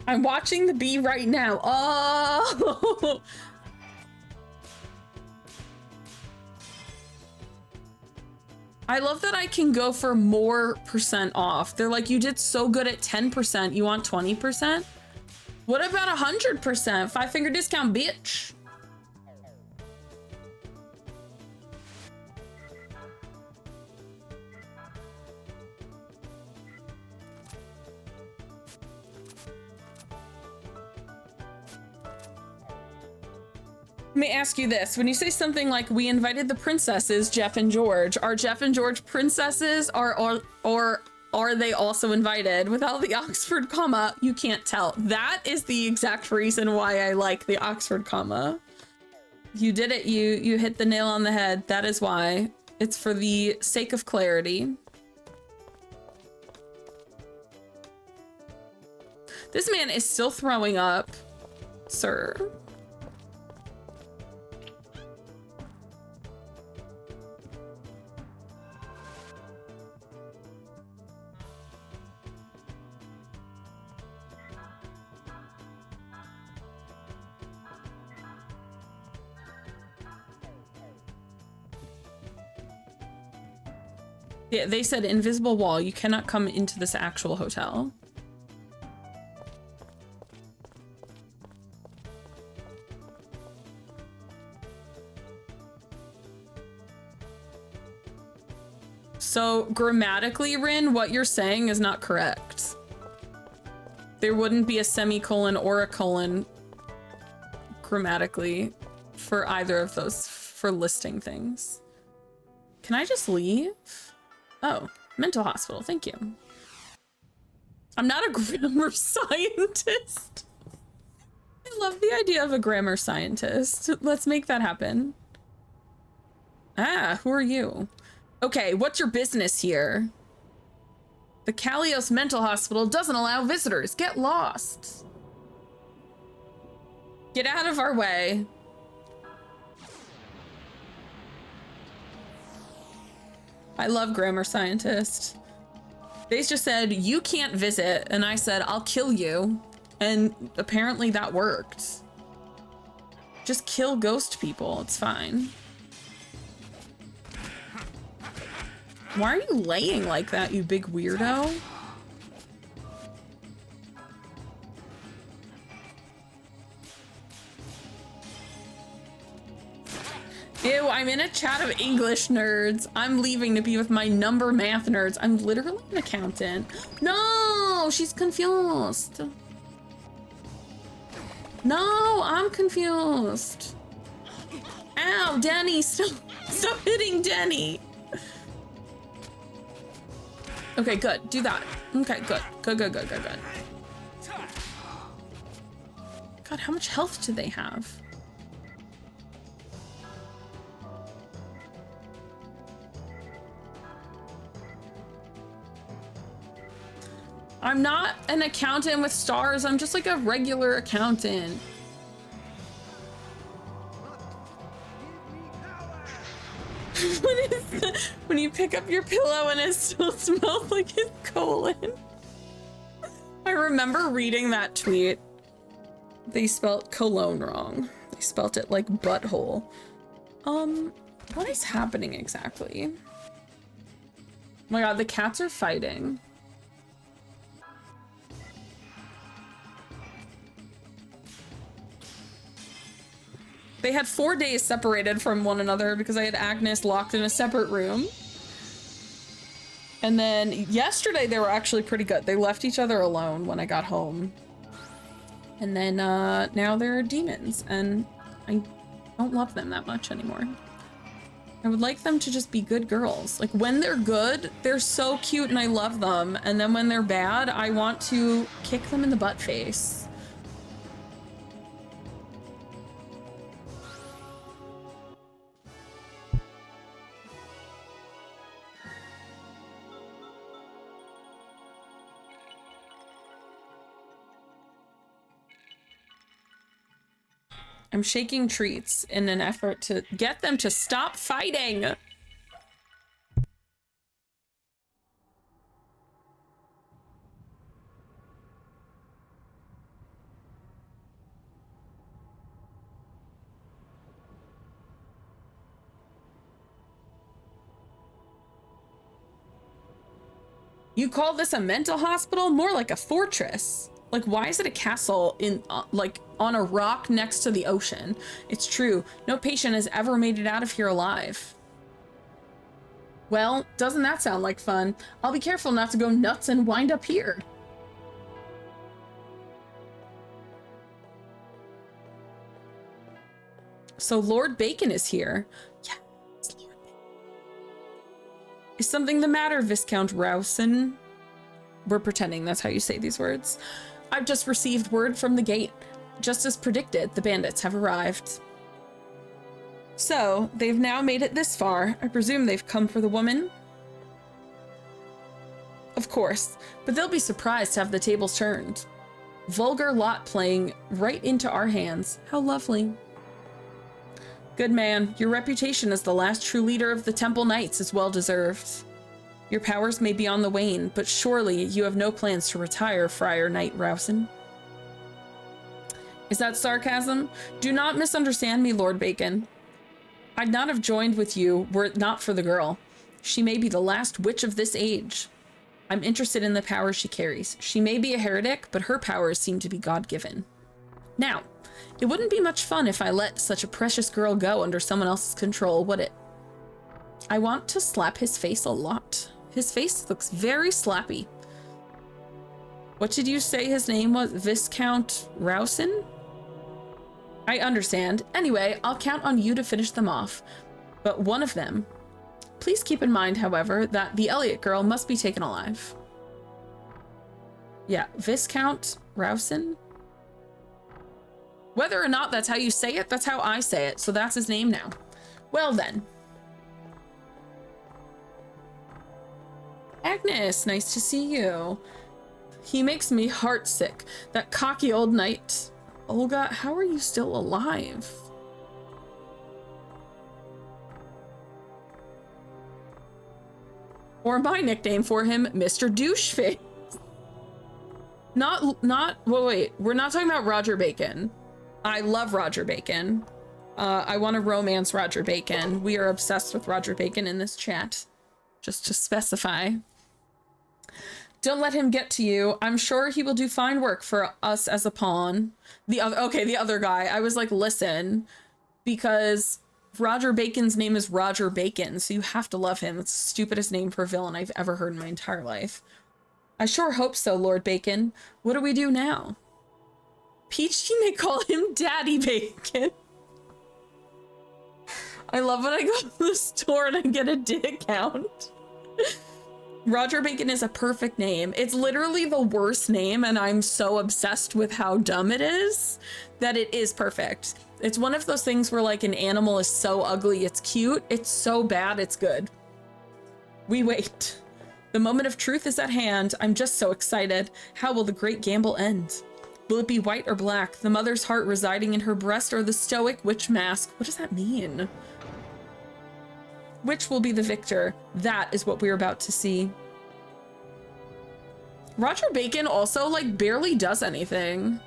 I'm watching the bee right now. Oh! I love that I can go for more % off. They're like, you did so good at 10%. You want 20%? What about 100%? 5-finger discount, bitch. Let me ask you this. When you say something like, we invited the princesses, Jeff and George, are Jeff and George princesses or are they also invited? Without the Oxford comma, you can't tell. That is the exact reason why I like the Oxford comma. You did it. You hit the nail on the head. That is why. It's for the sake of clarity. This man is still throwing up, sir. Yeah, they said invisible wall. You cannot come into this actual hotel. So grammatically, Rin, what you're saying is not correct. There wouldn't be a semicolon or a colon grammatically for either of those for listing things. Can I just leave? Oh, mental hospital, thank you. I'm not a grammar scientist. I love the idea of a grammar scientist. Let's make that happen. Ah, who are you? Okay, what's your business here? The Calios mental hospital doesn't allow visitors. Get lost. Get out of our way. I love grammar scientists. They just said, you can't visit. And I said, I'll kill you. And apparently that worked. Just kill ghost people. It's fine. Why are you laying like that, you big weirdo? Ew, I'm in a chat of English nerds. I'm leaving to be with my number math nerds. I'm literally an accountant. No, she's confused. No, I'm confused. Ow, Denny, stop hitting Denny. Okay, good, do that. Okay, good. God, how much health do they have? I'm not an accountant with stars. I'm just like a regular accountant. When you pick up your pillow and it still smells like his colon. I remember reading that tweet. They spelt cologne wrong. They spelt it like butthole. What is happening exactly? Oh my god, the cats are fighting. They had 4 days separated from one another because I had Agnes locked in a separate room. And then yesterday they were actually pretty good. They left each other alone when I got home. And then now they're demons and I don't love them that much anymore. I would like them to just be good girls. Like when they're good, they're so cute and I love them. And then when they're bad, I want to kick them in the butt face. I'm shaking treats in an effort to get them to stop fighting. You call this a mental hospital? More like a fortress. Like, why is it a castle in, like, on a rock next to the ocean? It's true. No patient has ever made it out of here alive. Well, doesn't that sound like fun? I'll be careful not to go nuts and wind up here. So Lord Bacon is here. Yeah, it's Lord Bacon. Is something the matter, Viscount Rousen? We're pretending that's how you say these words. I've just received word from the gate. Just as predicted, the bandits have arrived. So, they've now made it this far. I presume they've come for the woman? Of course, but they'll be surprised to have the tables turned. Vulgar lot playing right into our hands. How lovely. Good man, your reputation as the last true leader of the Temple Knights is well deserved. Your powers may be on the wane, but surely you have no plans to retire, Friar Knight Rousen. Is that sarcasm? Do not misunderstand me, Lord Bacon. I'd not have joined with you were it not for the girl. She may be the last witch of this age. I'm interested in the powers she carries. She may be a heretic, but her powers seem to be God-given. Now, it wouldn't be much fun if I let such a precious girl go under someone else's control, would it? I want to slap his face a lot. His face looks very slappy. What did you say his name was? Viscount Rousen? I understand. Anyway, I'll count on you to finish them off. But one of them. Please keep in mind, however, that the Elliot girl must be taken alive. Yeah, Viscount Rousen? Whether or not that's how you say it, that's how I say it. So that's his name now. Well then. Agnes, nice to see you. He makes me heartsick. That cocky old knight. Olga, how are you still alive? Or my nickname for him, Mr. Doucheface. Wait, we're not talking about Roger Bacon. I love Roger Bacon. I want to romance Roger Bacon. We are obsessed with Roger Bacon in this chat. Just to specify. Don't let him get to you. I'm sure he will do fine work for us as a pawn. The other guy. I was like, listen, because Roger Bacon's name is Roger Bacon, so you have to love him. It's the stupidest name for a villain I've ever heard in my entire life. I sure hope so, Lord Bacon. What do we do now? Peachy may call him Daddy Bacon. I love when I go to the store and I get a discount. Roger Bacon is a perfect name. It's literally the worst name, and I'm so obsessed with how dumb it is that it is perfect. It's one of those things where like an animal is so ugly it's cute, it's so bad it's good. We wait. The moment of truth is at hand. I'm just so excited. How will the great gamble end? Will it be white or black? The mother's heart residing in her breast, or the stoic witch mask? What does that mean? Which will be the victor? That is what we're about to see. Roger Bacon also like barely does anything.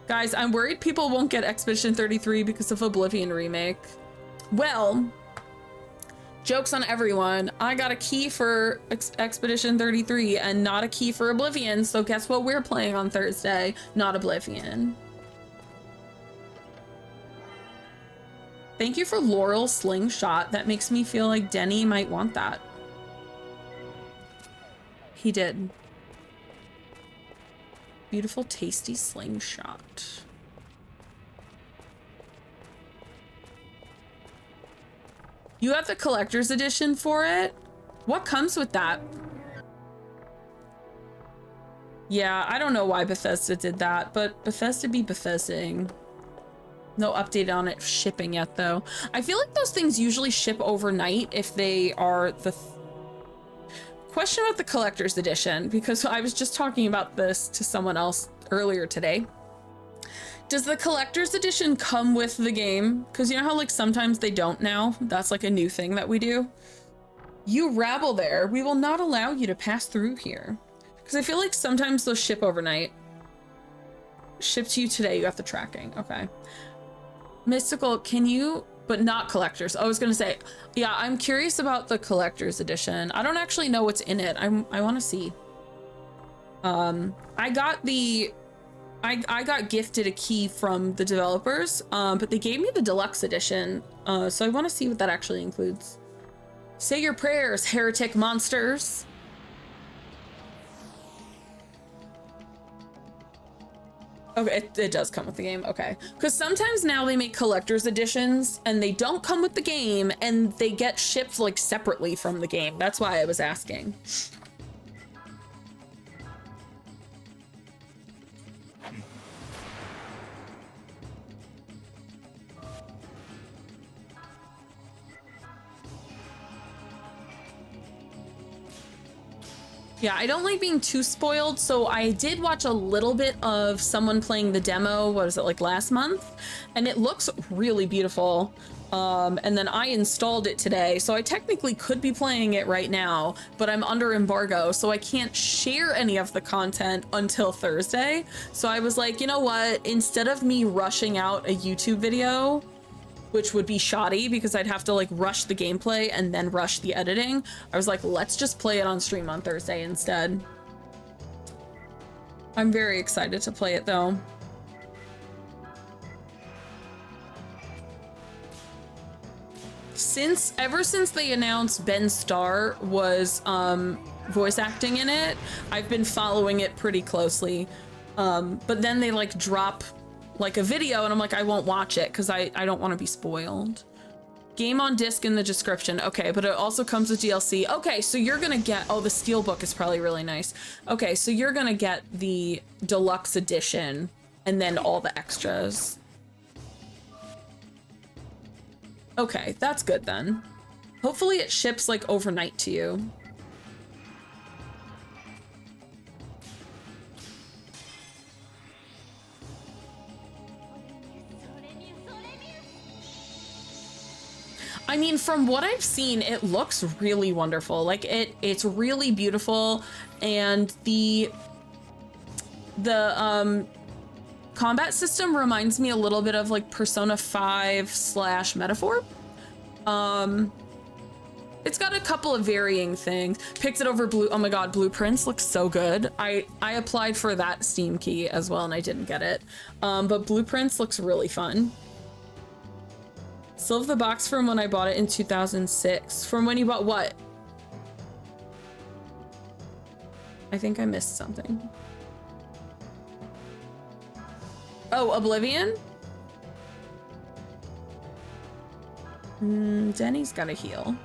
Guys, I'm worried people won't get Expedition 33 because of Oblivion Remake. Well, Joke's on everyone. I got a key for Expedition 33 and not a key for Oblivion, so guess what we're playing on Thursday? Not Oblivion. Thank you for Laurel Slingshot. That makes me feel like Denny might want that. He did. Beautiful, tasty slingshot. You have the collector's edition for it? What comes with that? Yeah, I don't know why Bethesda did that, but Bethesda be Bethesdaing. No update on it shipping yet, though. I feel like those things usually ship overnight if they are the... Question about the collector's edition, because I was just talking about this to someone else earlier today. Does the collector's edition come with the game? Because you know how like sometimes they don't now? That's like a new thing that we do. You rabble there. We will not allow you to pass through here. Because I feel like sometimes those ship overnight. Ship to you today, you have the tracking. Okay. Mystical, can you... But not collectors. I was gonna say, yeah, I'm curious about the collector's edition. I don't actually know what's in it. I want to see. I got gifted a key from the developers, but they gave me the deluxe edition. So I want to see what that actually includes. Say your prayers, heretic monsters. Okay, it does come with the game. Okay, because sometimes now they make collector's editions and they don't come with the game and they get shipped like separately from the game. That's why I was asking. Yeah, I don't like being too spoiled, so I did watch a little bit of someone playing the demo, what was it, like last month? And it looks really beautiful. And then I installed it today, so I technically could be playing it right now, but I'm under embargo, so I can't share any of the content until Thursday. So I was like, you know what? Instead of me rushing out a YouTube video, which would be shoddy because I'd have to like rush the gameplay and then rush the editing, I was like, let's just play it on stream on Thursday instead. I'm very excited to play it though. Ever since they announced Ben Starr was voice acting in it, I've been following it pretty closely. But then they like drop like a video and I'm like, I won't watch it because I don't want to be spoiled. Game on disc in the description. Okay, but it also comes with DLC. Okay, so you're gonna get, oh, the steelbook is probably really nice. Okay, so you're gonna get the deluxe edition and then all the extras. Okay, that's good then. Hopefully it ships like overnight to you. I mean, from what I've seen, it looks really wonderful. Like it's really beautiful, and the combat system reminds me a little bit of like Persona 5 / Metaphor. It's got a couple of varying things. Picks it over blue. Oh my god, Blueprints looks so good. I applied for that Steam key as well and I didn't get it. But Blueprints looks really fun. Still have the box from when I bought it in 2006. From when you bought what? I think I missed something. Oh, Oblivion? Denny's gotta heal.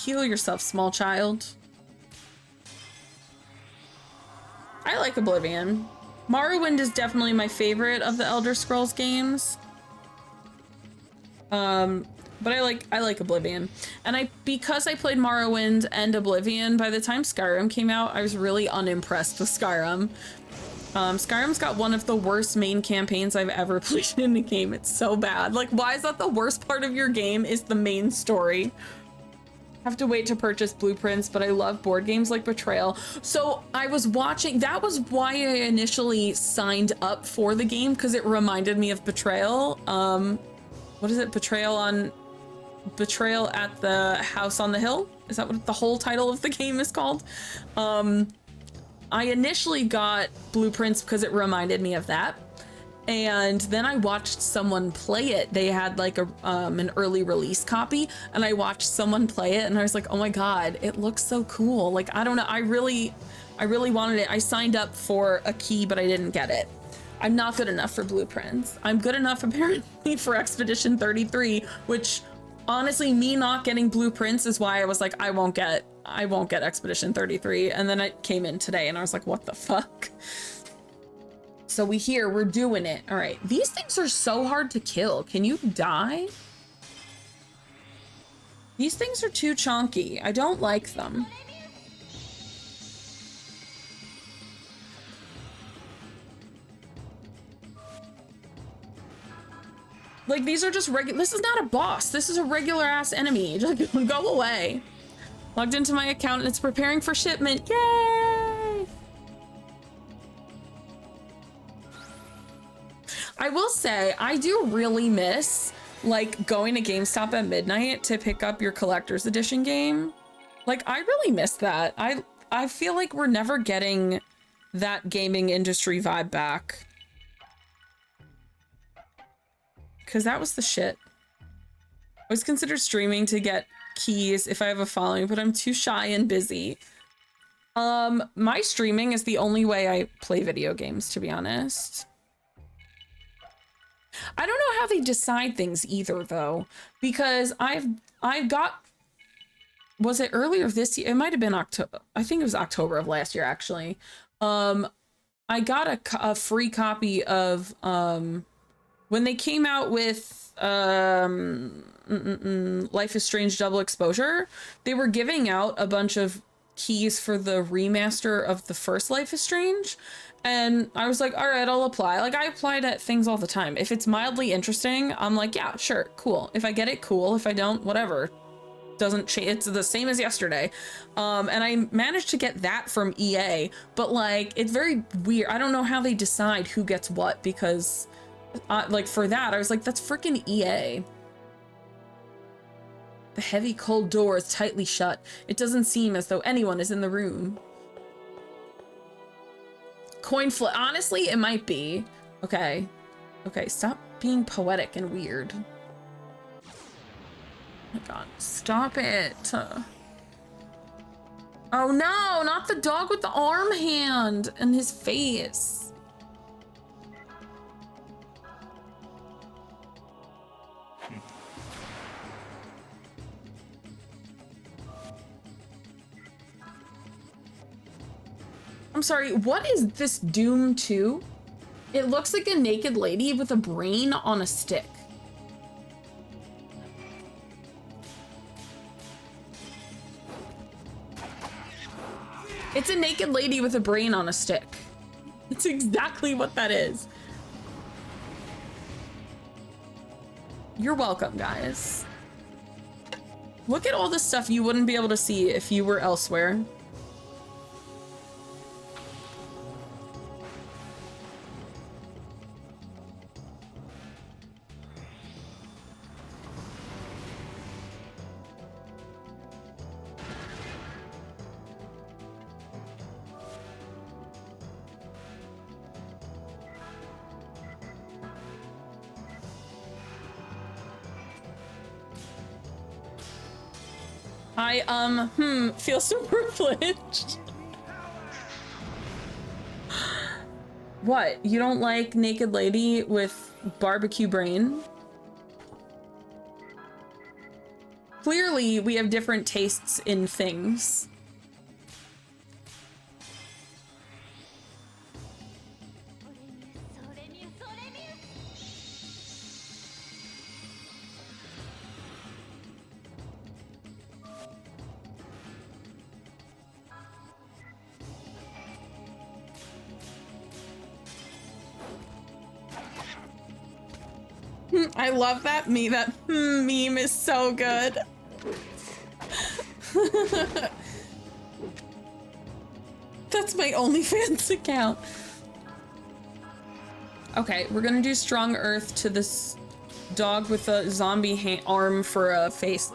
Heal yourself, small child. I like Oblivion. Morrowind is definitely my favorite of the Elder Scrolls games. But I like Oblivion. And because I played Morrowind and Oblivion, by the time Skyrim came out, I was really unimpressed with Skyrim. Skyrim's got one of the worst main campaigns I've ever played in a game. It's so bad. Like, why is that the worst part of your game is the main story? Have to wait to purchase blueprints, but I love board games like Betrayal. So I was watching, that was why I initially signed up for the game, because it reminded me of Betrayal. What is it? Betrayal at the House on the Hill? Is that what the whole title of the game is called? I initially got blueprints because it reminded me of that. And then I watched someone play it. They had like an early release copy, and I watched someone play it, and I was like, oh my God, it looks so cool. Like, I don't know, I really wanted it. I signed up for a key, but I didn't get it. I'm not good enough for blueprints. I'm good enough apparently for Expedition 33, which honestly, me not getting blueprints is why I was like, I won't get Expedition 33. And then it came in today and I was like, what the fuck? So we're doing it. All right, these things are so hard to kill. Can you die? These things are too chunky. I don't like them. Like, these are just regular. This is not a boss. This is a regular ass enemy. Just go away. Logged into my account and it's preparing for shipment. Yay! I will say, I do really miss like going to GameStop at midnight to pick up your collector's edition game. Like, I really miss that. I feel like we're never getting that gaming industry vibe back. Because that was the shit. I always consider streaming to get keys if I have a following, but I'm too shy and busy. My streaming is the only way I play video games, to be honest. I don't know how they decide things either, though, because I've got, was it earlier this year? It might have been October. I think it was October of last year, actually. I got a free copy of, when they came out with Life is Strange Double Exposure, they were giving out a bunch of keys for the remaster of the first Life is Strange. And I was like, all right, I'll apply. Like, I apply to things all the time. If it's mildly interesting, I'm like, yeah, sure, cool. If I get it, cool. If I don't, whatever. Doesn't change. It's the same as yesterday. And I managed to get that from EA, but like, it's very weird. I don't know how they decide who gets what, because like for that, I was like, that's freaking EA. The heavy cold door is tightly shut. It doesn't seem as though anyone is in the room. Coin flip. Honestly, it might be. Okay. Okay, stop being poetic and weird. Oh my God, stop it. Oh no, not the dog with the arm hand and his face. I'm sorry, what is this Doom 2? It looks like a naked lady with a brain on a stick. It's a naked lady with a brain on a stick. It's exactly what that is. You're welcome, guys. Look at all the stuff you wouldn't be able to see if you were elsewhere. I feel so privileged. What? You don't like naked lady with barbecue brain? Clearly, we have different tastes in things. I love that meme. That meme is so good. That's my OnlyFans account. Okay, we're gonna do strong earth to this dog with a zombie arm for a face.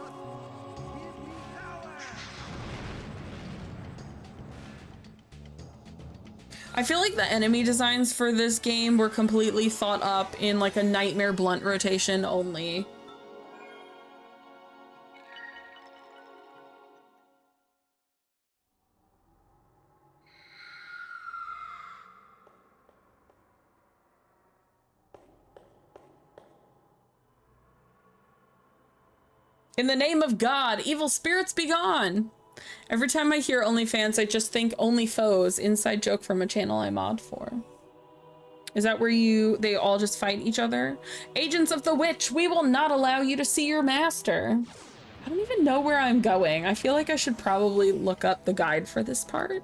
I feel like the enemy designs for this game were completely thought up in like a nightmare blunt rotation only. In the name of God, evil spirits be gone. Every time I hear OnlyFans, I just think only foes, inside joke from a channel I mod for. Is that where they all just fight each other? Agents of the Witch, we will not allow you to see your master. I don't even know where I'm going. I feel like I should probably look up the guide for this part.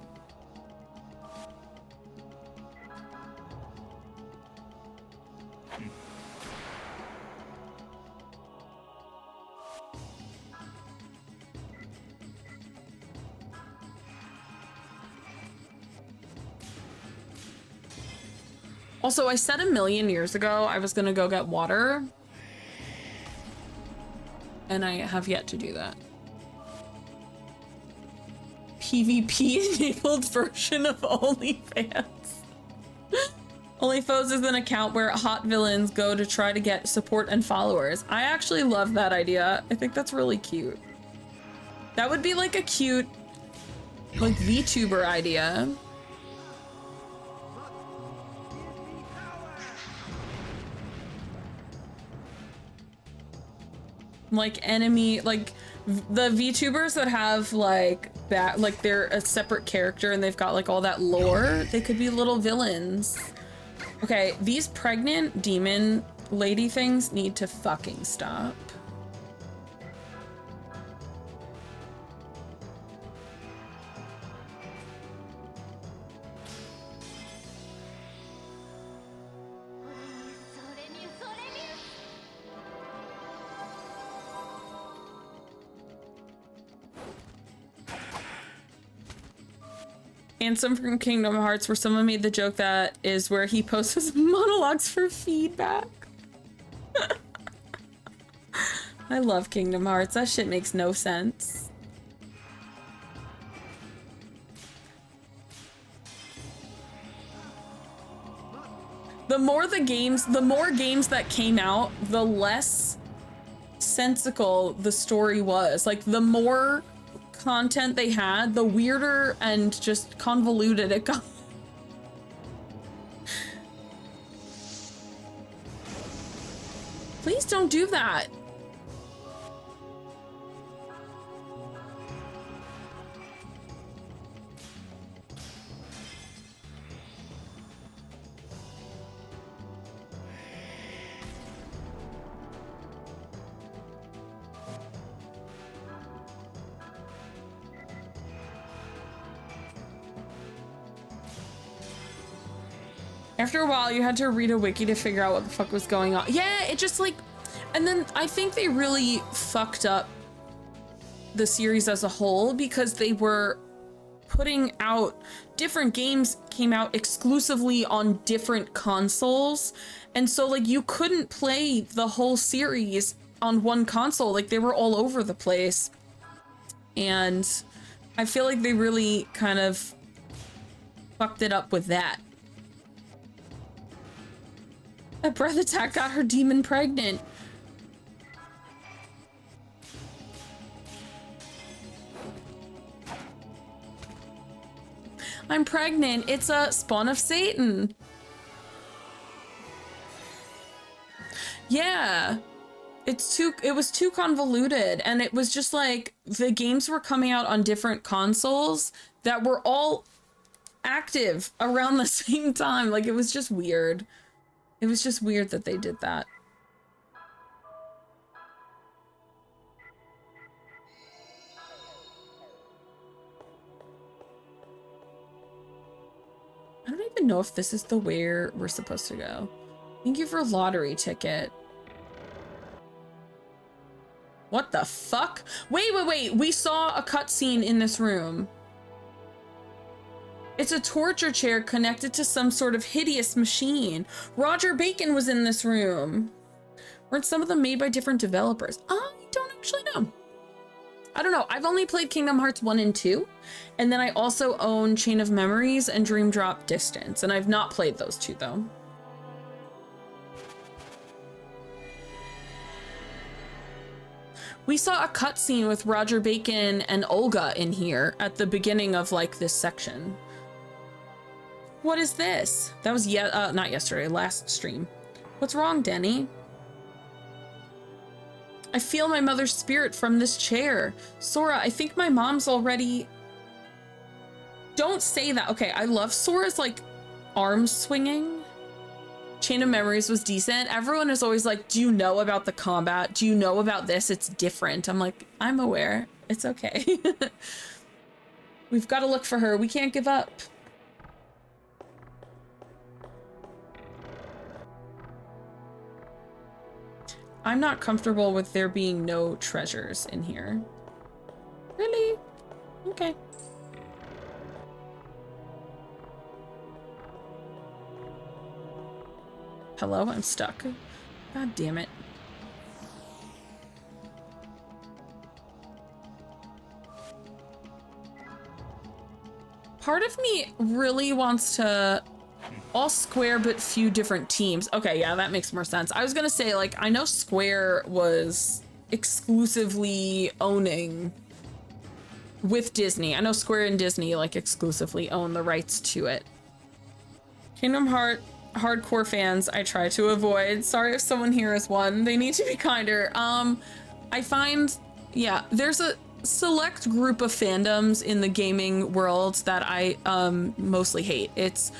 Also, I said a million years ago I was gonna go get water. And I have yet to do that. PvP enabled version of OnlyFans. OnlyFans is an account where hot villains go to try to get support and followers. I actually love that idea. I think that's really cute. That would be like a cute, like VTuber idea. Like enemy, like the VTubers that have like that, like they're a separate character and they've got like all that lore, they could be little villains. Okay, these pregnant demon lady things need to fucking stop. And some from Kingdom Hearts where someone made the joke that is where he posts his monologues for feedback. I love Kingdom Hearts. That shit makes no sense. The more games that came out, the less sensical the story was. Like the more content they had, the weirder and just convoluted it got. Please don't do that. After a while, you had to read a wiki to figure out what the fuck was going on. Yeah, it just like, and then I think they really fucked up the series as a whole because they were putting out different games, came out exclusively on different consoles. And so like you couldn't play the whole series on one console. Like they were all over the place. And I feel like they really kind of fucked it up with that. A breath attack got her demon pregnant. I'm pregnant. It's a spawn of Satan. Yeah. It was too convoluted, and it was just like the games were coming out on different consoles that were all active around the same time. Like it was just weird. It was just weird that they did that. I don't even know if this is the where we're supposed to go. Thank you for lottery ticket. What the fuck? Wait. We saw a cutscene in this room. It's a torture chair connected to some sort of hideous machine. Roger Bacon was in this room. Weren't some of them made by different developers? I don't actually know. I don't know. I've only played Kingdom Hearts 1 and 2. And then I also own Chain of Memories and Dream Drop Distance. And I've not played those two though. We saw a cutscene with Roger Bacon and Olga in here at the beginning of like this section. What is this? That was not yesterday, last stream. What's wrong, Denny? I feel my mother's spirit from this chair. Sora, I think my mom's already... Don't say that. Okay, I love Sora's like arms swinging. Chain of Memories was decent. Everyone is always like, do you know about the combat? Do you know about this? It's different. I'm like, I'm aware. It's okay. We've got to look for her. We can't give up. I'm not comfortable with there being no treasures in here. Really? Okay. Hello, I'm stuck. God damn it. Part of me really wants to all Square but few different teams. Okay, yeah, that makes more sense. I was gonna say, like, I know Square was exclusively owning with Disney. I know Square and Disney like exclusively own the rights to it. Kingdom Hearts hardcore fans I try to avoid. Sorry if someone here is one. They need to be kinder. I find, yeah, there's a select group of fandoms in the gaming world that I mostly hate. It's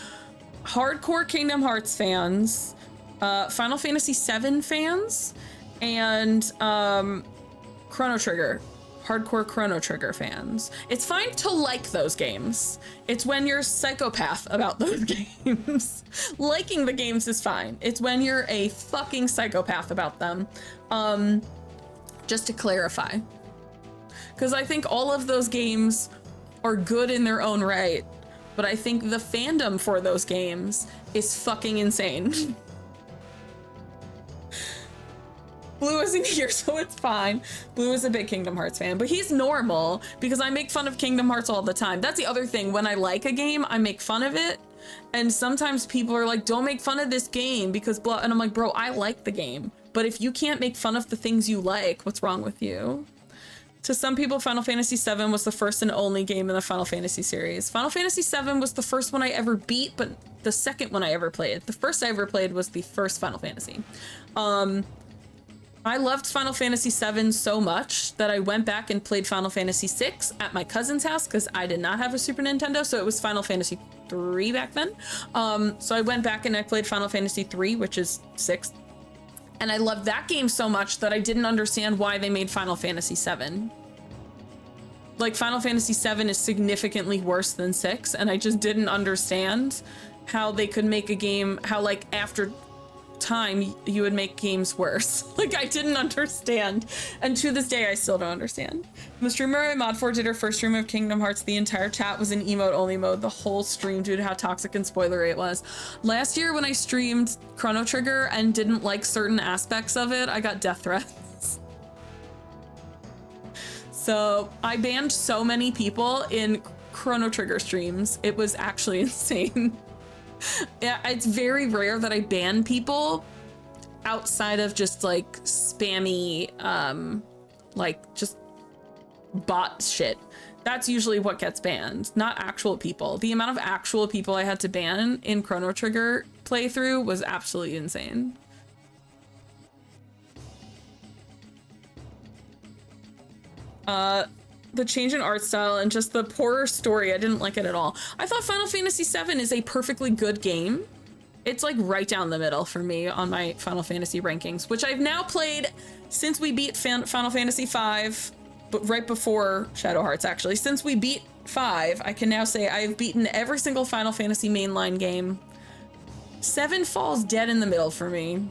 hardcore Kingdom Hearts fans, Final Fantasy VII fans, and Chrono Trigger. Hardcore Chrono Trigger fans. It's fine to like those games. It's when you're a psychopath about those games. Liking the games is fine. It's when you're a fucking psychopath about them. Just to clarify. Because I think all of those games are good in their own right, but I think the fandom for those games is fucking insane. Blue isn't here, so it's fine. Blue is a big Kingdom Hearts fan, but he's normal because I make fun of Kingdom Hearts all the time. That's the other thing. When I like a game, I make fun of it. And sometimes people are like, don't make fun of this game because blah. And I'm like, bro, I like the game. But if you can't make fun of the things you like, what's wrong with you? To some people, Final Fantasy VII was the first and only game in the Final Fantasy series. Final Fantasy VII was the first one I ever beat, but the second one I ever played. The first I ever played was the first Final Fantasy. I loved Final Fantasy VII so much that I went back and played Final Fantasy VI at my cousin's house because I did not have a Super Nintendo, so it was Final Fantasy III back then. So I went back and I played Final Fantasy III, which is 6th. And I loved that game so much that I didn't understand why they made Final Fantasy VII. Like, Final Fantasy VII is significantly worse than 6, and I just didn't understand how they could make a game, how, like, after time you would make games worse. Like, I didn't understand, and to this day I still don't understand. The streamer I mod for did her first stream of Kingdom Hearts. The entire chat was in emote only mode the whole stream due to how toxic and spoilery it was. Last year when I streamed Chrono Trigger and didn't like certain aspects of it, I got death threats. So I banned so many people in Chrono Trigger streams. It was actually insane. Yeah, it's very rare that I ban people outside of just like spammy, like just bot shit. That's usually what gets banned, not actual people. The amount of actual people I had to ban in Chrono Trigger playthrough was absolutely insane. The change in art style and just the poorer story, I didn't like it at all. I thought Final Fantasy VII is a perfectly good game. It's like right down the middle for me on my Final Fantasy rankings, which I've now played since we beat Final Fantasy V, but right before Shadow Hearts actually. Since we beat 5, I can now say I've beaten every single Final Fantasy mainline game. 7 falls dead in the middle for me.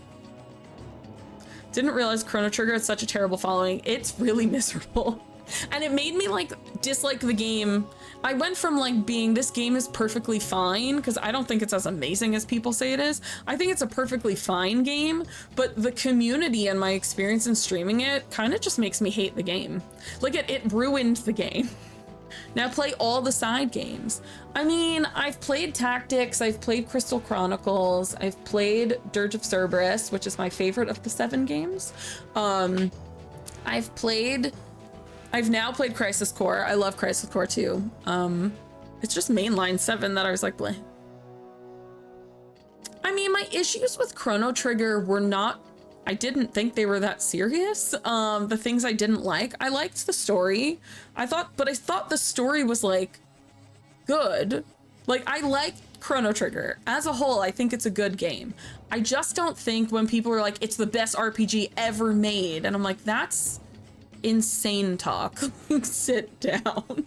Didn't realize Chrono Trigger had such a terrible following. It's really miserable. And it made me like dislike the game. I went from like being this game is perfectly fine, because I don't think it's as amazing as people say it is. I think it's a perfectly fine game, but the community and my experience in streaming it kind of just makes me hate the game. Like it ruined the game. Now play all the side games. I mean, I've played Tactics, I've played Crystal Chronicles, I've played Dirge of Cerberus, which is my favorite of the 7 games. I've now played Crisis Core. I love Crisis Core too. It's just mainline 7 that I was like, bleh. I mean, my issues with Chrono Trigger were not, I didn't think they were that serious. The things I didn't like, I liked the story. I thought the story was like good. Like I liked Chrono Trigger as a whole. I think it's a good game. I just don't think when people are like, it's the best RPG ever made. And I'm like, that's insane talk. Sit down.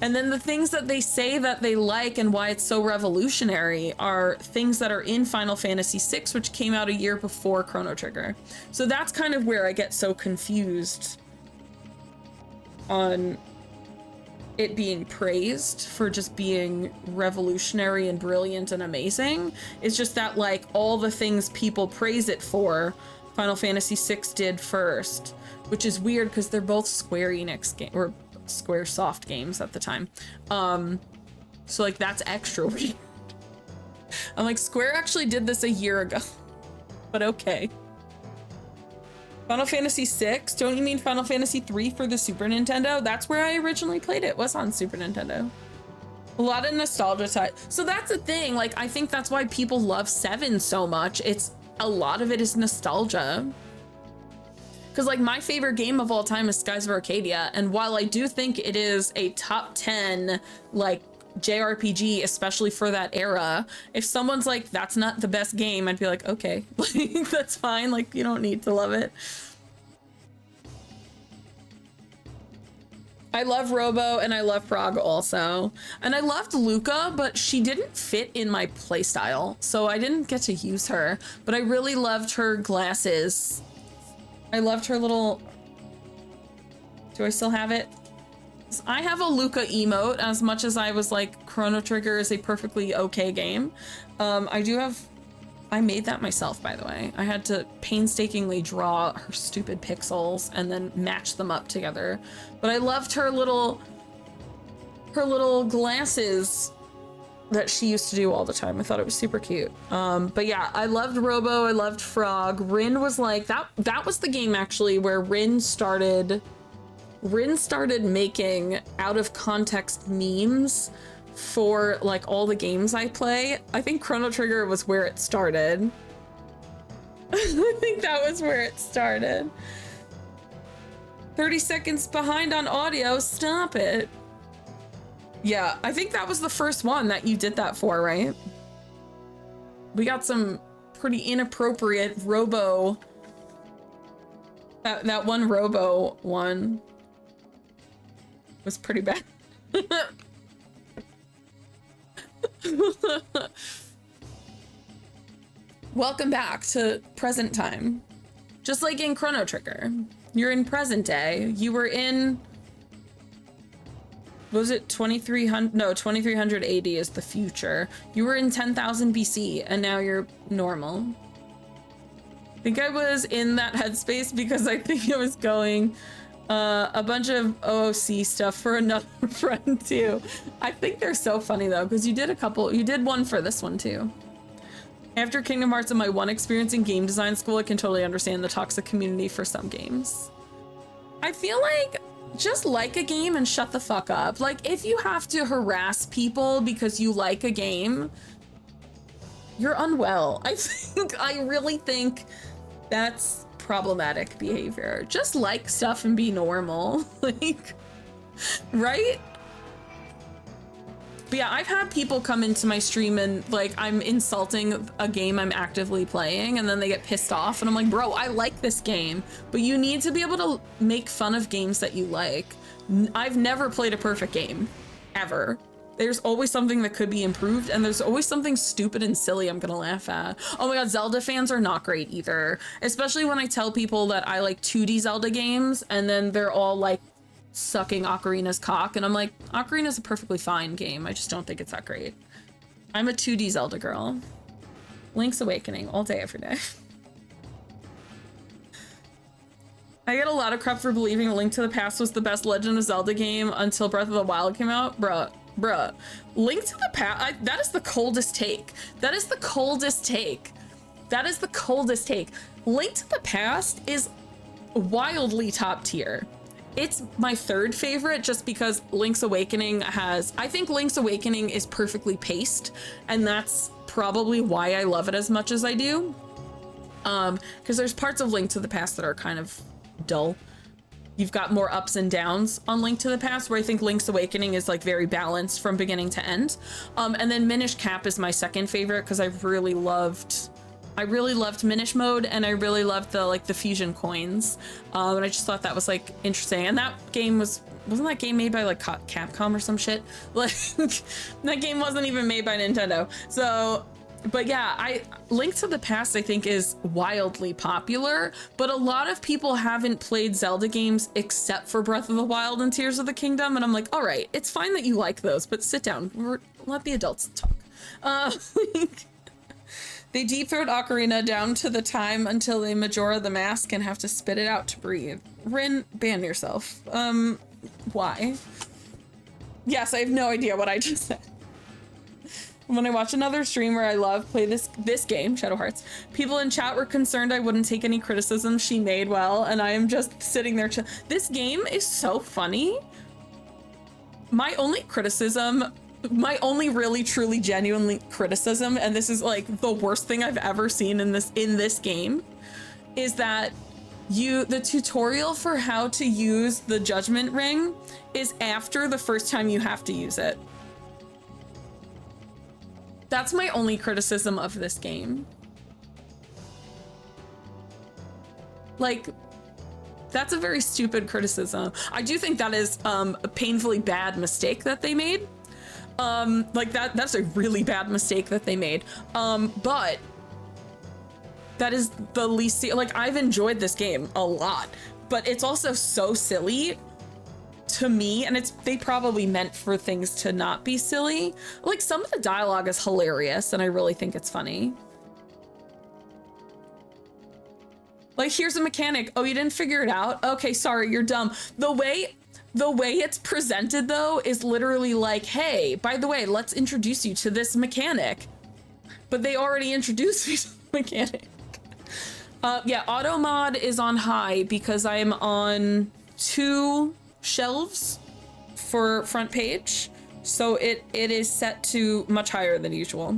And then the things that they say that they like and why it's so revolutionary are things that are in Final Fantasy VI, which came out a year before Chrono Trigger. So that's kind of where I get so confused on it being praised for just being revolutionary and brilliant and amazing. It's just that like all the things people praise it for, Final Fantasy VI did first, which is weird because they're both Square Enix game or Square Soft games at the time. So like that's extra weird. I'm like, Square actually did this a year ago, but okay. Final Fantasy VI? Don't you mean Final Fantasy III for the Super Nintendo? That's where I originally played it, was on Super Nintendo. A lot of nostalgia type. So that's the thing, like I think that's why people love 7 so much. It's a lot of it is nostalgia. Because like my favorite game of all time is Skies of Arcadia, and while I do think it is a top 10 like JRPG, especially for that era, if someone's like, that's not the best game, I'd be like, okay, like that's fine, like you don't need to love it. I love Robo and I love Prague also. And I loved Luca, but she didn't fit in my playstyle, so I didn't get to use her, but I really loved her glasses. I loved her little, do I still have it? I have a Luca emote, as much as I was like, Chrono Trigger is a perfectly okay game. I made that myself, by the way. I had to painstakingly draw her stupid pixels and then match them up together. But I loved her little glasses that she used to do all the time. I thought it was super cute. But yeah, I loved Robo, I loved Frog. Rin was like, that was the game actually where Rin started making out of context memes for like all the games I play. I think Chrono Trigger was where it started. I think that was where it started. 30 seconds behind on audio, stop it. Yeah, I think that was the first one that you did that for, right? We got some pretty inappropriate Robo. That one Robo one was pretty bad. Welcome back to present time. Just like in Chrono Trigger. You're in present day. You were in... was it 2300? No, 2300 AD is the future. You were in 10,000 BC and now you're normal. I think I was in that headspace because I think I was going a bunch of OOC stuff for another friend too. I think they're so funny though, because you did one for this one too. After Kingdom Hearts and my one experience in game design school, I can totally understand the toxic community for some games. I feel like just like a game and shut the fuck up. Like if you have to harass people because you like a game, you're unwell. I really think that's problematic behavior. Just like stuff and be normal. Like, right? But yeah, I've had people come into my stream and like I'm insulting a game I'm actively playing and then they get pissed off and I'm like, bro, I like this game, but you need to be able to make fun of games that you like. I've never played a perfect game, ever. There's always something that could be improved, and there's always something stupid and silly I'm gonna laugh at. Oh my god, Zelda fans are not great either. Especially when I tell people that I like 2D Zelda games, and then they're all like sucking Ocarina's cock, and I'm like, Ocarina's a perfectly fine game. I just don't think it's that great. I'm a 2D Zelda girl. Link's Awakening, all day, every day. I get a lot of crap for believing A Link to the Past was the best Legend of Zelda game until Breath of the Wild came out. Bruh. Link to the Past, that is the coldest take. That is the coldest take. That is the coldest take. Link to the Past is wildly top tier. It's my third favorite just because Link's Awakening has, I think Link's Awakening is perfectly paced, and that's probably why I love it as much as I do. Because there's parts of Link to the Past that are kind of dull. You've got more ups and downs on Link to the Past, where I think Link's Awakening is like very balanced from beginning to end. And then Minish Cap is my second favorite because I really loved Minish Mode, and I really loved the fusion coins. And I just thought that was like interesting. And that game wasn't that game made by like Capcom or some shit? Like that game wasn't even made by Nintendo. So, but yeah, Link to the Past I think is wildly popular, but a lot of people haven't played Zelda games except for Breath of the Wild and Tears of the Kingdom, and I'm like, all right, it's fine that you like those, but sit down, let the adults talk. They deep throat Ocarina down to the time until they Majora the Mask and have to spit it out to breathe. Rin, ban yourself. Why? Yes, I have no idea what I just said. When I watch another streamer I love play this game, Shadow Hearts, people in chat were concerned I wouldn't take any criticism she made well, and I am just sitting there. This game is so funny. My only criticism, my only really truly genuinely criticism, and this is like the worst thing I've ever seen in this game, is that the tutorial for how to use the Judgement Ring is after the first time you have to use it. That's my only criticism of this game. Like, that's a very stupid criticism. I do think that is a painfully bad mistake that they made. Like that's a really bad mistake that they made. But that is the least, like I've enjoyed this game a lot, but it's also so silly to me, and they probably meant for things to not be silly. Like some of the dialogue is hilarious and I really think it's funny. Like, here's a mechanic. Oh, you didn't figure it out? Okay, sorry, you're dumb. The way it's presented though is literally like, hey, by the way, let's introduce you to this mechanic. But they already introduced me to the mechanic. Yeah, auto mod is on high because I'm on 2 shelves for front page, so it is set to much higher than usual,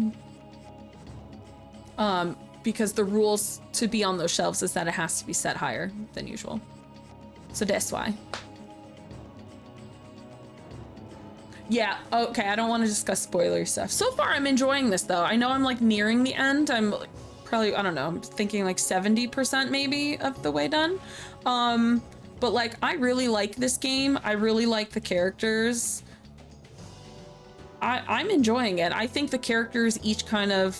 because the rules to be on those shelves is that it has to be set higher than usual, so that's why. Yeah, okay, I don't want to discuss spoiler stuff. So far I'm enjoying this though. I know I'm like nearing the end. I'm like, probably, I don't know, I'm thinking like 70% maybe of the way done. But like, I really like this game. I really like the characters. I'm enjoying it. I think the characters each kind of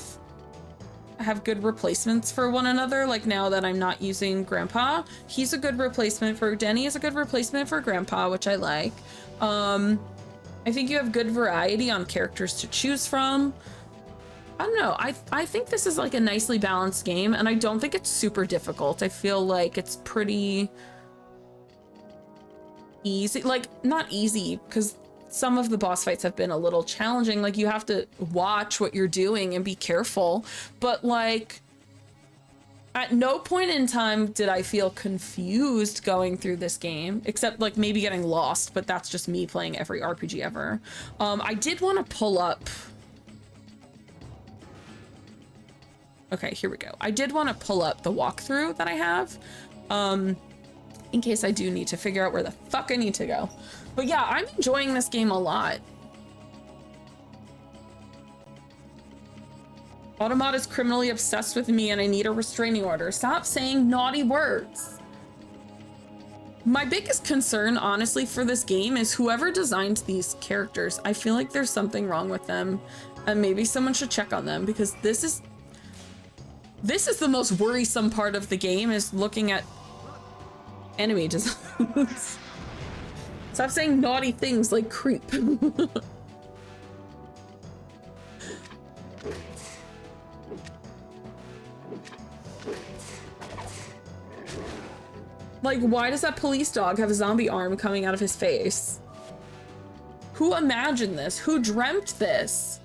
have good replacements for one another. Like now that I'm not using Grandpa, he's a good replacement for Denny is a good replacement for Grandpa, which I like. I think you have good variety on characters to choose from. I don't know. I think this is like a nicely balanced game, and I don't think it's super difficult. I feel like it's pretty easy, like not easy, because some of the boss fights have been a little challenging. Like you have to watch what you're doing and be careful, but like at no point in time did I feel confused going through this game, except like maybe getting lost, but that's just me playing every RPG ever. I did want to pull up. Okay, here we go. I did want to pull up the walkthrough that I have, in case I do need to figure out where the fuck I need to go. But yeah, I'm enjoying this game a lot. Automod is criminally obsessed with me and I need a restraining order. Stop saying naughty words. My biggest concern, honestly, for this game is whoever designed these characters. I feel like there's something wrong with them, and maybe someone should check on them, because this is the most worrisome part of the game, is looking at enemy designs. Stop saying naughty things like creep. Like, why does that police dog have a zombie arm coming out of his face? Who imagined this? Who dreamt this?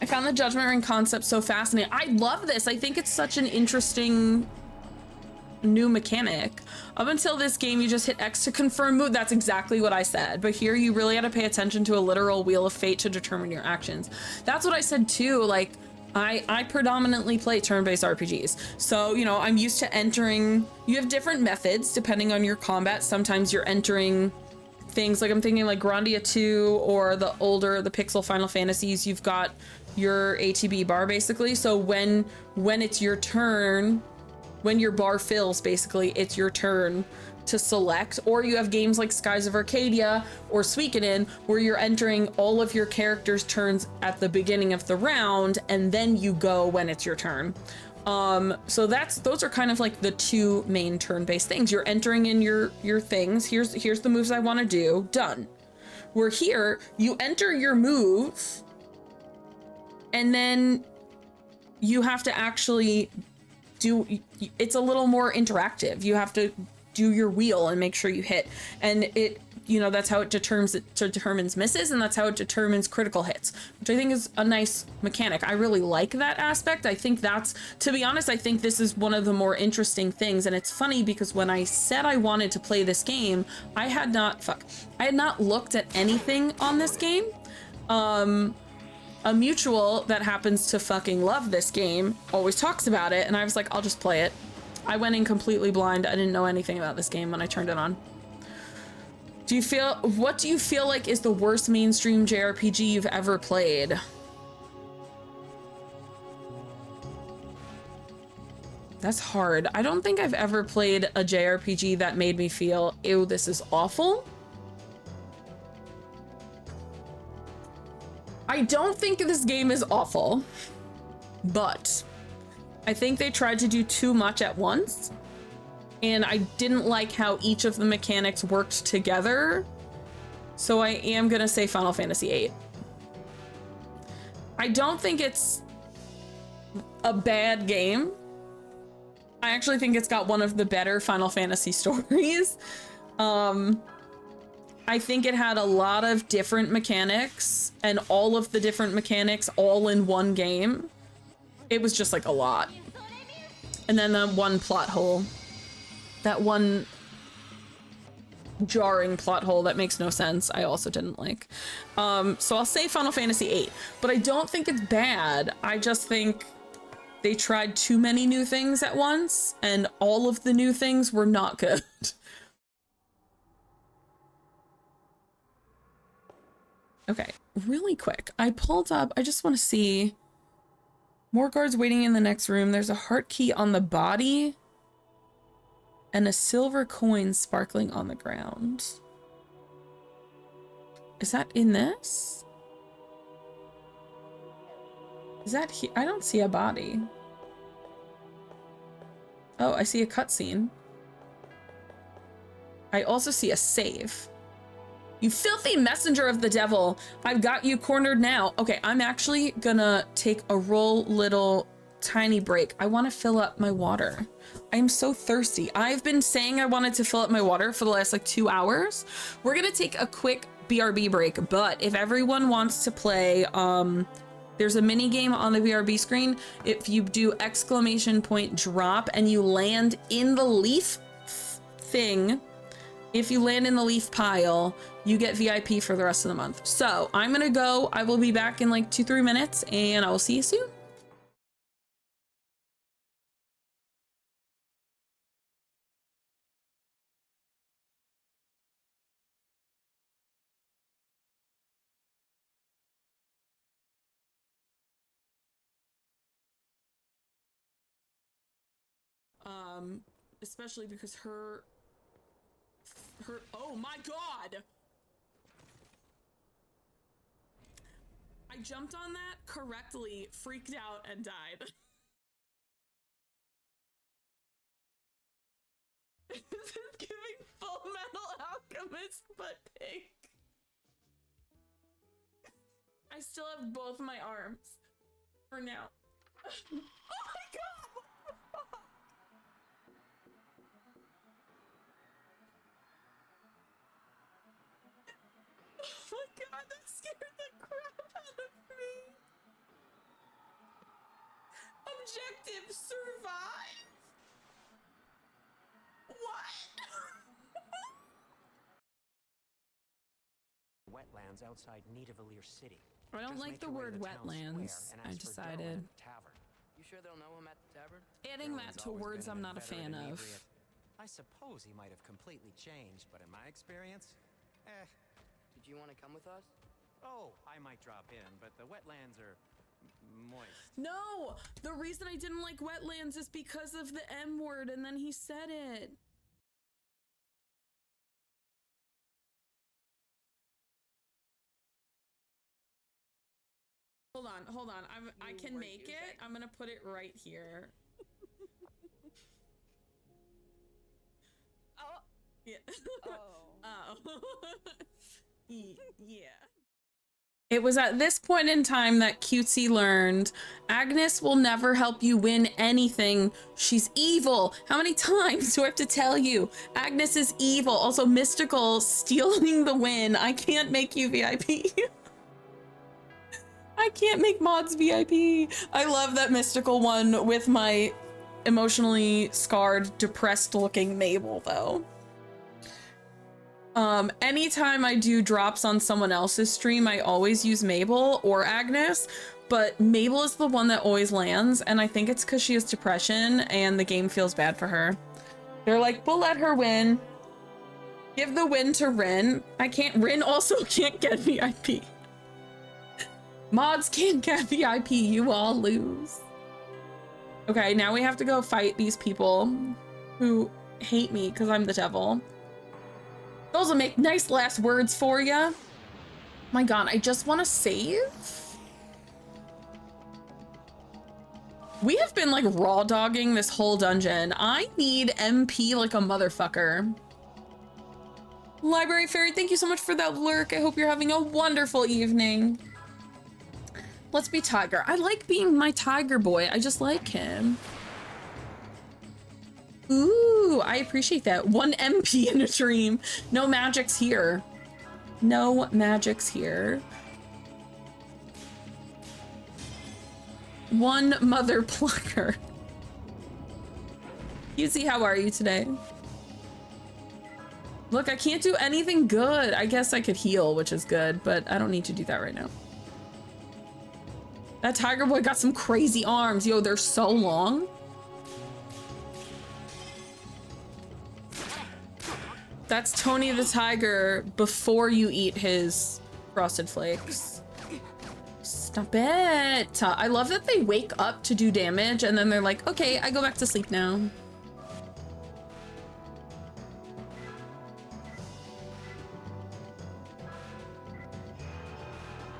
I found the Judgement Ring concept so fascinating. I love this. I think it's such an interesting new mechanic. Up until this game, you just hit X to confirm move. That's exactly what I said. But here, you really had to pay attention to a literal wheel of fate to determine your actions. That's what I said too. Like, I predominantly play turn-based RPGs. So, you know, I'm used to entering. You have different methods depending on your combat. Sometimes you're entering things like, I'm thinking like Grandia 2 or the Pixel Final Fantasies. You've got your ATB bar basically. So when it's your turn, when your bar fills, basically it's your turn to select. Or you have games like Skies of Arcadia or Suikoden where you're entering all of your characters' turns at the beginning of the round, and then you go when it's your turn. So those are kind of like the two main turn-based things. You're entering in your things. Here's the moves I want to do. Done. Where here, you enter your move, and then you have to actually it's a little more interactive. You have to do your wheel and make sure you hit. And it, you know, that's how it determines misses, and that's how it determines critical hits, which I think is a nice mechanic. I really like that aspect. I think that's, to be honest, I think this is one of the more interesting things. And it's funny because when I said I wanted to play this game, I had not looked at anything on this game. A mutual that happens to fucking love this game always talks about it, and I was like, I'll just play it. I went in completely blind. I didn't know anything about this game when I turned it on. What do you feel like is the worst mainstream JRPG you've ever played? That's hard. I don't think I've ever played a JRPG that made me feel, ew, this is awful. I don't think this game is awful, but I think they tried to do too much at once, and I didn't like how each of the mechanics worked together, so I am gonna say Final Fantasy VIII. I don't think it's a bad game. I actually think it's got one of the better Final Fantasy stories. I think it had a lot of different mechanics, and all of the different mechanics all in one game. It was just like a lot. And then that one plot hole. That one jarring plot hole that makes no sense, I also didn't like. So I'll say Final Fantasy VIII, but I don't think it's bad. I just think they tried too many new things at once, and all of the new things were not good. Okay, really quick. I pulled up, I just want to see more guards waiting in the next room. There's a heart key on the body and a silver coin sparkling on the ground. Is that in this? Is that here? I don't see a body. Oh, I see a cutscene. I also see a save. You filthy messenger of the devil. I've got you cornered now. Okay, I'm actually gonna take a little tiny break. I want to fill up my water. I am so thirsty. I've been saying I wanted to fill up my water for the last like 2 hours. We're gonna take a quick BRB break, but if everyone wants to play, there's a mini game on the BRB screen. If you do !drop and you land in the leaf thing, If you land in the leaf pile, you get VIP for the rest of the month. So I'm gonna go. I will be back in like 2-3 minutes and I will see you soon. Especially because her, oh my God. I jumped on that correctly, freaked out, and died. This is giving Full Metal Alchemist, but pink. I still have both my arms. For now. Oh my God! What the fuck? Oh my God, that scared the crap out of me. Objective, survive. What? Wetlands outside Nidavellir City. I don't like the word wetlands, I decided. You sure they'll know him at the tavern? Adding that to words I'm not a fan of. I suppose he might have completely changed, but in my experience, Did you want to come with us? Oh, I might drop in, but the wetlands are moist. No! The reason I didn't like wetlands is because of the M word, and then he said it. Hold on. I can make it. I'm gonna put it right here. Oh. Yeah. Oh. Oh. Yeah. It was at this point in time that Cutesy learned Agnes will never help you win anything. She's evil. How many times do I have to tell you? Agnes is evil. Also, Mystical stealing the win. I can't make you VIP. I can't make mods VIP. I love that Mystical one with my emotionally scarred, depressed looking Mabel though. Anytime I do drops on someone else's stream, I always use Mabel or Agnes, but Mabel is the one that always lands, and I think it's because she has depression and the game feels bad for her. They're like, we'll let her win. Give the win to Rin. Rin also can't get VIP. Mods can't get VIP, you all lose. Okay, now we have to go fight these people who hate me because I'm the devil. Those will make nice last words for ya. My God, I just want to save. We have been like raw dogging this whole dungeon. I need MP like a motherfucker. Library Fairy, thank you so much for that lurk. I hope you're having a wonderful evening. Let's be Tiger. I like being my Tiger boy. I just like him. Ooh, I appreciate that. 1 MP in a dream. No magics here. No magics here. 1 mother plucker. Yuzi, how are you today? Look, I can't do anything good. I guess I could heal, which is good, but I don't need to do that right now. That Tiger boy got some crazy arms. Yo, they're so long. That's Tony the Tiger before you eat his Frosted Flakes. Stop it. I love that they wake up to do damage and then they're like, okay, I go back to sleep now.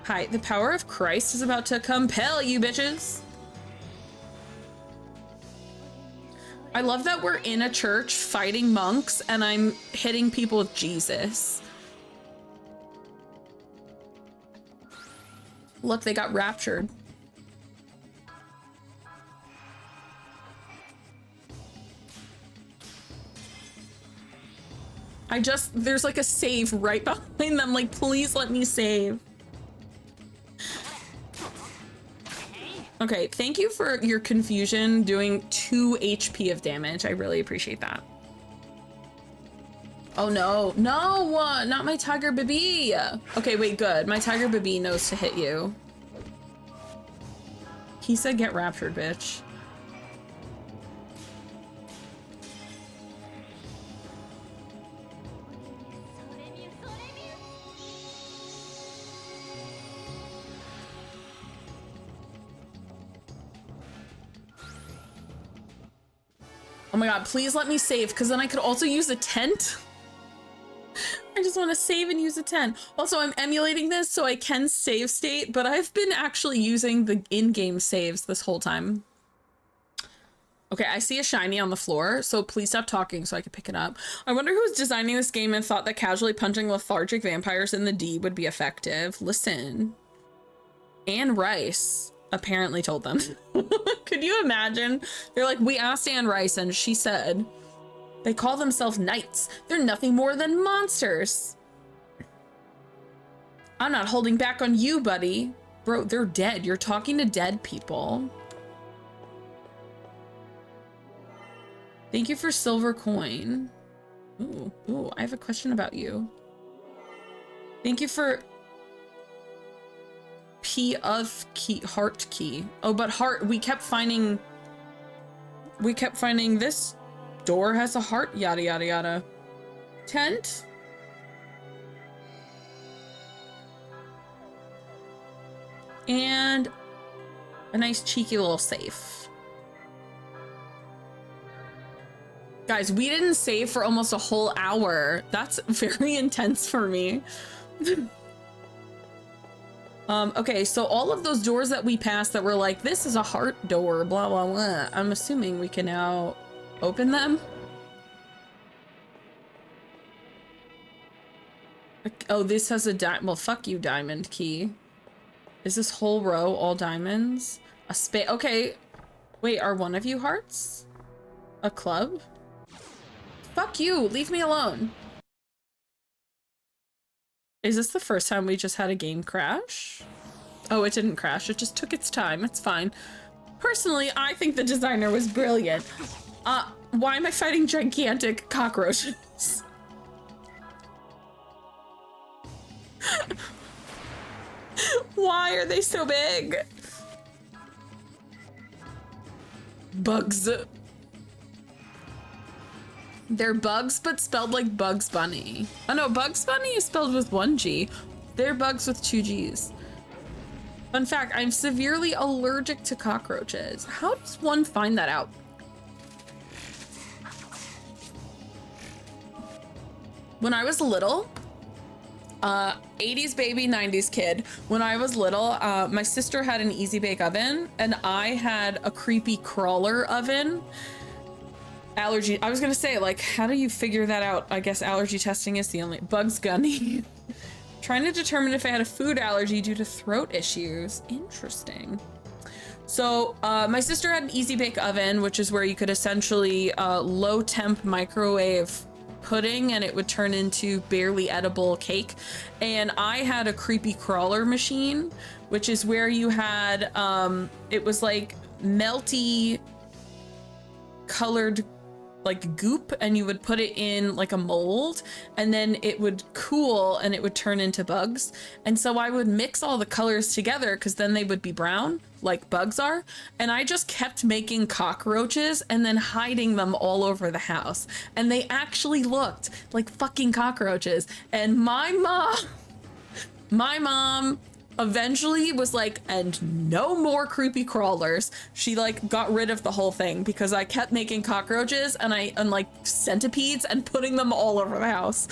Hi, the power of Christ is about to compel you bitches. I love that we're in a church fighting monks and I'm hitting people with Jesus. Look, they got raptured. There's like a save right behind them. Like, please let me save. Okay, thank you for your confusion doing 2 HP of damage. I really appreciate that. Oh no, no, not my tiger baby. Okay, wait, good. My tiger baby knows to hit you. He said get raptured, bitch. Oh my god, please let me save, because then I could also use a tent. I just want to save and use a tent. Also, I'm emulating this so I can save state, but I've been actually using the in-game saves this whole time. Okay, I see a shiny on the floor, so please stop talking so I can pick it up. I wonder who's designing this game and thought that casually punching lethargic vampires in the D would be effective. Listen. Anne Rice apparently told them. Could you imagine? They're like, we asked Anne Rice and she said, they call themselves knights. They're nothing more than monsters. I'm not holding back on you, buddy. Bro, they're dead. You're talking to dead people. Thank you for silver coin. Ooh, I have a question about you. Thank you for P of key, heart key. Oh, but heart, we kept finding this door has a heart, yada, yada, yada. Tent? And a nice cheeky little safe. Guys, we didn't save for almost a whole hour. That's very intense for me. Okay, so all of those doors that we passed that were like, this is a heart door, blah, blah, blah. I'm assuming we can now open them. Oh, this has a well, fuck you, diamond key. Is this whole row all diamonds? A spade. Okay. Wait, are one of you hearts? A club? Fuck you, leave me alone. Is this the first time we just had a game crash? Oh, it didn't crash. It just took its time. It's fine. Personally, I think the designer was brilliant. Why am I fighting gigantic cockroaches? Why are they so big? Bugs. They're bugs, but spelled like Bugs Bunny. Oh no, Bugs Bunny is spelled with 1 G. They're bugs with 2 Gs. Fun fact, I'm severely allergic to cockroaches. How does one find that out? When I was little, 80s baby, 90s kid. When I was little, my sister had an easy bake oven and I had a creepy crawler oven. Allergy. I was gonna say, like, how do you figure that out? I guess allergy testing is the only. Bugs Gunny. Trying to determine if I had a food allergy due to throat issues. Interesting. So my sister had an easy bake oven, which is where you could essentially low temp microwave pudding and it would turn into barely edible cake. And I had a creepy crawler machine, which is where you had, it was like melty colored like goop and you would put it in like a mold and then it would cool and it would turn into bugs. And so I would mix all the colors together because then they would be brown like bugs are. And I just kept making cockroaches and then hiding them all over the house. And they actually looked like fucking cockroaches. And my mom eventually was like, and no more creepy crawlers. She like got rid of the whole thing because I kept making cockroaches and like centipedes and putting them all over the house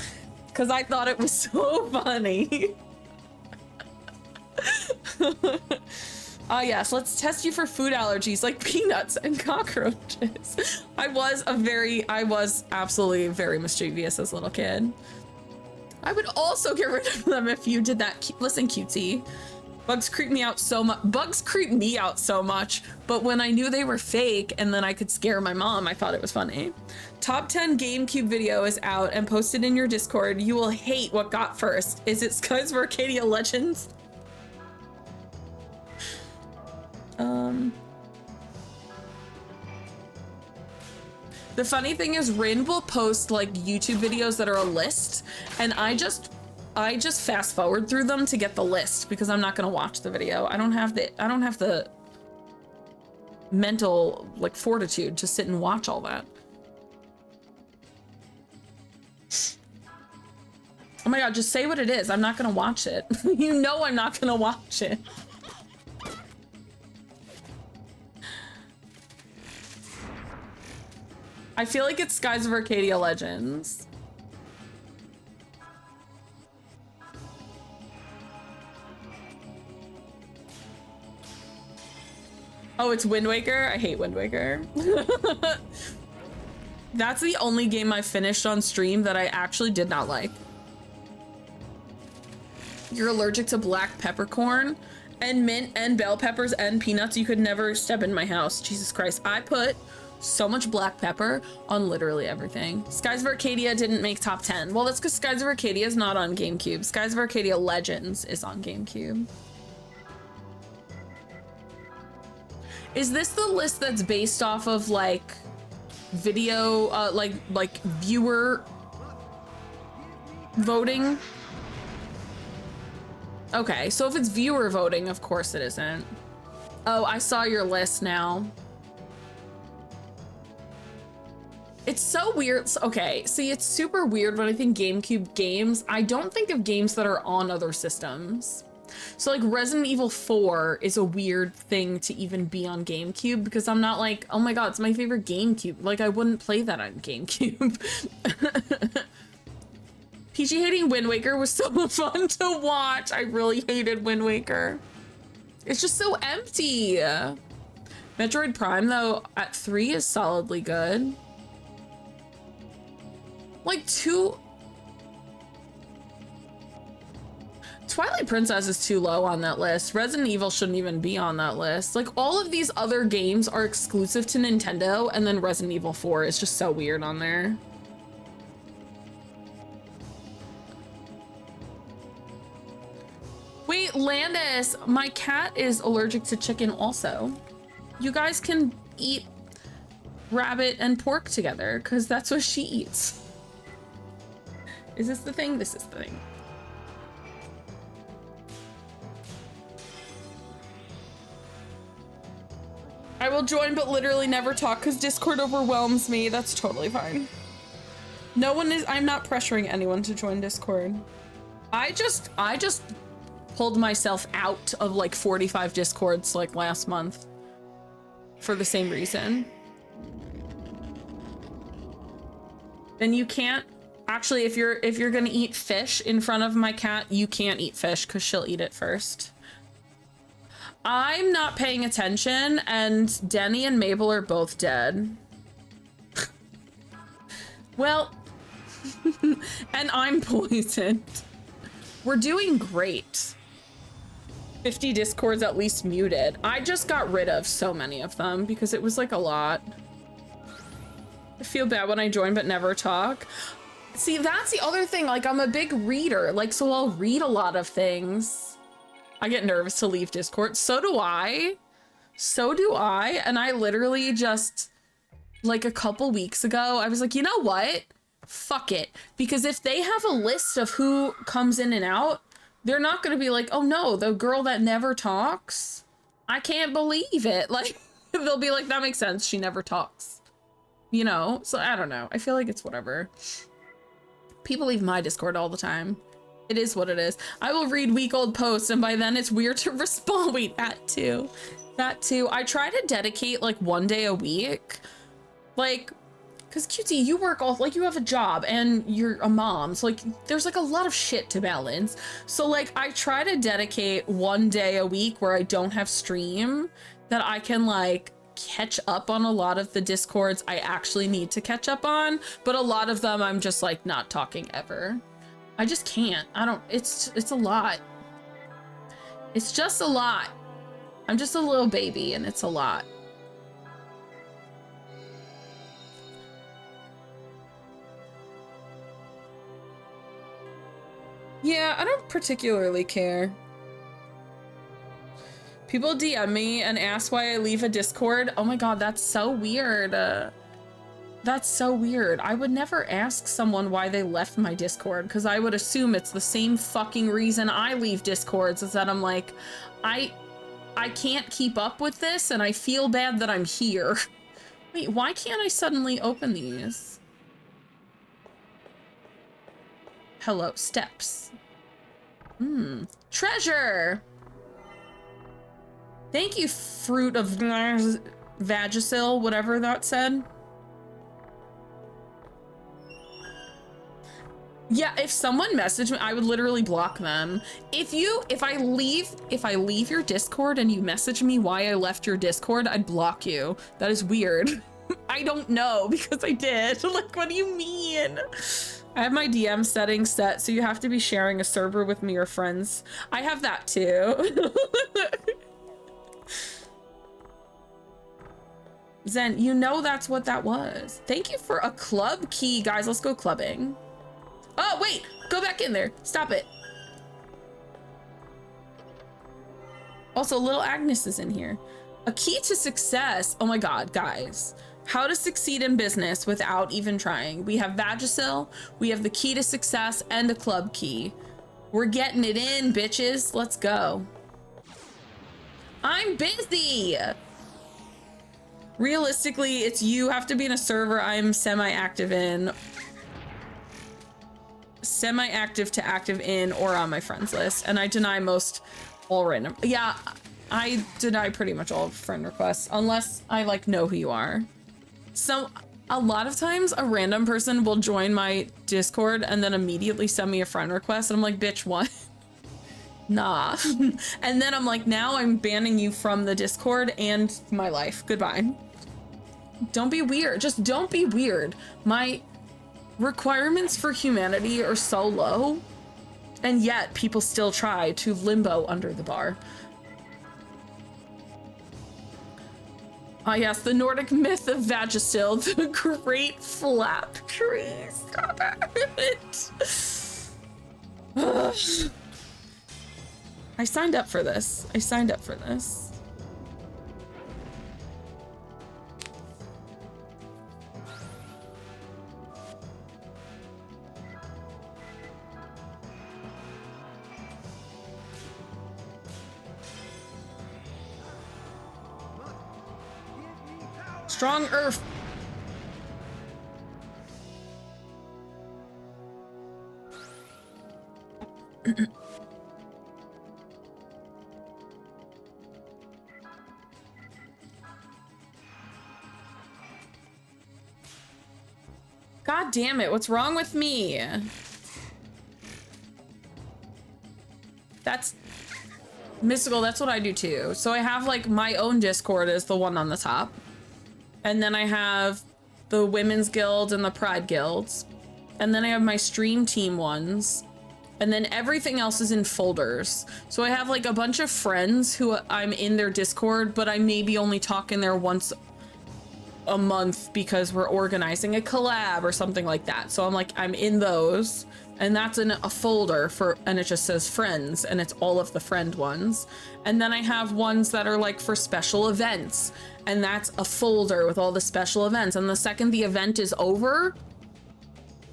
because I thought it was so funny. Yes, let's test you for food allergies like peanuts and cockroaches. I was absolutely very mischievous as a little kid. I would also get rid of them if you did that. Listen, cutesy. Bugs creep me out so much. Bugs creep me out so much. But when I knew they were fake and then I could scare my mom, I thought it was funny. Top 10 GameCube video is out and posted in your Discord. You will hate what got first. Is it Skies of Arcadia Legends? The funny thing is Rin will post like YouTube videos that are a list, and I just fast forward through them to get the list because I'm not gonna watch the video. I don't have the mental like fortitude to sit and watch all that. Oh my god, just say what it is. I'm not gonna watch it. You know I'm not gonna watch it. I feel like it's Skies of Arcadia Legends. Oh, it's Wind Waker? I hate Wind Waker. That's the only game I finished on stream that I actually did not like. You're allergic to black peppercorn and mint and bell peppers and peanuts. You could never step in my house. Jesus Christ. I put so much black pepper on literally everything. Skies of Arcadia didn't make top 10. Well, that's because Skies of Arcadia is not on GameCube. Skies of Arcadia Legends is on GameCube. Is this the list that's based off of like video, like viewer voting? Okay, so if it's viewer voting, of course it isn't. Oh, I saw your list now. It's so weird. Okay, see, it's super weird when I think GameCube games. I don't think of games that are on other systems. So like Resident Evil 4 is a weird thing to even be on GameCube because I'm not like, oh my god, it's my favorite GameCube. Like I wouldn't play that on GameCube. Peachy hating Wind Waker was so fun to watch. I really hated Wind Waker. It's just so empty. Metroid Prime though at 3 is solidly good. Like Twilight Princess is too low on that list. Resident Evil shouldn't even be on that list. Like all of these other games are exclusive to Nintendo, and then Resident Evil 4 is just so weird on there. Wait, Landis, my cat is allergic to chicken also. You guys can eat rabbit and pork together because that's what she eats. Is this the thing? This is the thing. I will join but literally never talk because Discord overwhelms me. That's totally fine. No one is, I'm not pressuring anyone to join Discord. I just pulled myself out of like 45 Discords like last month for the same reason. Then you can't actually, if you're gonna eat fish in front of my cat, you can't eat fish because she'll eat it first. I'm not paying attention and Denny and Mabel are both dead. Well, and I'm poisoned. We're doing great. 50 Discords at least muted. I just got rid of so many of them because it was like a lot. I feel bad when I join but never talk. See, that's the other thing. Like I'm a big reader, like, so I'll read a lot of things. I get nervous to leave Discord. So do I. So do I. And I literally just, like a couple weeks ago, I was like, you know what? Fuck it. Because if they have a list of who comes in and out, they're not going to be like, oh no, the girl that never talks. I can't believe it. Like, they'll be like, that makes sense. She never talks. You know? So I don't know. I feel like it's whatever. People leave my Discord all the time. It is what it is. I will read week-old posts and by then it's weird to respond. Wait, that too. That too. I try to dedicate like one day a week. Like, cause QT, you work all, like you have a job and you're a mom. So like, there's like a lot of shit to balance. So like, I try to dedicate one day a week where I don't have stream that I can like catch up on a lot of the Discords I actually need to catch up on. But a lot of them I'm just like not talking ever. I just can't. I don't, it's a lot. It's just a lot. I'm just a little baby and it's a lot. Yeah, I don't particularly care. People DM me and ask why I leave a Discord. Oh my god, that's so weird. That's so weird. I would never ask someone why they left my Discord, because I would assume it's the same fucking reason I leave Discords, is that I'm like, I can't keep up with this and I feel bad that I'm here. Wait, why can't I suddenly open these? Hello, steps. Treasure! Thank you, fruit of Vagisil, whatever that said. Yeah, if someone messaged me, I would literally block them. If I leave your Discord and you message me why I left your Discord, I'd block you. That is weird. I don't know because I did. Like, what do you mean? I have my DM settings set, so you have to be sharing a server with me or friends. I have that too. Zen, you know that's what that was. Thank you for a club key, guys. Let's go clubbing. Oh, wait, go back in there. Stop it. Also, little Agnes is in here. A key to success. Oh my God, guys. How to succeed in business without even trying. We have Vagisil, we have the key to success, and a club key. We're getting it in, bitches. Let's go. I'm busy. Realistically, it's you have to be in a server I'm semi-active in. Semi-active to active in or on my friends list, and I deny most all random. Yeah, I deny pretty much all friend requests unless I like know who you are. So a lot of times a random person will join my Discord and then immediately send me a friend request and I'm like, bitch, what? Nah. And then I'm like, now I'm banning you from the Discord and my life. Goodbye. Don't be weird. Just don't be weird. My requirements for humanity are so low, and yet people still try to limbo under the bar. Ah, yes, the Nordic myth of Vagisil, the great flap tree. Stop it. I signed up for this. Strong earth. God damn it, what's wrong with me? That's mystical, that's what I do too. So I have like my own Discord is the one on the top. And then I have the Women's Guild and the Pride Guilds. And then I have my stream team ones. And then everything else is in folders. So I have like a bunch of friends who I'm in their Discord, but I maybe only talk in there once a month because we're organizing a collab or something like that. So I'm like, I'm in those. And that's in a folder for, and it just says friends, and it's all of the friend ones. And then I have ones that are like for special events, and that's a folder with all the special events. And the second the event is over,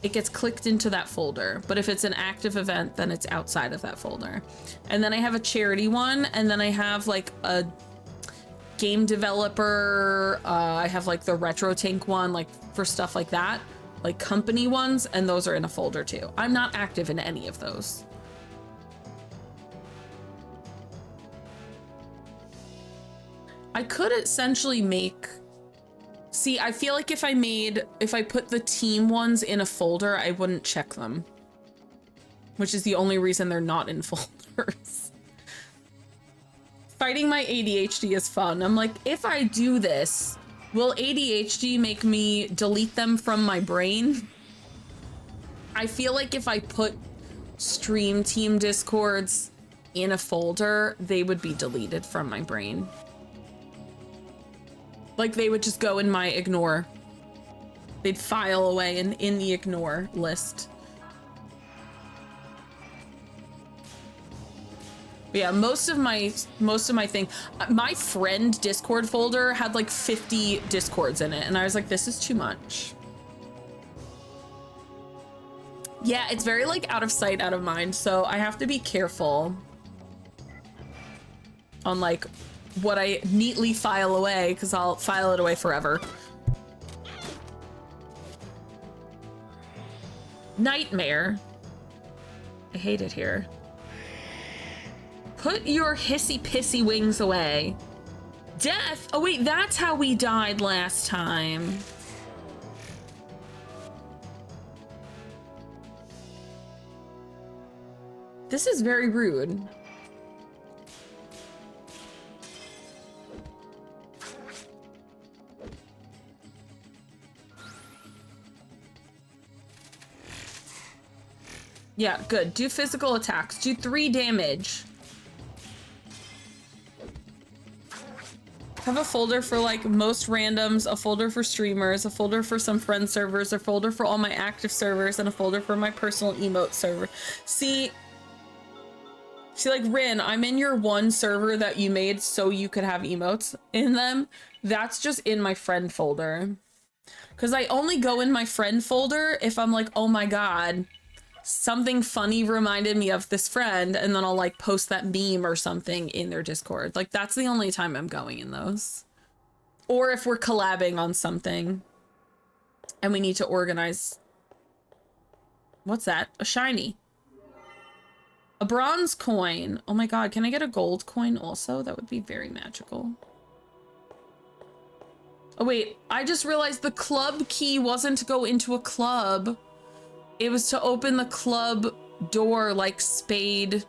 it gets clicked into that folder. But if it's an active event, then it's outside of that folder. And then I have a charity one, and then I have like a game developer. I have like the retro tank one, like for stuff like that. Like company ones, and those are in a folder too. I'm not active in any of those. I could essentially make, see, I feel like if I put the team ones in a folder, I wouldn't check them, which is the only reason they're not in folders. Fighting my ADHD is fun. I'm like, if I do this, will ADHD make me delete them from my brain? I feel like if I put stream team Discords in a folder, they would be deleted from my brain. Like they would just go in my ignore. They'd file away in the ignore list. But yeah, most of my thing, my friend Discord folder had like 50 Discords in it, and I was like, this is too much. Yeah, it's very like out of sight, out of mind. So I have to be careful on like what I neatly file away, because I'll file it away forever. Nightmare. I hate it here. Put your hissy pissy wings away. Death. Oh wait, that's how we died last time. This is very rude. Yeah, good. Do physical attacks. Do 3 damage. Have a folder for like most randoms, a folder for streamers, a folder for some friend servers, a folder for all my active servers, and a folder for my personal emote server. See, like Rin, I'm in your one server that you made so you could have emotes in them. That's just in my friend folder. Because I only go in my friend folder if I'm like, oh my god, something funny reminded me of this friend, and then I'll like post that meme or something in their Discord. Like that's the only time I'm going in those. Or if we're collabing on something and we need to organize. What's that? A shiny. A bronze coin. Oh my god, can I get a gold coin also? That would be very magical. Oh wait, I just realized the club key wasn't to go into a club. It was to open the club door like Spade.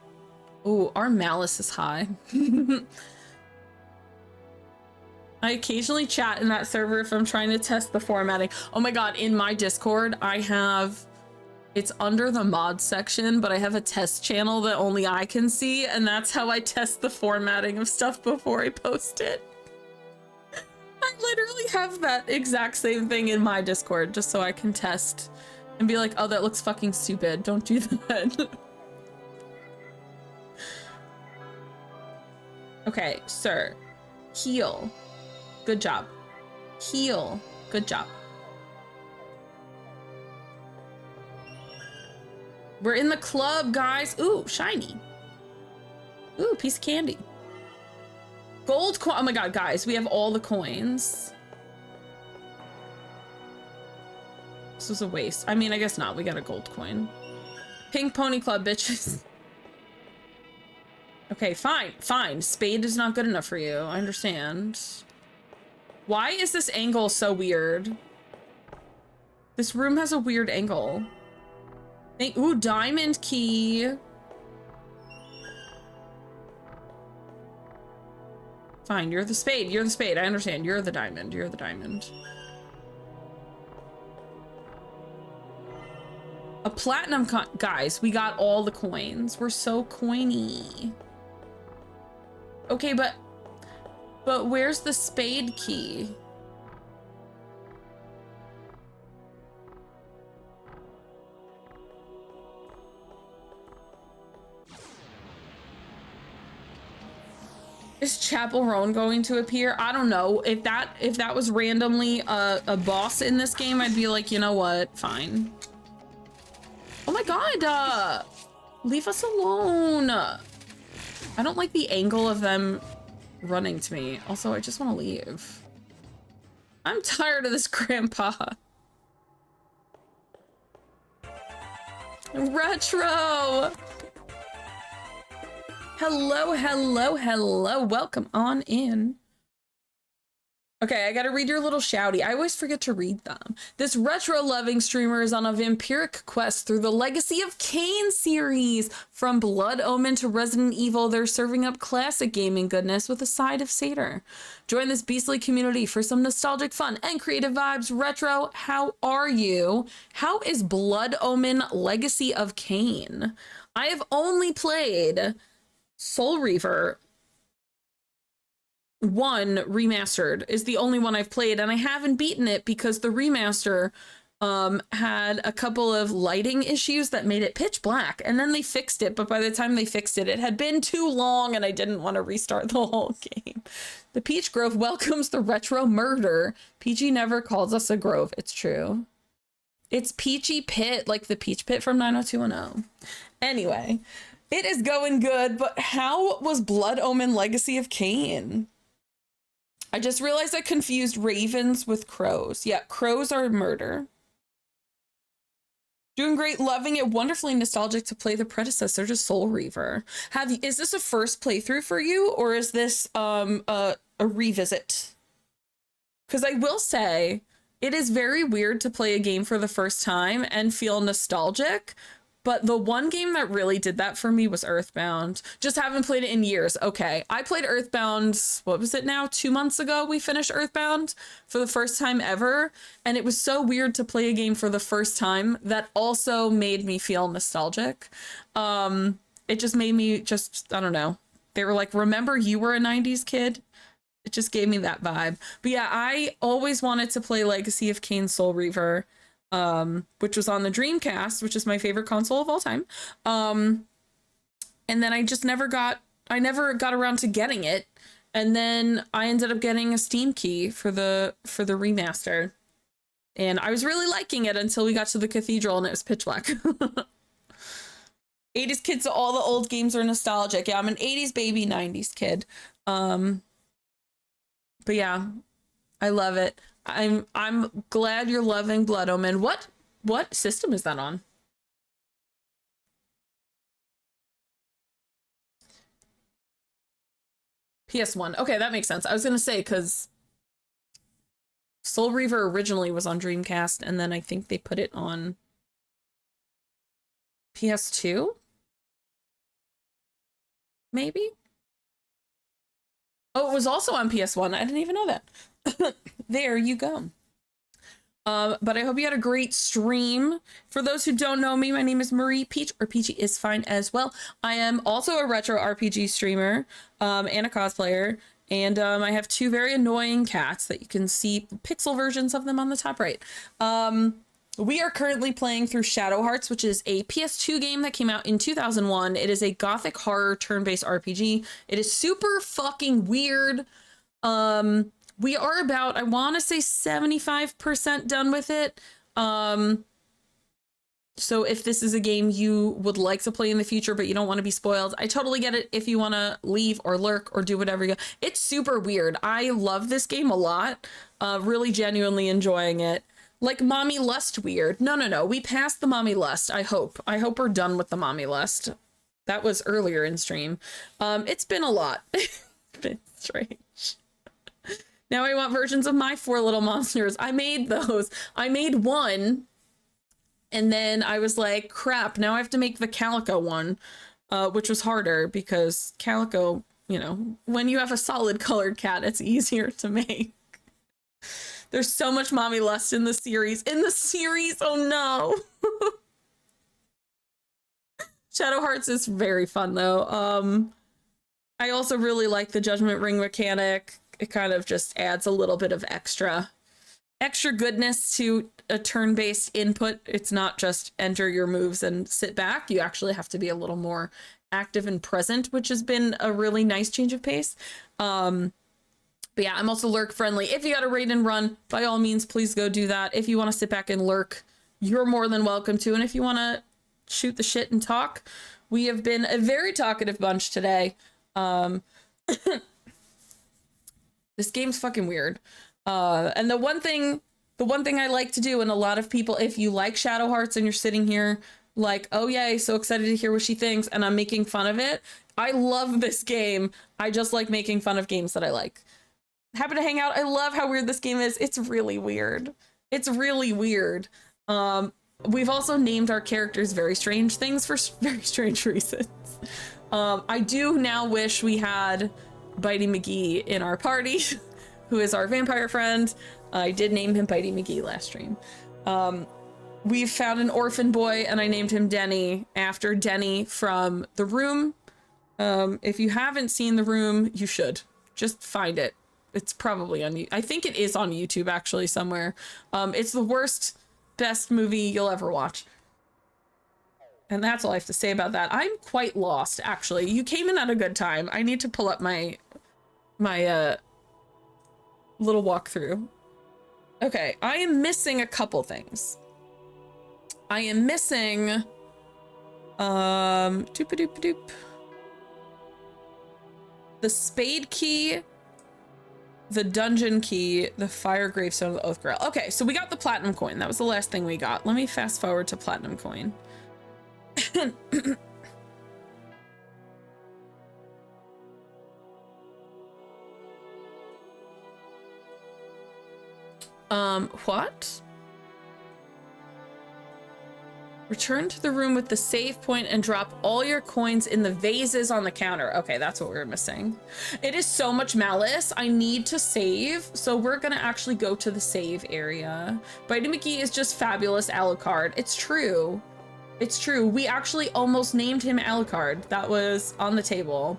Ooh, our malice is high. I occasionally chat in that server if I'm trying to test the formatting. Oh my god, in my Discord, I have... It's under the mod section, but I have a test channel that only I can see, and that's how I test the formatting of stuff before I post it. I literally have that exact same thing in my Discord, just so I can test and be like, oh, that looks fucking stupid. Don't do that. Okay, sir. Heal. Good job. Heal. Good job. We're in the club, guys. Ooh, shiny. Ooh, piece of candy. Gold coin. Oh my god, guys, we have all the coins. This was a waste. I mean, I guess not. We got a gold coin. Pink Pony Club, bitches. Okay, fine, fine. Spade is not good enough for you. I understand. Why is this angle so weird? This room has a weird angle. Ooh, diamond key. Fine, you're the spade. You're the spade. I understand. You're the diamond. You're the diamond. A platinum coin. Guys, we got all the coins. We're so coiny. Okay, but where's the spade key? Is Chapel Roan going to appear? I don't know. If that was randomly a boss in this game, I'd be like, you know what? Fine. Oh my god! Leave us alone! I don't like the angle of them running to me. Also, I just want to leave. I'm tired of this grandpa. Retro! Hello, hello, hello. Welcome on in. Okay, I gotta read your little shouty. I always forget to read them. This retro-loving streamer is on a vampiric quest through the Legacy of Kain series. From Blood Omen to Resident Evil, they're serving up classic gaming goodness with a side of Seder. Join this beastly community for some nostalgic fun and creative vibes. Retro, how are you? How is Blood Omen Legacy of Kain? I have only played Soul Reaver 1 remastered is the only one I've played, and I haven't beaten it because the remaster had a couple of lighting issues that made it pitch black, and then they fixed it, but by the time they fixed it, it had been too long and I didn't want to restart the whole game. The Peach Grove welcomes the retro murder. PG never calls us a grove. It's true. It's Peachy Pit, like the Peach Pit from 90210. Anyway, it is going good, but how was Blood Omen Legacy of Kain? I just realized I confused ravens with crows. Yeah, crows are murder. Doing great, loving it, wonderfully nostalgic to play the predecessor to Soul Reaver. Is this a first playthrough for you, or is this a revisit? Because I will say, it is very weird to play a game for the first time and feel nostalgic, but the one game that really did that for me was Earthbound. Just haven't played it in years. Okay, I played Earthbound, what was it now? 2 months ago we finished Earthbound for the first time ever, and it was so weird to play a game for the first time that also made me feel nostalgic. It just made me I don't know. They were like, remember you were a 90s kid? It just gave me that vibe. But yeah, I always wanted to play Legacy of Kain Soul Reaver, which was on the Dreamcast, which is my favorite console of all time. And then I never got around to getting it. And then I ended up getting a Steam key for the remaster. And I was really liking it until we got to the cathedral and it was pitch black. 80s kids, so all the old games are nostalgic. Yeah, I'm an 80s baby, 90s kid. But yeah, I love it. I'm glad you're loving Blood Omen. What system is that on? PS1. Okay, that makes sense. I was gonna say, because Soul Reaver originally was on Dreamcast, and then I think they put it on PS2? Maybe? Oh, it was also on PS1. I didn't even know that. There you go. But I hope you had a great stream. For those who don't know me, my name is Marie Peach, or Peachy is fine as well. I am also a retro RPG streamer and a cosplayer. And I have 2 very annoying cats that you can see pixel versions of them on the top right. We are currently playing through Shadow Hearts, which is a PS2 game that came out in 2001. It is a gothic horror turn-based RPG. It is super fucking weird. We are about, I want to say 75% done with it. So if this is a game you would like to play in the future, but you don't want to be spoiled, I totally get it if you want to leave or lurk or do whatever you go. It's super weird. I love this game a lot. Really genuinely enjoying it. Like mommy lust weird. No. We passed the mommy lust. I hope we're done with the mommy lust. That was earlier in stream. It's been a lot. It's been strange. Now I want versions of my 4 little monsters. I made those. I made one. And then I was like, crap, now I have to make the Calico one, which was harder because Calico, you know, when you have a solid colored cat, it's easier to make. There's so much mommy lust in the series. Oh no. Shadow Hearts is very fun though. I also really like the Judgement Ring mechanic. It kind of just adds a little bit of extra goodness to a turn-based input. It's not just enter your moves and sit back. You actually have to be a little more active and present, which has been a really nice change of pace. But yeah, I'm also lurk friendly. If you got a raid and run, by all means, please go do that. If you want to sit back and lurk, you're more than welcome to. And if you want to shoot the shit and talk, we have been a very talkative bunch today. This game's fucking weird. And the one thing I like to do, and a lot of people, if you like Shadow Hearts and you're sitting here like, oh yay, so excited to hear what she thinks, and I'm making fun of it. I love this game. I just like making fun of games that I like. Happy to hang out. I love how weird this game is. It's really weird. We've also named our characters very strange things for very strange reasons. I do now wish we had Bitey McGee in our party, who is our vampire friend. I did name him Bitey McGee last stream. We've found an orphan boy, and I named him Denny after Denny from The Room. If you haven't seen The Room, you should. Just find it. It's probably on, I think it is on YouTube actually somewhere. It's the best movie you'll ever watch. And that's all I have to say about that. I'm quite lost, actually. You came in at a good time. I need to pull up my little walkthrough. Okay, I am missing a couple things. I am missing, doop-a-doop-a-doop. The spade key, the dungeon key, the fire gravestone, the oath grail. Okay, so we got the platinum coin. That was the last thing we got. Let me fast forward to platinum coin. What? Return to the room with the save point and drop all your coins in the vases on the counter. Okay, that's what we were missing. It is so much malice. I need to save, so we're gonna actually go to the save area. Bitey McGee is just fabulous Alucard. It's true. It's true. We actually almost named him Alucard. That was on the table.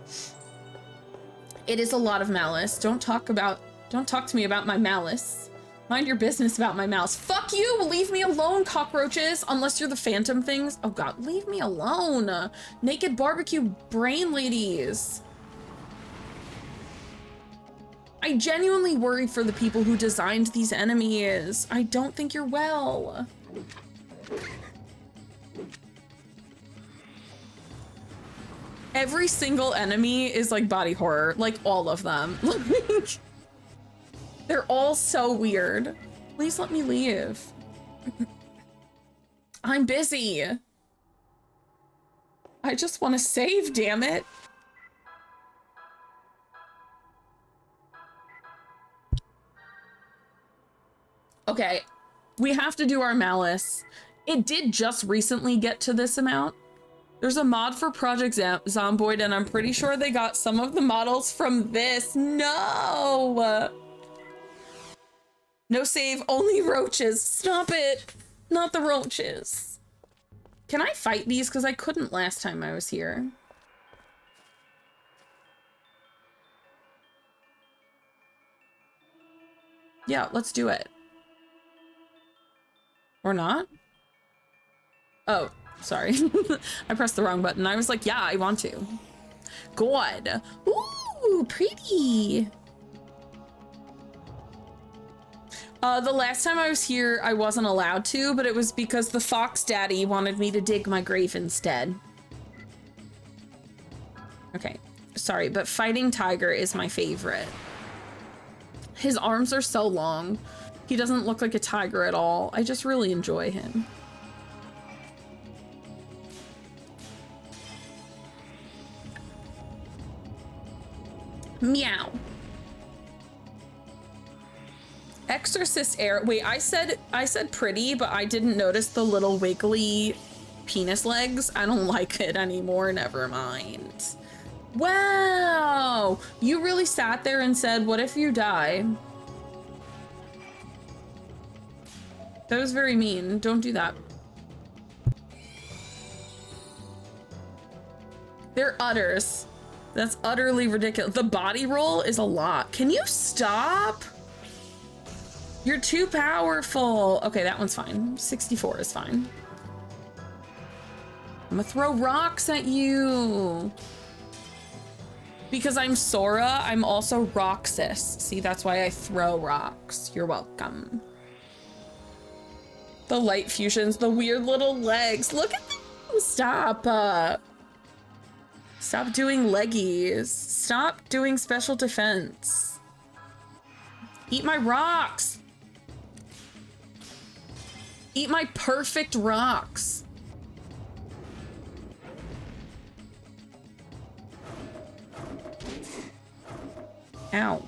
It is a lot of malice. Don't talk to me about my malice. Mind your business about my mouse. Fuck you! Leave me alone, cockroaches! Unless you're the phantom things. Oh god, leave me alone! Naked barbecue brain ladies! I genuinely worry for the people who designed these enemies. I don't think you're well. Every single enemy is like body horror. Like all of them. They're all so weird. Please let me leave. I'm busy. I just want to save, damn it. Okay, we have to do our malice. It did just recently get to this amount. There's a mod for Project Zomboid, and I'm pretty sure they got some of the models from this. No! No save, only roaches. Stop it. Not the roaches. Can I fight these? Because I couldn't last time I was here. Yeah, let's do it. Or not? Oh, sorry. I pressed the wrong button. I was like, yeah, I want to. Good. Ooh, pretty. The last time I was here, I wasn't allowed to, but it was because the fox daddy wanted me to dig my grave instead. Okay, sorry, but fighting tiger is my favorite. His arms are so long. He doesn't look like a tiger at all. I just really enjoy him. Meow. Exorcist air. Wait, I said pretty, but I didn't notice the little wiggly penis legs. I don't like it anymore. Never mind. Wow. You really sat there and said, what if you die? That was very mean. Don't do that. They're utters. That's utterly ridiculous. The body roll is a lot. Can you stop? You're too powerful. Okay, that one's fine. 64 is fine. I'm gonna throw rocks at you. Because I'm Sora, I'm also Roxas. See, that's why I throw rocks. You're welcome. The light fusions, the weird little legs. Look at them. Stop. Stop doing leggies. Stop doing special defense. Eat my rocks. Eat my perfect rocks. Ow.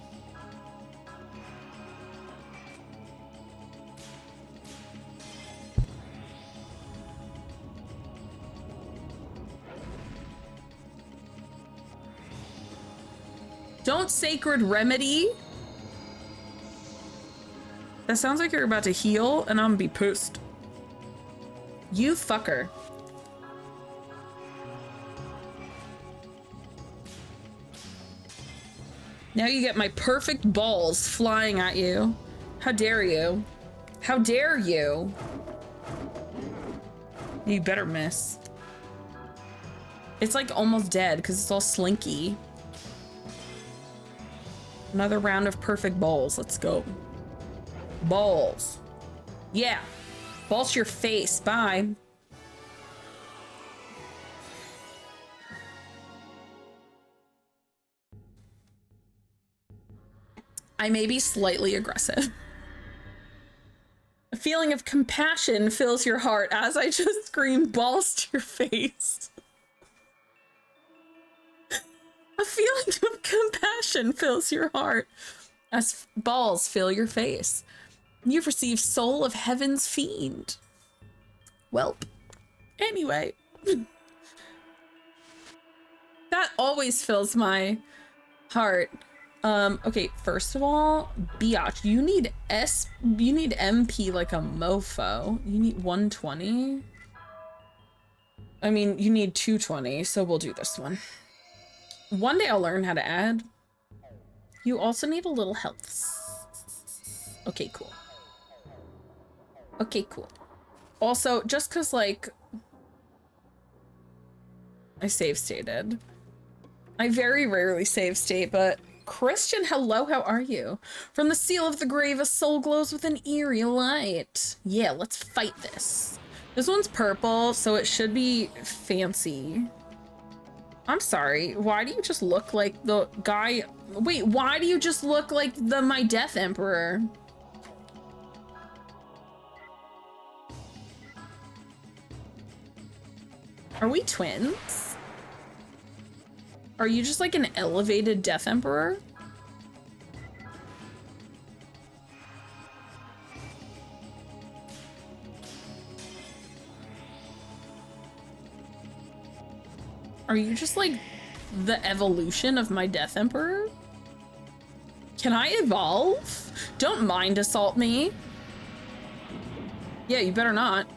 Don't sacred remedy. That sounds like you're about to heal, and I'm gonna be pissed. You fucker. Now you get my perfect balls flying at you. How dare you? How dare you? You better miss. It's like almost dead because it's all slinky. Another round of perfect balls. Let's go. Balls. Yeah. Balls to your face. Bye. I may be slightly aggressive. A feeling of compassion fills your heart as I just screamed balls to your face. A feeling of compassion fills your heart as balls fill your face. You've received Soul of Heaven's Fiend. Welp. Anyway. That always fills my heart. Okay, first of all, biatch, you need MP like a mofo. You need 120. I mean, you need 220, so we'll do this one. One day I'll learn how to add. You also need a little health. Okay, cool. Okay, cool. Also, just cause like I save stated. I very rarely save state, but Christian, hello, how are you? From the seal of the grave, a soul glows with an eerie light. Yeah, let's fight this. This one's purple, so it should be fancy. I'm sorry, why do you just look like the guy? Wait, why do you just look like my Death Emperor? Are we twins? Are you just like an elevated Death Emperor? Are you just like the evolution of my Death Emperor? Can I evolve? Don't mind assault me. Yeah, you better not.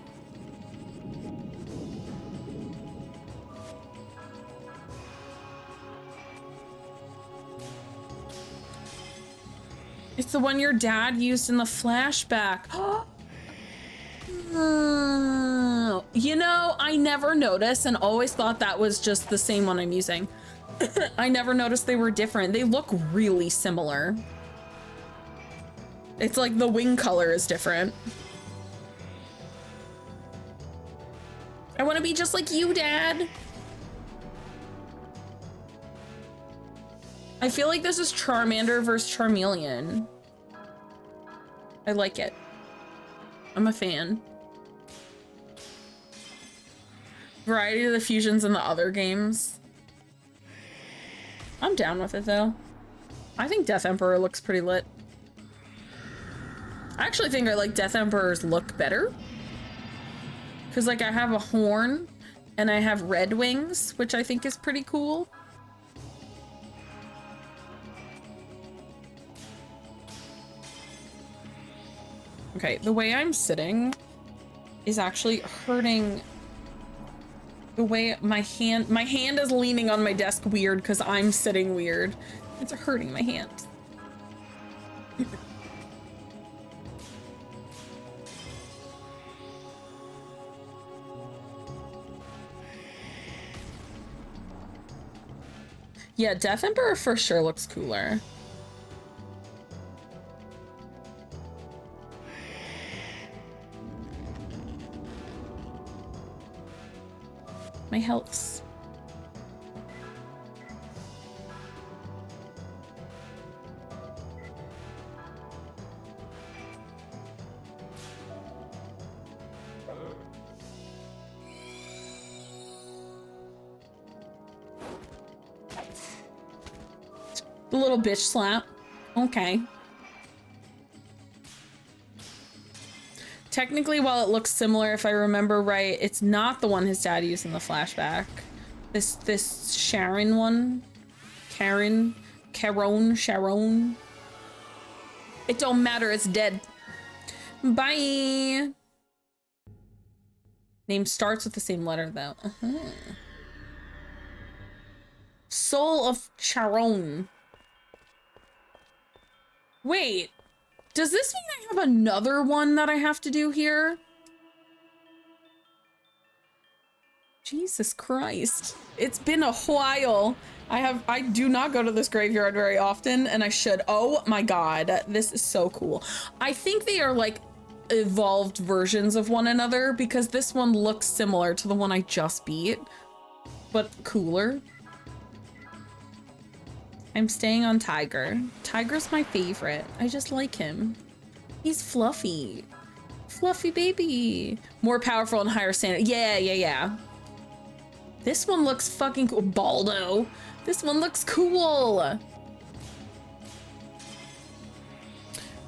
It's the one your dad used in the flashback. You know, I never noticed and always thought that was just the same one I'm using. I never noticed they were different. They look really similar. It's like the wing color is different. I want to be just like you, Dad. I feel like this is Charmander versus Charmeleon. I like it. I'm a fan. Variety of the fusions in the other games. I'm down with it though. I think Death Emperor looks pretty lit. I actually think I like Death Emperor's look better. Cause like I have a horn and I have red wings, which I think is pretty cool. Okay, the way I'm sitting is actually hurting. The way my hand is leaning on my desk weird because I'm sitting weird. It's hurting my hand. Yeah, Death Emperor for sure looks cooler. My healths. The little bitch slap. Okay. Technically, while it looks similar, if I remember right, it's not the one his dad used in the flashback. This Sharon one. Sharon. It don't matter, it's dead. Bye. Name starts with the same letter though. Soul of Charon. Wait. Does this mean I have another one that I have to do here? Jesus Christ. It's been a while. I do not go to this graveyard very often, and I should. Oh my god, this is so cool. I think they are like evolved versions of one another because this one looks similar to the one I just beat, but cooler. I'm staying on Tiger. Tiger's my favorite. I just like him. He's fluffy. Fluffy baby. More powerful and higher standard. Yeah. This one looks fucking cool. Baldo. This one looks cool.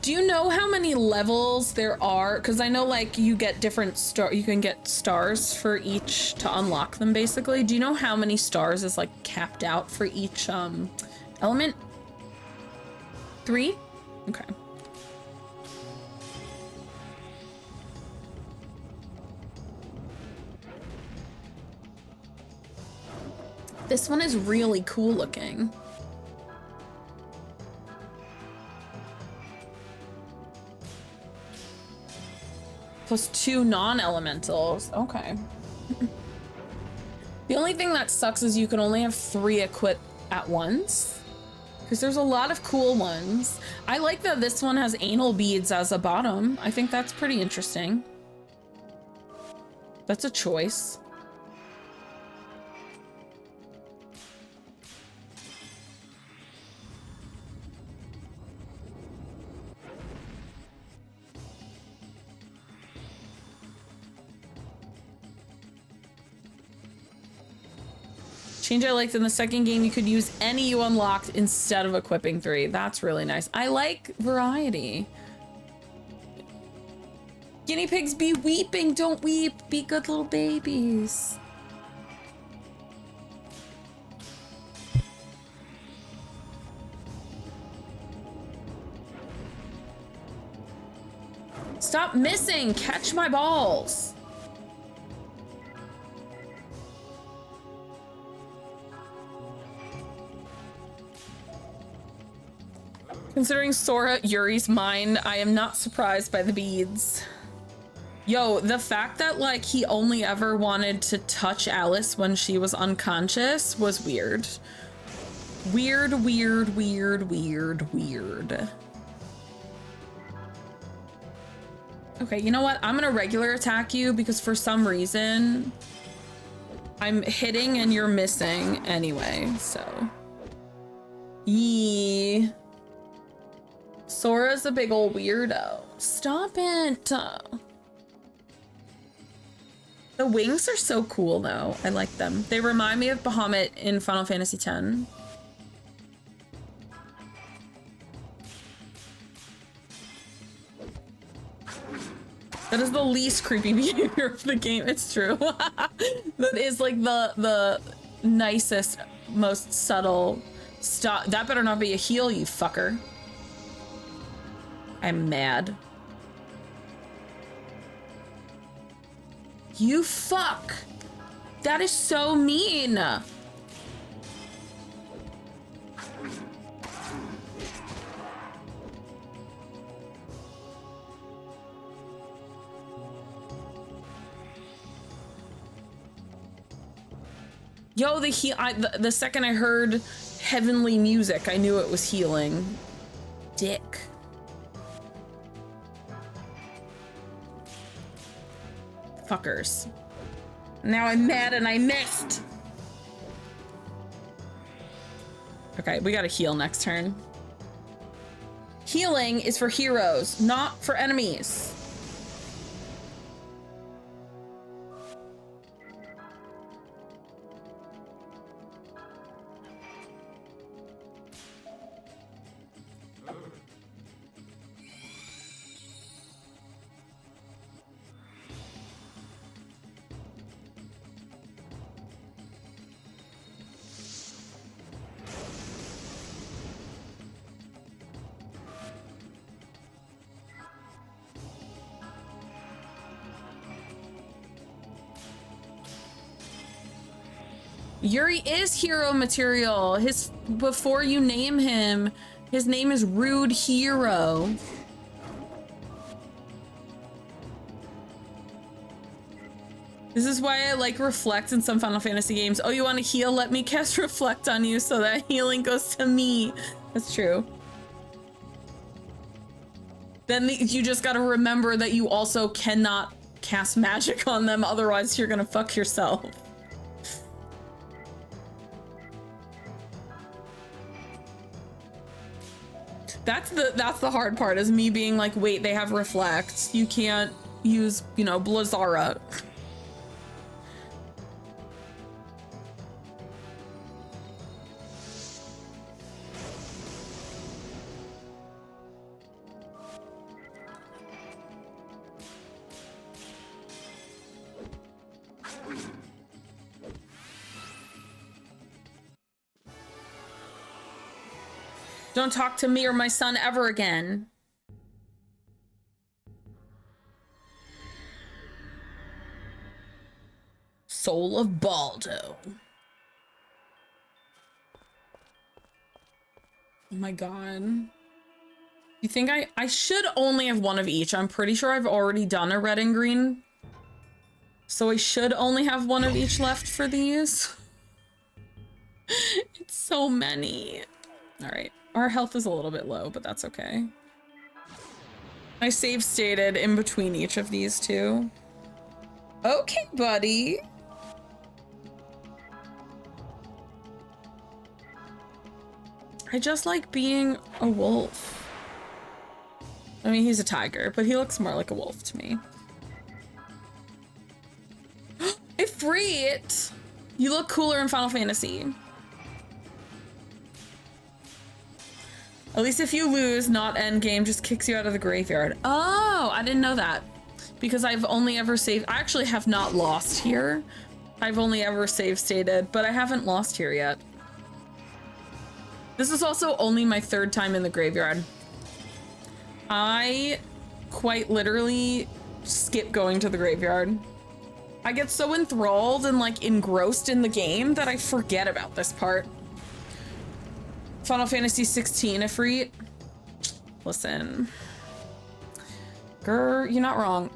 Do you know how many levels there are? Because I know like you get different you can get stars for each to unlock them basically. Do you know how many stars is like capped out for each element? 3? Okay. This one is really cool looking. Plus 2 non-elementals. Okay. The only thing that sucks is you can only have 3 equipped at once. Because there's a lot of cool ones. I like that this one has anal beads as a bottom. I think that's pretty interesting. That's a choice. Change I liked in the second game, you could use any you unlocked instead of equipping 3. That's really nice. I like variety. Guinea pigs be weeping, don't weep. Be good little babies. Stop missing, catch my balls. Considering Sora Yuri's mind, I am not surprised by the beads. Yo, the fact that like he only ever wanted to touch Alice when she was unconscious was weird. Weird. Okay, you know what? I'm gonna regular attack you because for some reason I'm hitting and you're missing anyway, so. Yee. Sora's a big old weirdo. Stop it. The wings are so cool though. I like them. They remind me of Bahamut in Final Fantasy X. That is the least creepy behavior of the game. It's true. That is like the nicest, most subtle stuff. That better not be a heal, you fucker. I'm mad. You fuck! That is so mean! Yo, the second I heard heavenly music, I knew it was healing. Dick. Fuckers. Now I'm mad and I missed. Okay, we gotta heal next turn. Healing is for heroes, not for enemies. Yuri is hero material. Before you name him, his name is Rude Hero. This is why I like Reflect in some Final Fantasy games. Oh, you want to heal? Let me cast Reflect on you so that healing goes to me. That's true. Then you just gotta remember that you also cannot cast magic on them, otherwise you're gonna fuck yourself. That's the hard part, is me being like, wait, they have reflect. You can't use, you know, Blazara. Don't talk to me or my son ever again. Soul of Baldo. Oh my god. You think I should only have one of each. I'm pretty sure I've already done a red and green. So I should only have one of each left for these. It's so many. All right. Our health is a little bit low, but that's okay. I save stated in between each of these two. Okay, buddy. I just like being a wolf. I mean, he's a tiger, but he looks more like a wolf to me. Ifrit! You look cooler in Final Fantasy. At least if you lose, not endgame, just kicks you out of the graveyard. Oh, I didn't know that. Because I've only ever saved... I actually have not lost here. I've only ever save stated, but I haven't lost here yet. This is also only my 3rd time in the graveyard. I quite literally skip going to the graveyard. I get so enthralled and like engrossed in the game that I forget about this part. Final Fantasy 16, Ifrit. Listen. Grr, you're not wrong.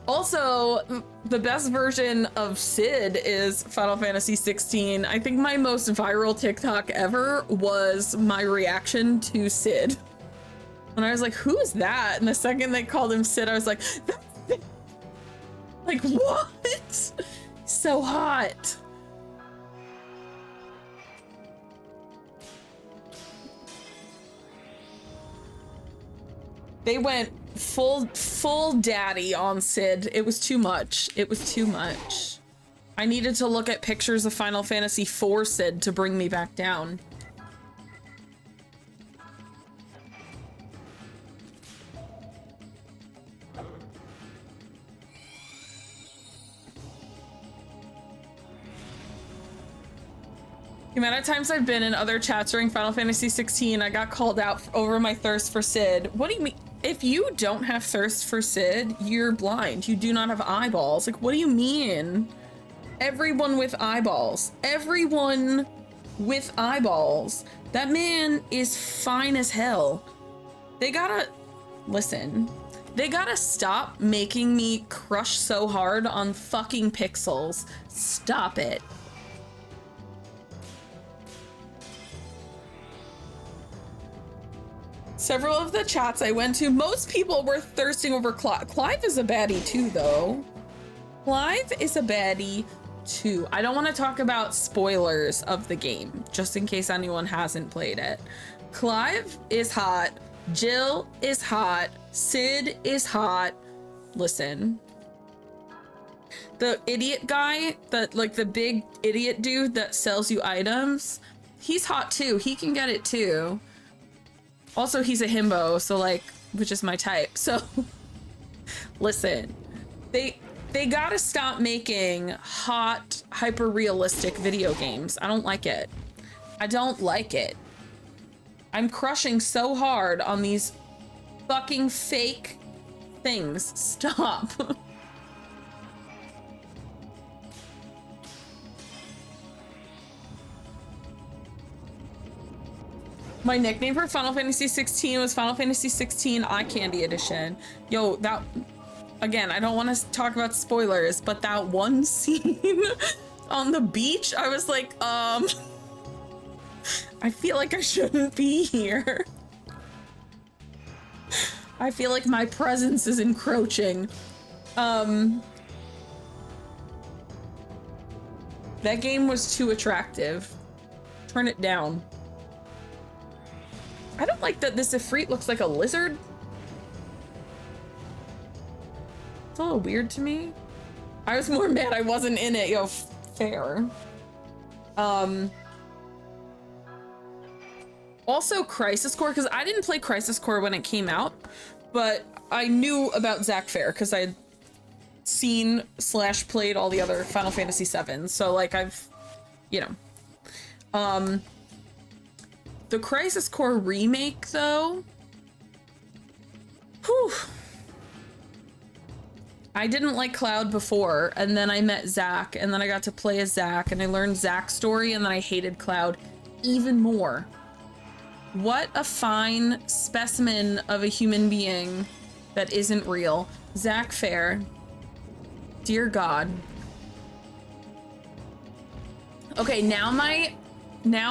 Also, the best version of Sid is Final Fantasy 16. I think my most viral TikTok ever was my reaction to Sid. And I was like, who is that? And the second they called him Sid, I was like, that's Sid. Like, what? So hot. They went full daddy on Sid. It was too much. It was too much. I needed to look at pictures of Final Fantasy IV Sid to bring me back down. The amount of times I've been in other chats during Final Fantasy 16, I got called out over my thirst for Sid. What do you mean? If you don't have thirst for Sid, you're blind. You do not have eyeballs. Like, what do you mean? Everyone with eyeballs. Everyone with eyeballs. That man is fine as hell. They gotta... Listen. They gotta stop making me crush so hard on fucking pixels. Stop it. Several of the chats I went to, most people were thirsting over Clive. Clive is a baddie too, though. Clive is a baddie too. I don't want to talk about spoilers of the game, just in case anyone hasn't played it. Clive is hot. Jill is hot. Sid is hot. Listen. The idiot guy, the big idiot dude that sells you items, he's hot too. He can get it too. Also, he's a himbo, so like, which is my type. So, listen, they gotta stop making hot, hyper-realistic video games. I don't like it. I don't like it. I'm crushing so hard on these fucking fake things. Stop. My nickname for Final Fantasy 16 was Final Fantasy 16 Eye Candy Edition. Yo, that... Again, I don't want to talk about spoilers, but that one scene on the beach, I was like, I feel like I shouldn't be here. I feel like my presence is encroaching. That game was too attractive. Turn it down. I don't like that this Ifrit looks like a lizard. It's a little weird to me. I was more mad I wasn't in it, yo, fair. Also Crisis Core, because I didn't play Crisis Core when it came out, but I knew about Zack Fair because I had seen / played all the other Final Fantasy VII. So like I've, you know. The Crisis Core remake though, whew. I didn't like Cloud before, and then I met Zack, and then I got to play as Zack, and I learned Zack's story, and then I hated Cloud even more. What a fine specimen of a human being that isn't real. Zack Fair. Dear God. Okay, now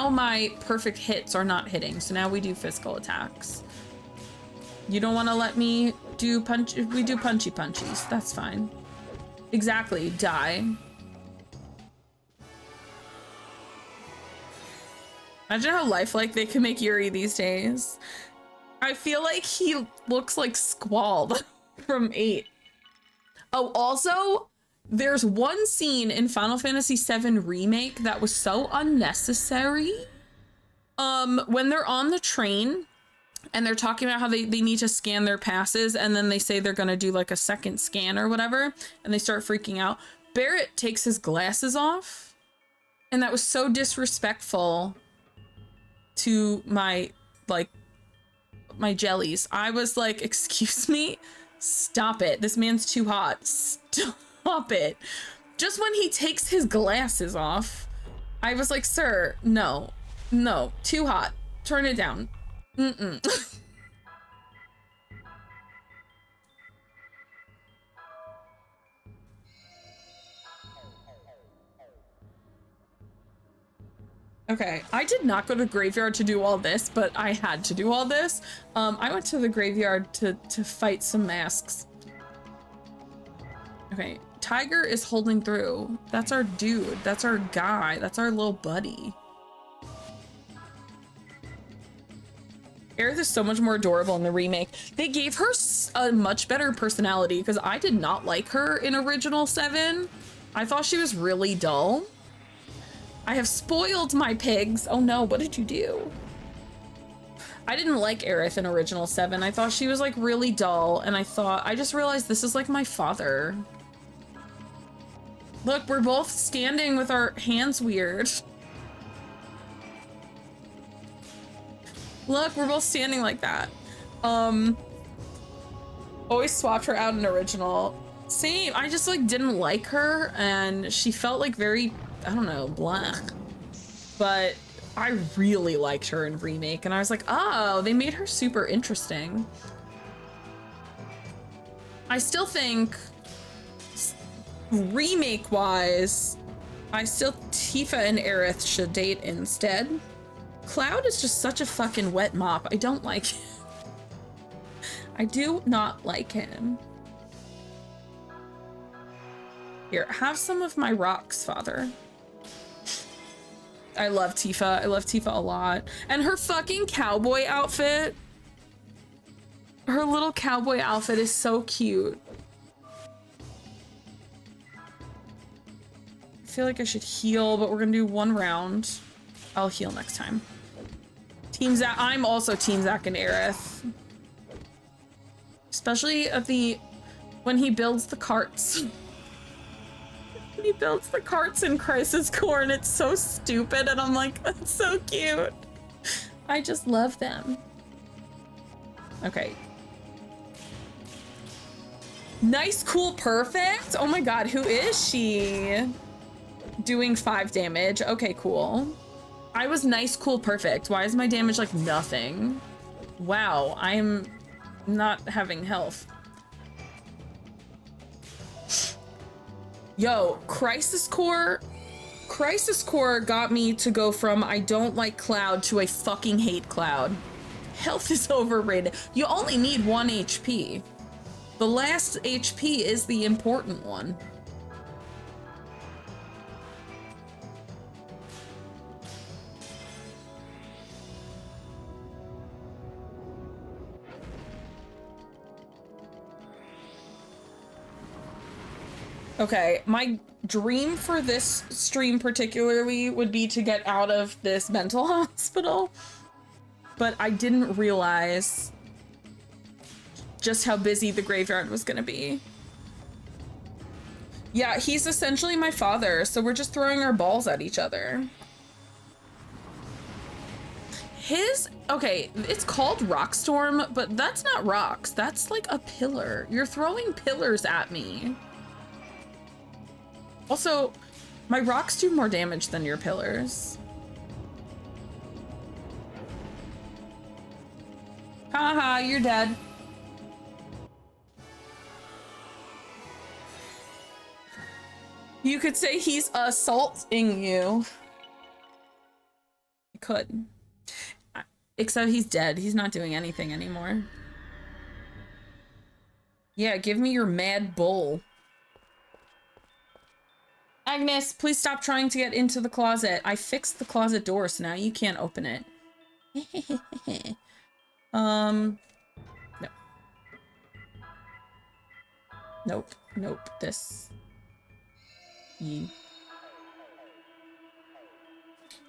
my perfect hits are not hitting, so now we do physical attacks. You don't want to let me do we do punchy punchies. That's fine. Exactly, die. Imagine how lifelike they can make Yuri these days. I feel like he looks like Squall from 8. Oh, also, there's one scene in Final Fantasy VII Remake that was so unnecessary. When they're on the train and they're talking about how they need to scan their passes, and then they say they're gonna do like a second scan or whatever, and they start freaking out. Barrett takes his glasses off, and that was so disrespectful to my jellies. I was like, excuse me? Stop it. This man's too hot. Stop it. Just when he takes his glasses off, I was like, sir, no, too hot. Turn it down. Mm-mm. Okay, I did not go to the graveyard to do all this, but I had to do all this. I went to the graveyard to fight some masks. Okay, Tiger is holding through. That's our dude. That's our guy. That's our little buddy. Aerith is so much more adorable in the remake. They gave her a much better personality because I did not like her in original 7. I thought she was really dull. I have spoiled my pigs. Oh no, what did you do? I didn't like Aerith in original 7. I thought she was like really dull, and I just realized this is like my father. Look, we're both standing with our hands weird. Look, we're both standing like that. Always swapped her out in original. Same, I just like didn't like her, and she felt like very, I don't know, blah. But I really liked her in remake, and I was like, oh, they made her super interesting. I still think remake wise, Tifa and Aerith should date instead. Cloud is just such a fucking wet mop. I don't like him. I do not like him. Here, have some of my rocks, father. I love Tifa. I love Tifa a lot. And her fucking cowboy outfit. Her little cowboy outfit is so cute. I feel like I should heal, but we're gonna do one round. I'll heal next time. Team Zack. I'm also Team Zack and Aerith. Especially at when he builds the carts. He builds the carts in Crisis Core, and it's so stupid, and I'm like, that's so cute. I just love them. Okay. Nice, cool, perfect. Oh my god, who is she? Doing 5 damage. Okay, cool. I was nice, cool, perfect. Why is my damage like nothing? Wow, I'm not having health. Yo, Crisis Core got me to go from I don't like Cloud to I fucking hate Cloud. Health is overrated. You only need 1 HP. The last HP is the important one. Okay, my dream for this stream particularly would be to get out of this mental hospital, but I didn't realize just how busy the graveyard was gonna be. Yeah, he's essentially my father, so we're just throwing our balls at each other. Okay, it's called Rockstorm, but that's not rocks, that's like a pillar. You're throwing pillars at me. Also, my rocks do more damage than your pillars. Haha, you're dead. You could say he's assaulting you. I could. Except he's dead. He's not doing anything anymore. Yeah, give me your mad bull. Agnes, please stop trying to get into the closet. I fixed the closet door, so now you can't open it. No. Nope. Nope. This.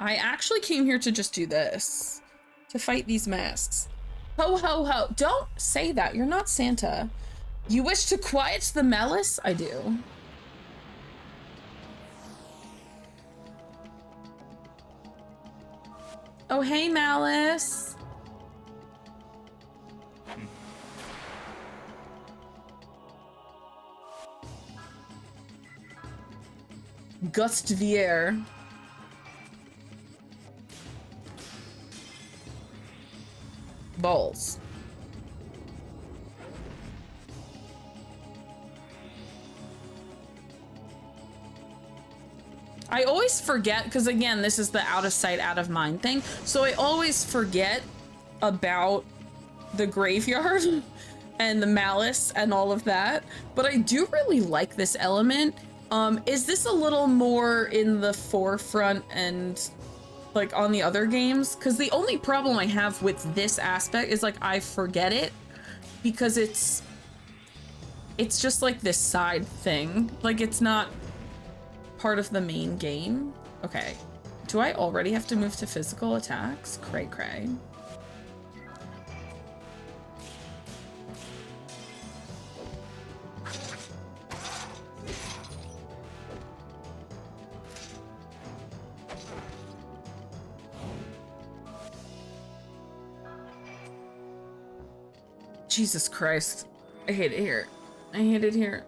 I actually came here to just do this. To fight these masks. Ho ho ho. Don't say that. You're not Santa. You wish to quiet the malice? I do. Oh, hey, Malice. Gustvier. Balls. I always forget, because again, this is the out of sight, out of mind thing. So I always forget about the graveyard and the malice and all of that. But I do really like this element. Is this a little more in the forefront and like on the other games? Because the only problem I have with this aspect is like I forget it because it's just like this side thing. Like it's not part of the main game. Okay. Do I already have to move to physical attacks? Cray cray. Jesus Christ. I hate it here. I hate it here.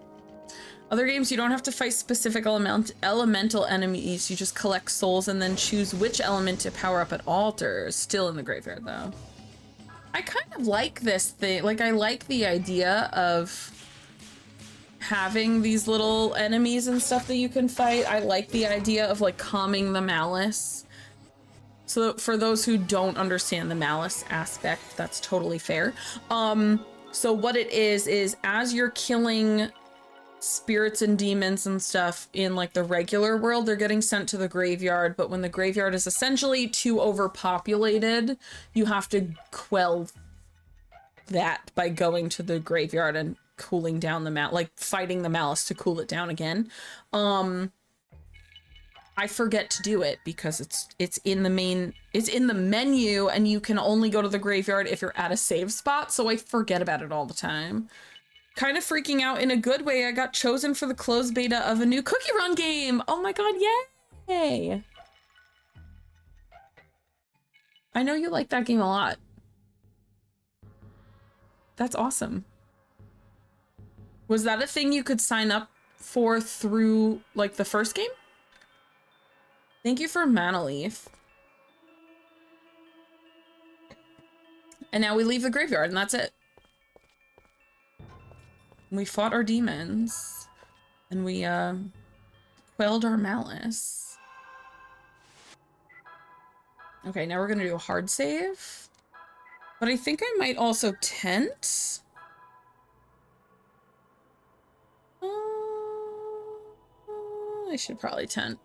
Other games, you don't have to fight specific elemental enemies. You just collect souls and then choose which element to power up at altars. Still in the graveyard, though. I kind of like this thing. Like, I like the idea of having these little enemies and stuff that you can fight. I like the idea of, like, calming the malice. So for those who don't understand the malice aspect, that's totally fair. So what it is as you're killing spirits and demons and stuff in like the regular world, they're getting sent to the graveyard, but when the graveyard is essentially too overpopulated, you have to quell that by going to the graveyard and cooling down the like fighting the malice to cool it down again. I forget to do it because it's in the menu and you can only go to the graveyard if you're at a save spot, so I forget about it all the time. Kind of freaking out in a good way. I got chosen for the closed beta of a new Cookie Run game. Oh my god, yay! I know you like that game a lot. That's awesome. Was that a thing you could sign up for through like the first game? Thank you for Mana Leaf. And now we leave the graveyard and that's it. We fought our demons and we quelled our malice. Okay, now we're gonna do a hard save. But I think I might also tent. I should probably tent.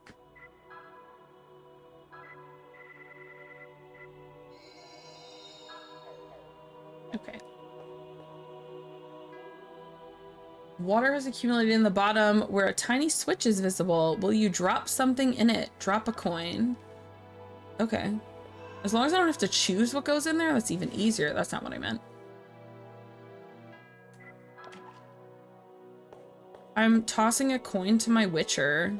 Okay. Water has accumulated in the bottom where a tiny switch is visible. Will you drop something in it? Drop a coin. Okay. As long as I don't have to choose what goes in there, that's even easier. That's not what I meant. I'm tossing a coin to my Witcher.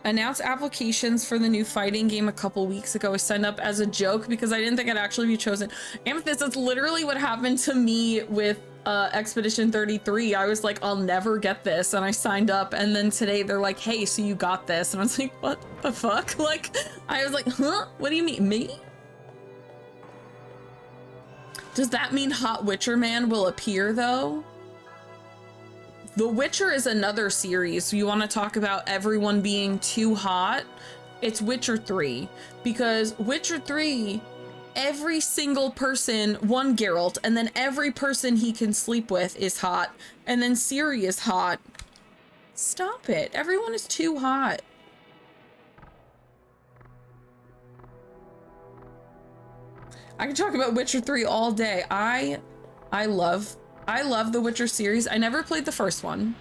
Announced applications for the new fighting game a couple weeks ago. I signed up as a joke because I didn't think I'd actually be chosen. Amethyst, that's literally what happened to me with Expedition 33. I was like, I'll never get this, and I signed up, and then today they're like, hey, so you got this, and I was like, what the fuck? Like, I was like, huh? What do you mean, me? Does that mean Hot Witcher Man will appear, though? The Witcher is another series. You want to talk about everyone being too hot? It's Witcher 3. Because Witcher 3, every single person, one Geralt, and then every person he can sleep with is hot. And then Ciri is hot. Stop it. Everyone is too hot. I can talk about Witcher 3 all day. I love the Witcher series. I never played the first one.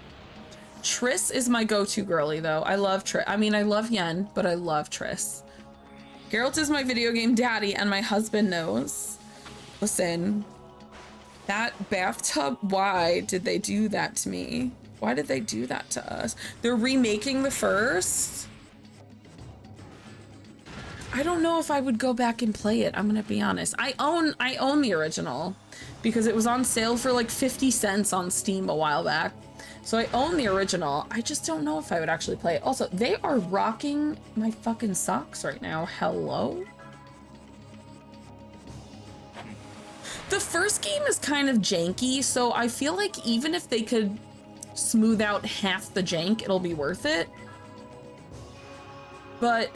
Triss is my go-to girly, though. I love Triss. I mean, I love Yen, but I love Triss. Geralt is my video game daddy, and my husband knows. Listen, that bathtub, why did they do that to me? Why did they do that to us? They're remaking the first. I don't know if I would go back and play it. I'm gonna be honest. I own the original because it was on sale for like 50 cents on Steam a while back. So I own the original. I just don't know if I would actually play it. Also, they are rocking my fucking socks right now. Hello? The first game is kind of janky, so I feel like even if they could smooth out half the jank, it'll be worth it. But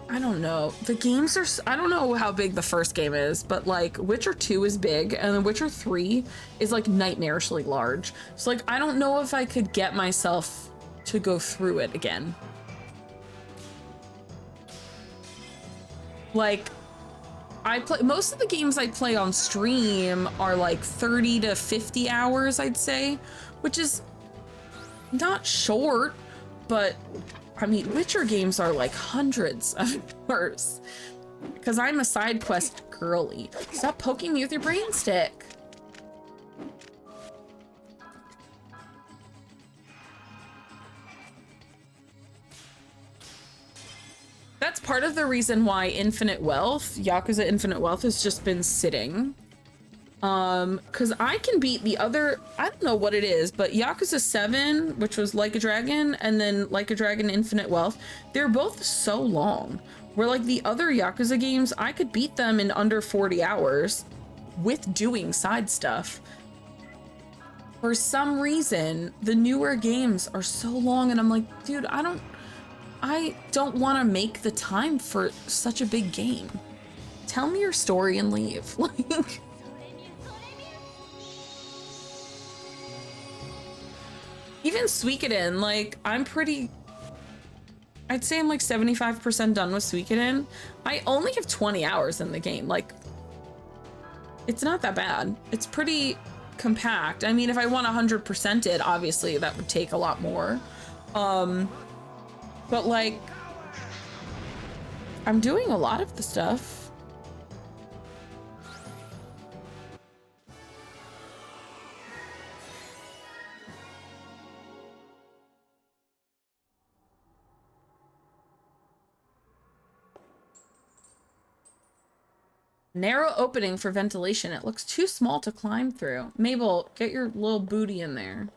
I don't know. The games are, I don't know how big the first game is, but like Witcher 2 is big and then Witcher 3 is like nightmarishly large. So like, I don't know if I could get myself to go through it again. Like, most of the games I play on stream are like 30 to 50 hours, I'd say, which is not short, but I mean, Witcher games are like hundreds of hours because I'm a side quest girly. Stop poking me with your brain stick. That's part of the reason why Infinite Wealth, Yakuza Infinite Wealth, has just been sitting. Because I can beat the other, I don't know what it is, but Yakuza 7, which was Like a Dragon, and then Like a Dragon Infinite Wealth, they're both so long. Where like the other Yakuza games, I could beat them in under 40 hours with doing side stuff. For some reason, the newer games are so long and I'm like, dude, I don't want to make the time for such a big game. Tell me your story and leave. Like, even Suikoden, like, I'd say I'm like 75% done with Suikoden. I only have 20 hours in the game. Like, it's not that bad. It's pretty compact. I mean, if I want 100% it, obviously that would take a lot more. But like, I'm doing a lot of the stuff. Narrow opening for ventilation. It looks too small to climb through. Mabel, get your little booty in there.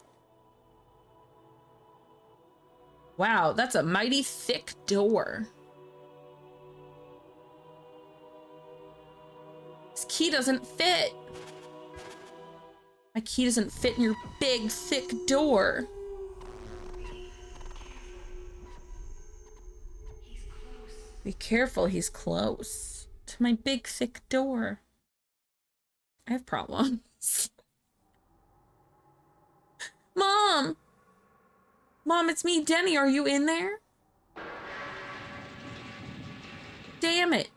Wow, that's a mighty thick door. This key doesn't fit. My key doesn't fit in your big, thick door. Be careful, he's close to my big thick door. I have problems. Mom! Mom, it's me, Denny. Are you in there? Damn it.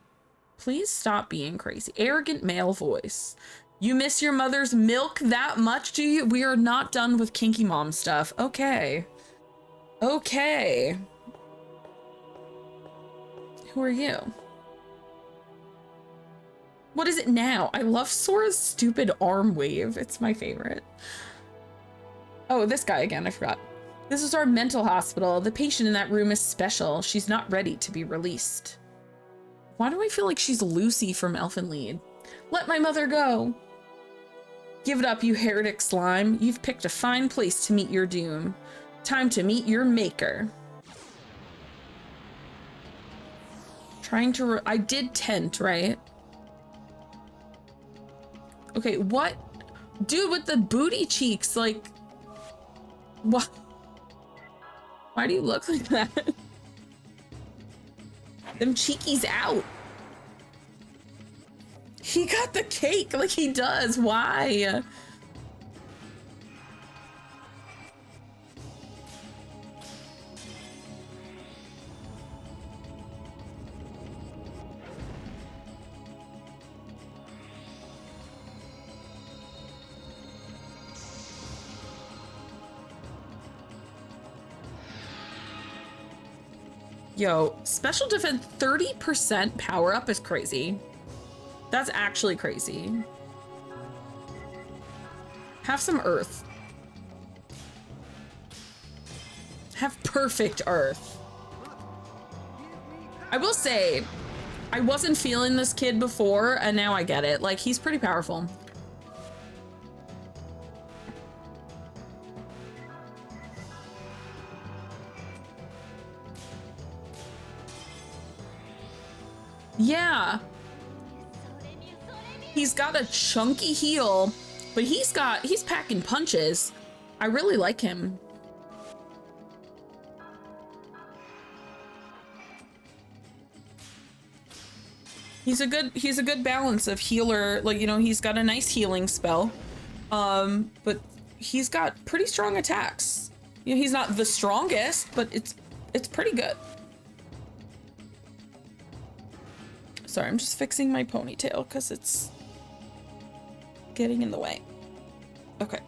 Please stop being crazy. Arrogant male voice. You miss your mother's milk that much, do you? We are not done with kinky mom stuff. Okay. Okay. Who are you? What is it now? I love Sora's stupid arm wave. It's my favorite. Oh, this guy again. I forgot. This is our mental hospital. The patient in that room is special. She's not ready to be released. Why do I feel like she's Lucy from Elfen Lied? Let my mother go. Give it up, you heretic slime. You've picked a fine place to meet your doom. Time to meet your maker. Trying to I did tent, right? Okay, what? Dude with the booty cheeks, like, what? Why do you look like that? Them cheekies out. He got the cake like he does. Why? Yo, special defense 30% power up is crazy. That's actually crazy. Have some earth. Have perfect earth. I will say, I wasn't feeling this kid before, and now I get it. Like, he's pretty powerful. Yeah. He's got a chunky heel, but he's packing punches. I really like him. He's a good balance of healer, like, you know, he's got a nice healing spell. But he's got pretty strong attacks. You know, he's not the strongest, but it's pretty good. Sorry, I'm just fixing my ponytail because it's getting in the way. Okay.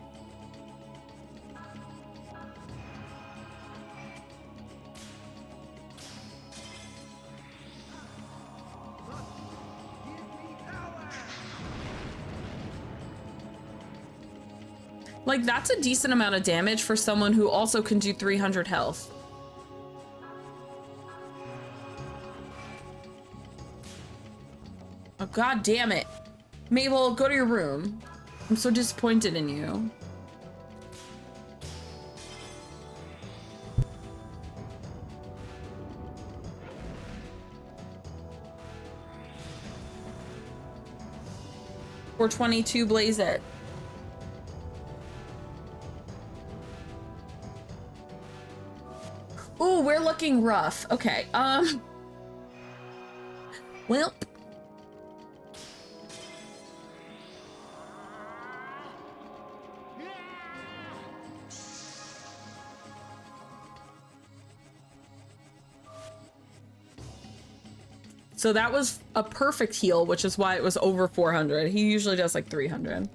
Like, that's a decent amount of damage for someone who also can do 300 health. Oh, God damn it. Mabel, go to your room. I'm so disappointed in you. Or 22 blaze it. Ooh, we're looking rough. Okay, well. So that was a perfect heal, which is why it was over 400. He usually does like 300.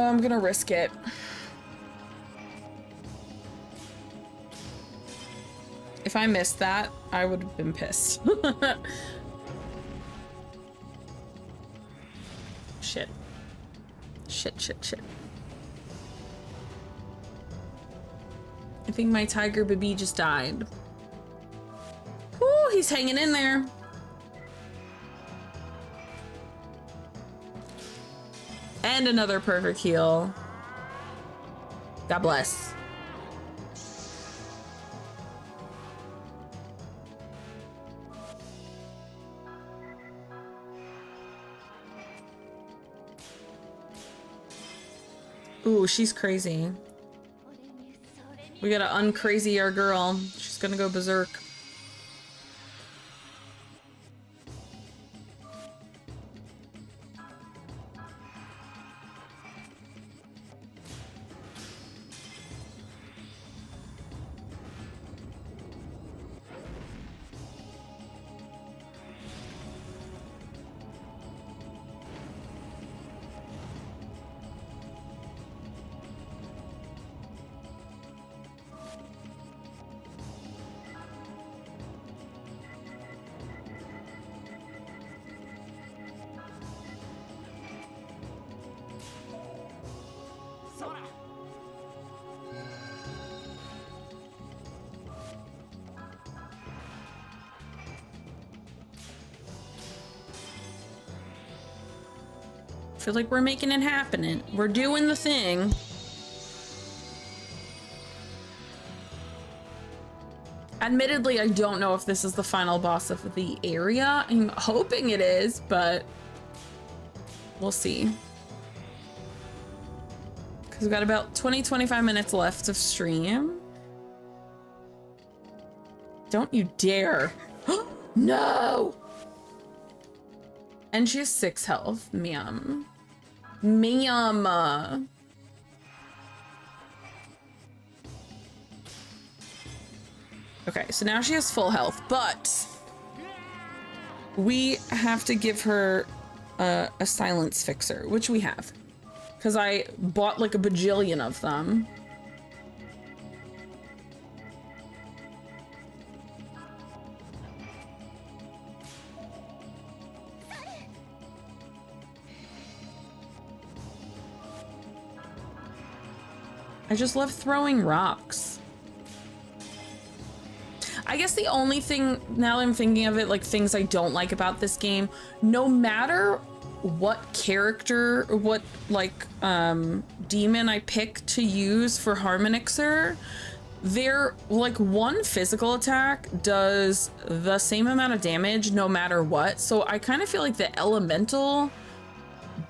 I'm gonna risk it. If I missed that, I would have been pissed. Shit. Shit. I think my tiger baby just died. Woo, he's hanging in there. And another perfect heal. God bless. Ooh, she's crazy. We gotta uncrazy our girl. She's gonna go berserk. Feel like we're making it happen. We're doing the thing. Admittedly, I don't know if this is the final boss of the area. I'm hoping it is, but we'll see. Because we've got about 20-25 minutes left of stream. Don't you dare. No! And she has 6 health. Ma'am. Ma'am. Okay, so now she has full health, but we have to give her a silence fixer, which we have. Because I bought like a bajillion of them. I just love throwing rocks. I guess the only thing, now that I'm thinking of it, like things I don't like about this game, no matter what character, what like demon I pick to use for Harmonixer, their like one physical attack does the same amount of damage no matter what. So I kind of feel like the elemental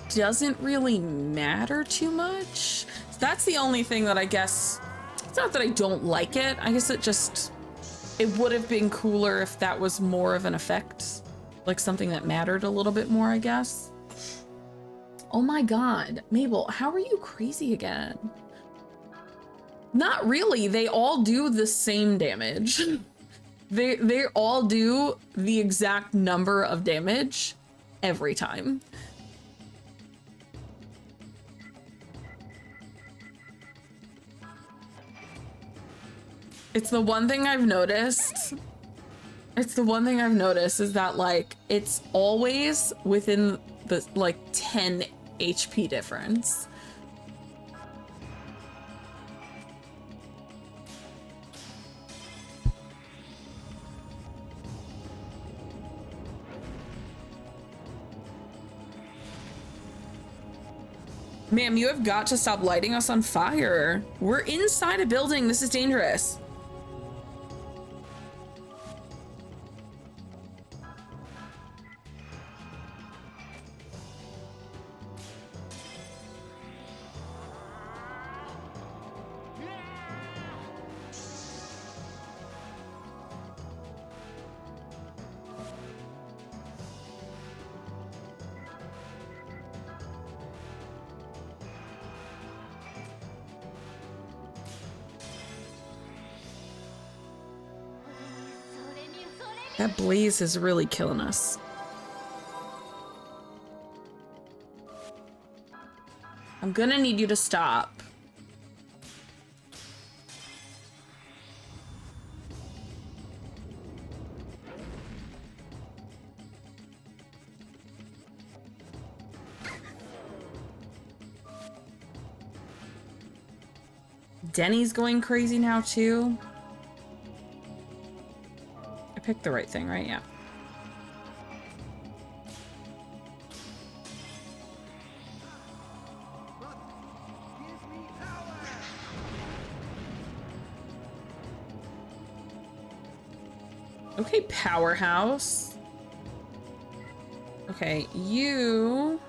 doesn't really matter too much. That's the only thing that I guess, it's not that I don't like it. I guess it would have been cooler if that was more of an effect, like something that mattered a little bit more, I guess. Oh my God, Mabel, how are you crazy again? Not really, they all do the same damage. They all do the exact number of damage every time. It's the one thing I've noticed. It's the one thing I've noticed is that like it's always within the like 10 HP difference. Ma'am, you have got to stop lighting us on fire. We're inside a building. This is dangerous. That blaze is really killing us. I'm gonna need you to stop. Denny's going crazy now too. I picked the right thing, right? Yeah. Okay, powerhouse. Okay, you...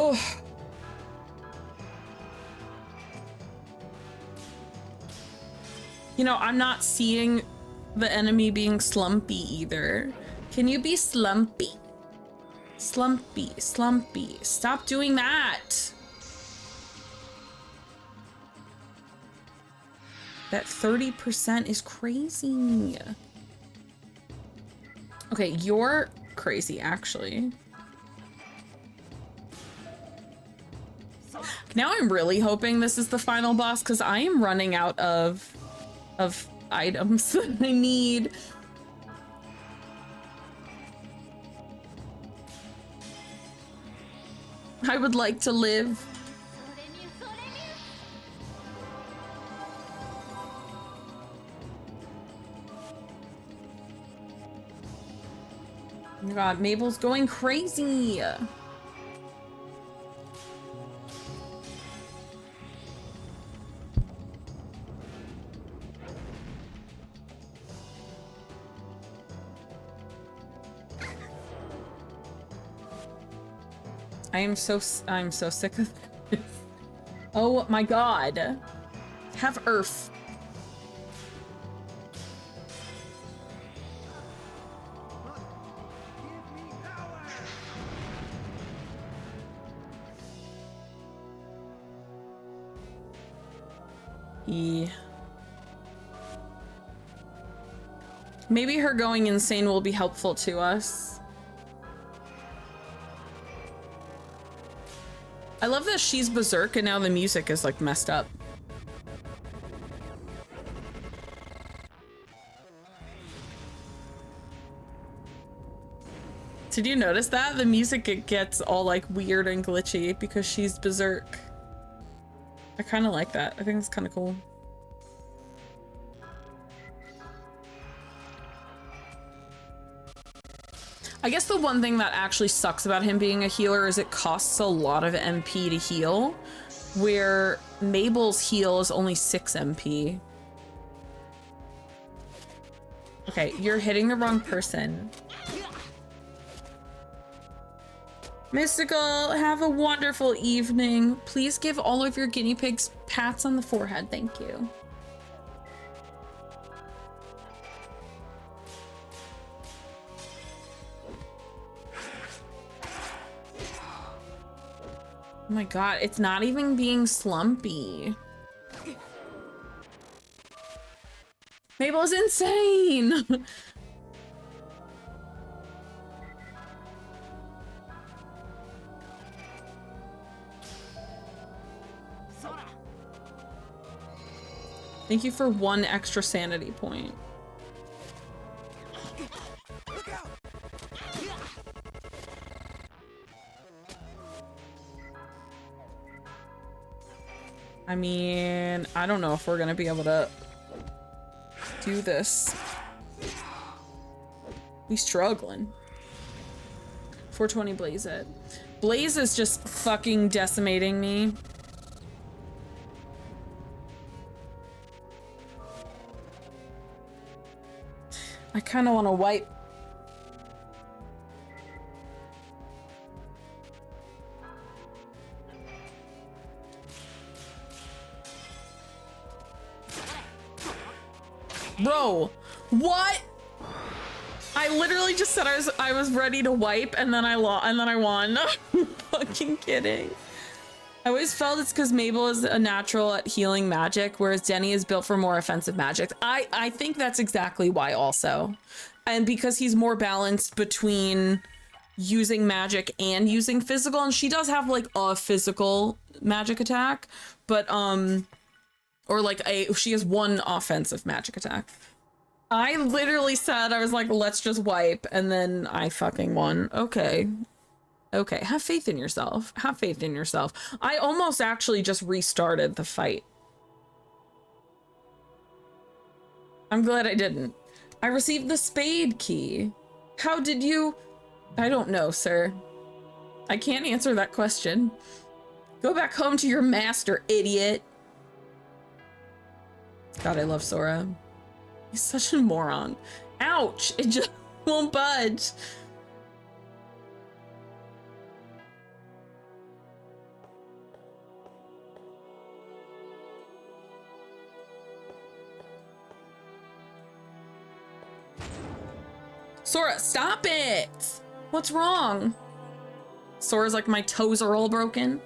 Oh. You know, I'm not seeing the enemy being slumpy either. Can you be slumpy? Slumpy, slumpy. Stop doing that. That 30% is crazy. Okay, you're crazy, actually. Now I'm really hoping this is the final boss because I am running out of items that I need. I would like to live. Oh my god, Mabel's going crazy. I'm so sick of this. Oh my god. Have Earth. Yeah. Maybe her going insane will be helpful to us. I love that she's berserk and now the music is like messed up. Did you notice that? The music gets all like weird and glitchy because she's berserk. I kind of like that. I think it's kind of cool. I guess the one thing that actually sucks about him being a healer is it costs a lot of MP to heal, where Mabel's heal is only 6 MP. Okay, you're hitting the wrong person. Mystical, have a wonderful evening. Please give all of your guinea pigs pats on the forehead. Thank you. Oh my god, it's not even being slumpy. Mabel's insane! Thank you for 1 extra sanity point. I mean, I don't know if we're gonna be able to do this. We struggling. 420 Blaze it. Blaze is just fucking decimating me. I kind of want to wipe. Bro, what? I literally just said I was ready to wipe and then I won. I'm fucking kidding. I always felt it's because Mabel is a natural at healing magic, whereas Denny is built for more offensive magic. I think that's exactly why also. And because he's more balanced between using magic and using physical, and she does have like a physical magic attack, but or like she has 1 offensive magic attack. I literally said, I was like, let's just wipe, and then I fucking won. Okay. Okay, have faith in yourself. Have faith in yourself. I almost actually just restarted the fight. I'm glad I didn't. I received the spade key. How did you? I don't know, sir. I can't answer that question. Go back home to your master, idiot. God, I love Sora. He's such a moron. Ouch! It just won't budge. Sora, stop it! What's wrong? Sora's like, my toes are all broken.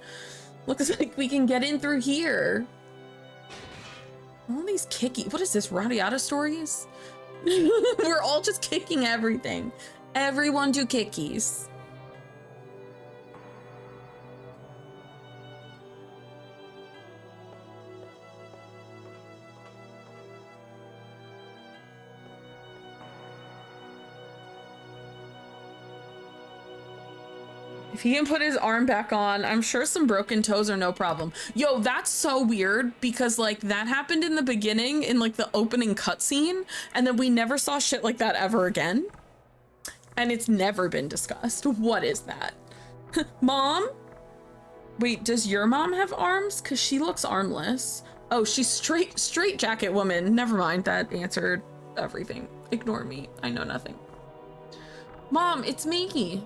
Looks like we can get in through here. All these kicky, what is this, Radiata stories? We're all just kicking everything. Everyone do kickies. If he can put his arm back on, I'm sure some broken toes are no problem. Yo, that's so weird because like that happened in the beginning in like the opening cutscene, and then we never saw shit like that ever again. And it's never been discussed. What is that? Mom? Wait, does your mom have arms? Cause she looks armless. Oh, she's straight jacket woman. Never mind, that answered everything. Ignore me, I know nothing. Mom, it's me.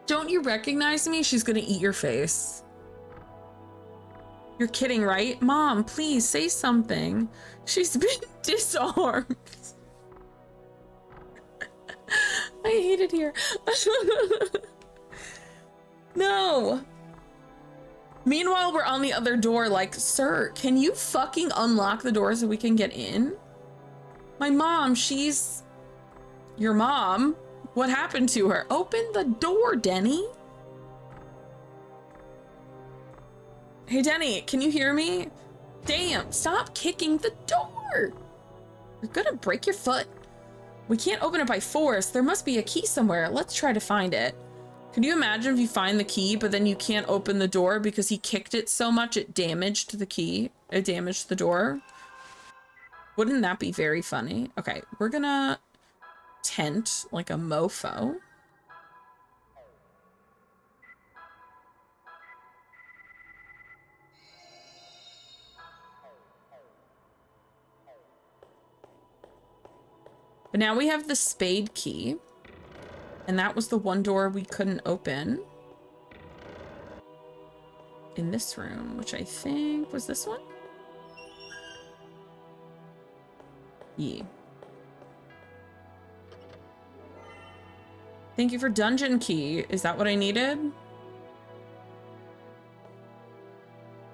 Don't you recognize me? She's gonna eat your face. You're kidding, right? Mom, please say something. She's been disarmed. I hate it here. No. Meanwhile, we're on the other door like, sir, can you fucking unlock the door so we can get in? My mom, she's... Your mom? What happened to her? Open the door, Denny. Hey, Denny, can you hear me? Damn, stop kicking the door. You're gonna break your foot. We can't open it by force. There must be a key somewhere. Let's try to find it. Can you imagine if you find the key, but then you can't open the door because he kicked it so much it damaged the key? It damaged the door? Wouldn't that be very funny? Okay, we're gonna tent like a mofo. But now we have the spade key, and that was the one door we couldn't open in this room, which I think was this one. Yeah. Thank you for dungeon key. Is that what I needed?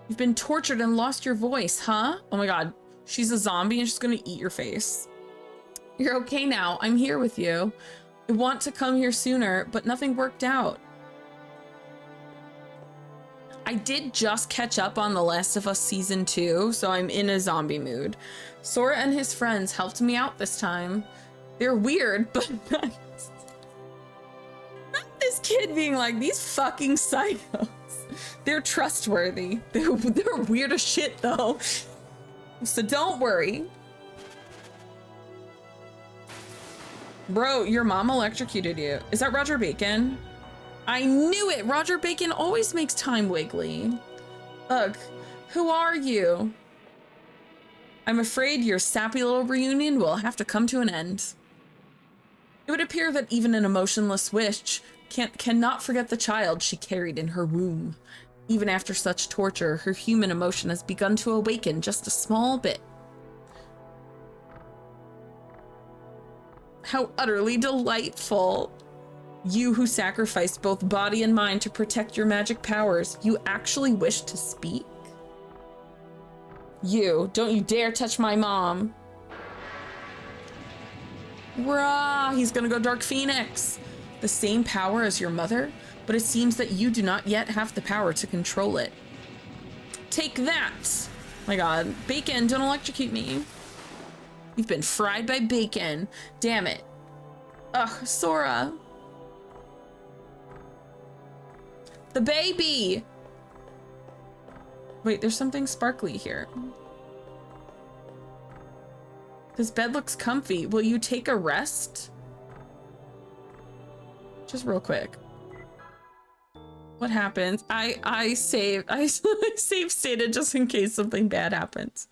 You've been tortured and lost your voice, huh? Oh my God, she's a zombie and she's gonna eat your face. You're okay now. I'm here with you. I want to come here sooner, but nothing worked out. I did just catch up on The Last of Us Season 2, so I'm in a zombie mood. Sora and his friends helped me out this time. They're weird, but nice. This kid being like, these fucking psychos. They're trustworthy. They're weird as shit though. So don't worry. Bro, your mom electrocuted you. Is that Roger Bacon? I knew it! Roger Bacon always makes time wiggly. Ugh, who are you? I'm afraid your sappy little reunion will have to come to an end. It would appear that even an emotionless witch cannot forget the child she carried in her womb. Even after such torture, her human emotion has begun to awaken just a small bit. How utterly delightful. You who sacrificed both body and mind to protect your magic powers, you actually wish to speak? You, don't you dare touch my mom. Rah, he's gonna go Dark Phoenix. The same power as your mother, but it seems that you do not yet have the power to control it. Take that! My God, Bacon, don't electrocute me. You've been fried by bacon. Damn it. Ugh, Sora. The baby. Wait, there's something sparkly here. This bed looks comfy. Will you take a rest? Just real quick. What happens? I save stated just in case something bad happens.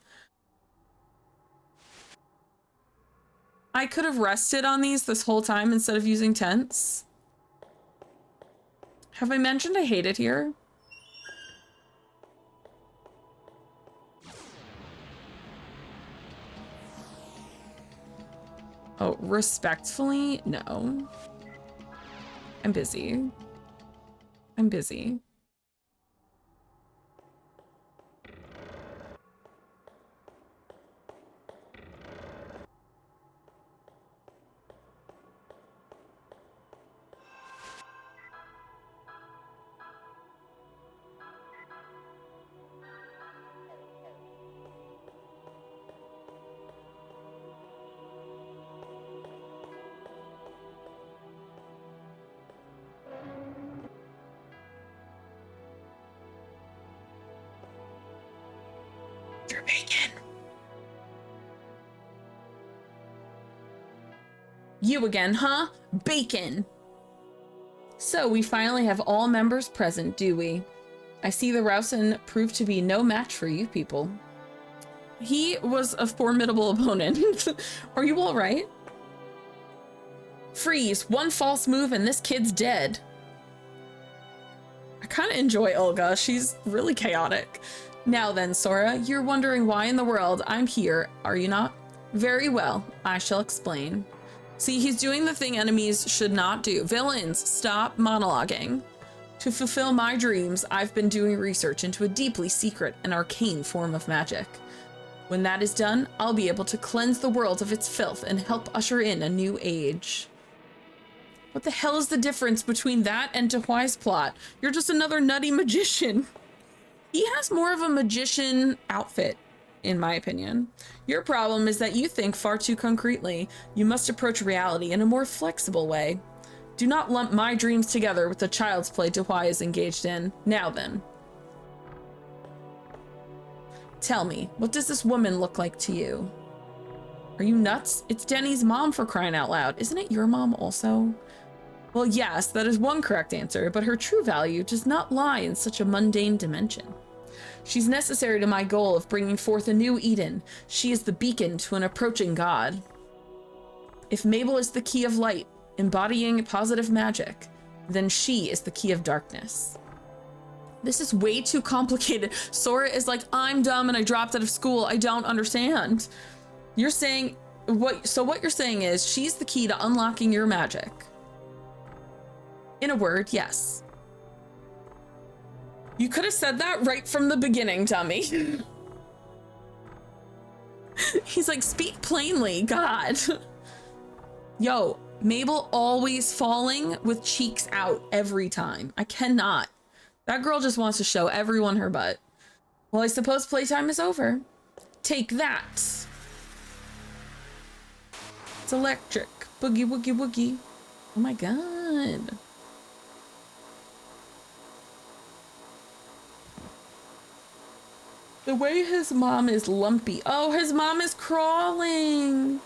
I could have rested on these this whole time instead of using tents. Have I mentioned I hate it here? Oh, respectfully? No. I'm busy. I'm busy. Bacon. You again, huh? Bacon. So we finally have all members present, do we? I see the Rousen proved to be no match for you people. He was a formidable opponent. Are you all right? Freeze, one false move and this kid's dead. I kind of enjoy Olga. She's really chaotic. Now then, Sora, you're wondering why in the world I'm here, are you not? Very well, I shall explain. See, he's doing the thing enemies should not do. Villains, stop monologuing. To fulfill my dreams, I've been doing research into a deeply secret and arcane form of magic. When that is done, I'll be able to cleanse the world of its filth and help usher in a new age. What the hell is the difference between that and Dehwai's plot? You're just another nutty magician. He has more of a magician outfit, in my opinion. Your problem is that you think far too concretely. You must approach reality in a more flexible way. Do not lump my dreams together with the child's play Dehwai is engaged in. Now then. Tell me, what does this woman look like to you? Are you nuts? It's Denny's mom, for crying out loud. Isn't it your mom also? Well, yes, that is one correct answer, but her true value does not lie in such a mundane dimension. She's necessary to my goal of bringing forth a new Eden. She is the beacon to an approaching God. If Mabel is the key of light, embodying positive magic, then she is the key of darkness. This is way too complicated. Sora is like, I'm dumb and I dropped out of school. I don't understand. You're saying, what you're saying is she's the key to unlocking your magic. In a word, yes. You could have said that right from the beginning, dummy. He's like, speak plainly, God. Yo, Mabel always falling with cheeks out every time. I cannot. That girl just wants to show everyone her butt. Well, I suppose playtime is over. Take that. It's electric. Boogie, woogie, woogie. Oh my God. The way his mom is lumpy. Oh, his mom is crawling.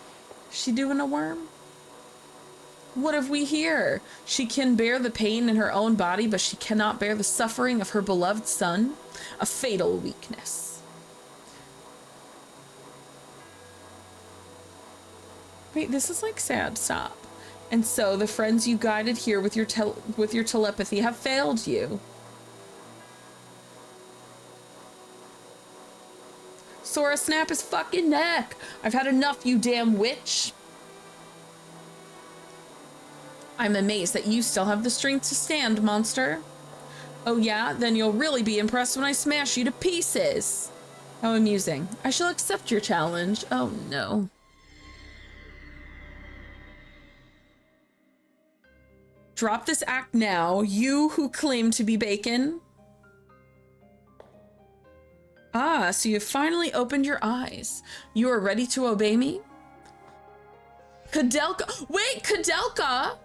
She doing a worm? What have we here? She can bear the pain in her own body, but she cannot bear the suffering of her beloved son. A fatal weakness. Wait, this is like sad. Stop. And so the friends you guided here with your telepathy have failed you. Sora, snap his fucking neck. I've had enough, you damn witch. I'm amazed that you still have the strength to stand, monster. Oh yeah? Then you'll really be impressed when I smash you to pieces. How amusing. I shall accept your challenge. Oh no. Drop this act now, you who claim to be Bacon. Ah, so you've finally opened your eyes. You are ready to obey me? Kudelka. Wait, Kudelka.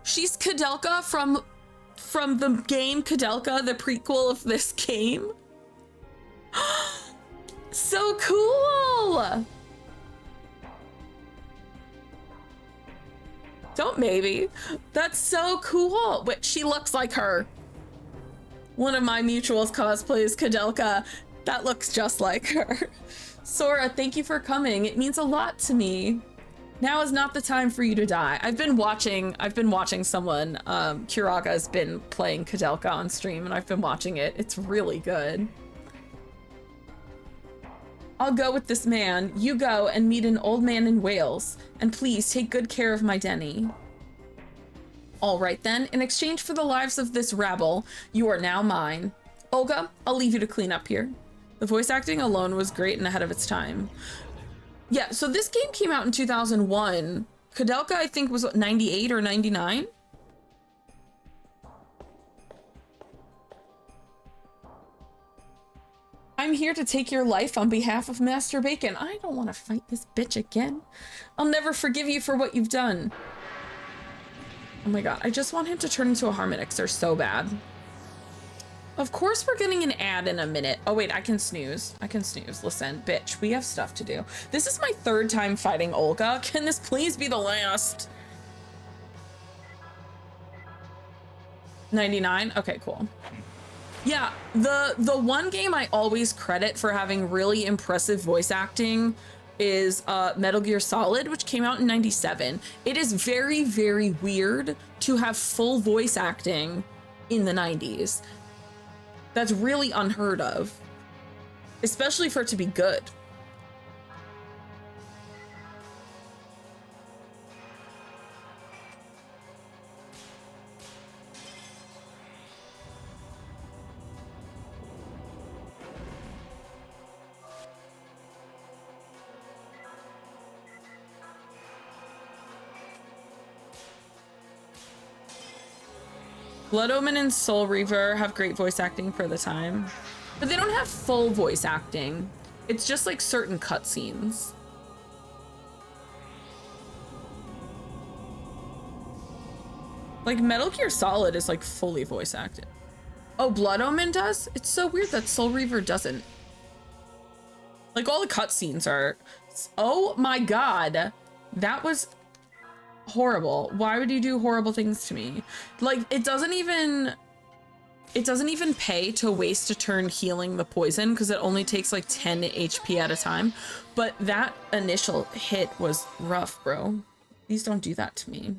She's Kudelka from the game Kudelka, the prequel of this game. So cool. Don't maybe. That's so cool. Wait, she looks like her. One of my mutuals cosplays Kudelka. That looks just like her. Sora, thank you for coming. It means a lot to me. Now is not the time for you to die. I've been watching someone, Kiraga has been playing Kudelka on stream and I've been watching it. It's really good. I'll go with this man. You go and meet an old man in Wales. And please take good care of my Denny. All right then, in exchange for the lives of this rabble, you are now mine. Olga, I'll leave you to clean up here. The voice acting alone was great and ahead of its time. Yeah, so this game came out in 2001. Kudelka, I think, was what, 98 or 99? I'm here to take your life on behalf of Master Bacon. I don't want to fight this bitch again. I'll never forgive you for what you've done. Oh my god, I just want him to turn into a Harmonixer so bad. Of course we're getting an ad in a minute. Oh wait, I can snooze. I can snooze. Listen, bitch, we have stuff to do. This is my 3rd time fighting Olga. Can this please be the last? 99? Okay, cool. Yeah, the one game I always credit for having really impressive voice acting is Metal Gear Solid, which came out in 97. It is very, very weird to have full voice acting in the 90s. That's really unheard of, especially for it to be good. Blood Omen and Soul Reaver have great voice acting for the time, but they don't have full voice acting. It's just like certain cutscenes. Like Metal Gear Solid is like fully voice acted. Oh, Blood Omen does? It's so weird that Soul Reaver doesn't. Like all the cutscenes are, oh my god, that was horrible. Why would you do horrible things to me? Like it doesn't even pay to waste a turn healing the poison because it only takes like 10 HP at a time. But that initial hit was rough, bro. Please don't do that to me.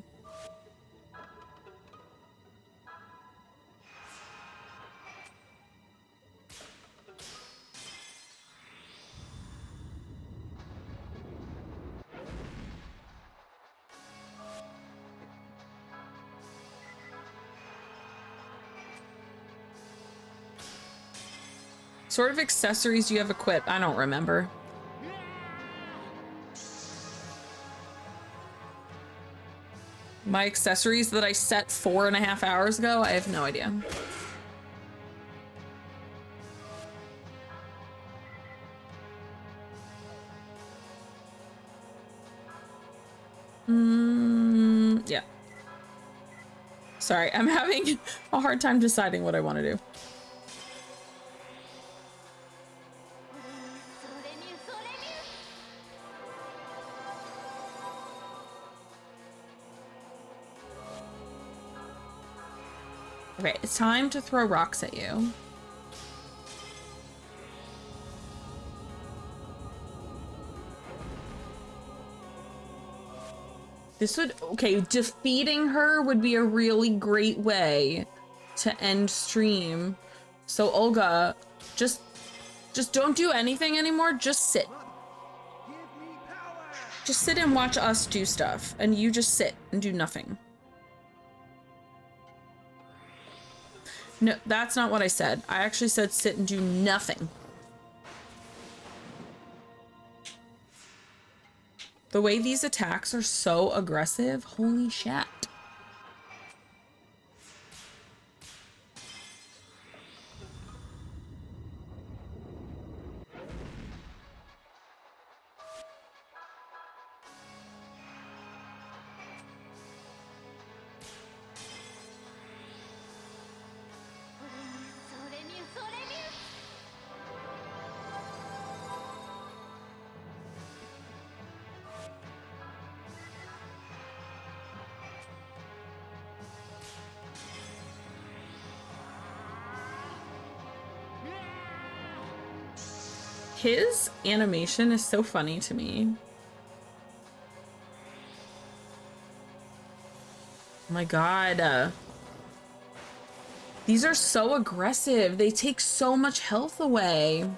Sort of accessories do you have equipped? I don't remember. My accessories that I set 4.5 hours ago? I have no idea. Yeah. Sorry, I'm having a hard time deciding what I want to do. Okay, it's time to throw rocks at you. This would, okay, defeating her would be a really great way to end stream. So Olga, just don't do anything anymore, just sit. Just sit and watch us do stuff, and you just sit and do nothing. No, that's not what I said. I actually said sit and do nothing. The way these attacks are so aggressive, holy shit. His animation is so funny to me. Oh my god. These are so aggressive. They take so much health away.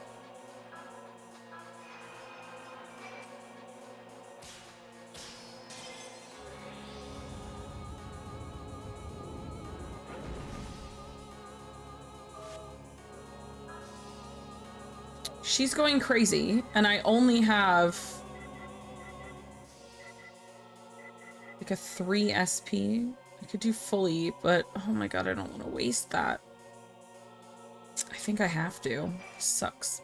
She's going crazy, and I only have like a 3 SP. I could do fully, but oh my god, I don't want to waste that. I think I have to. Sucks.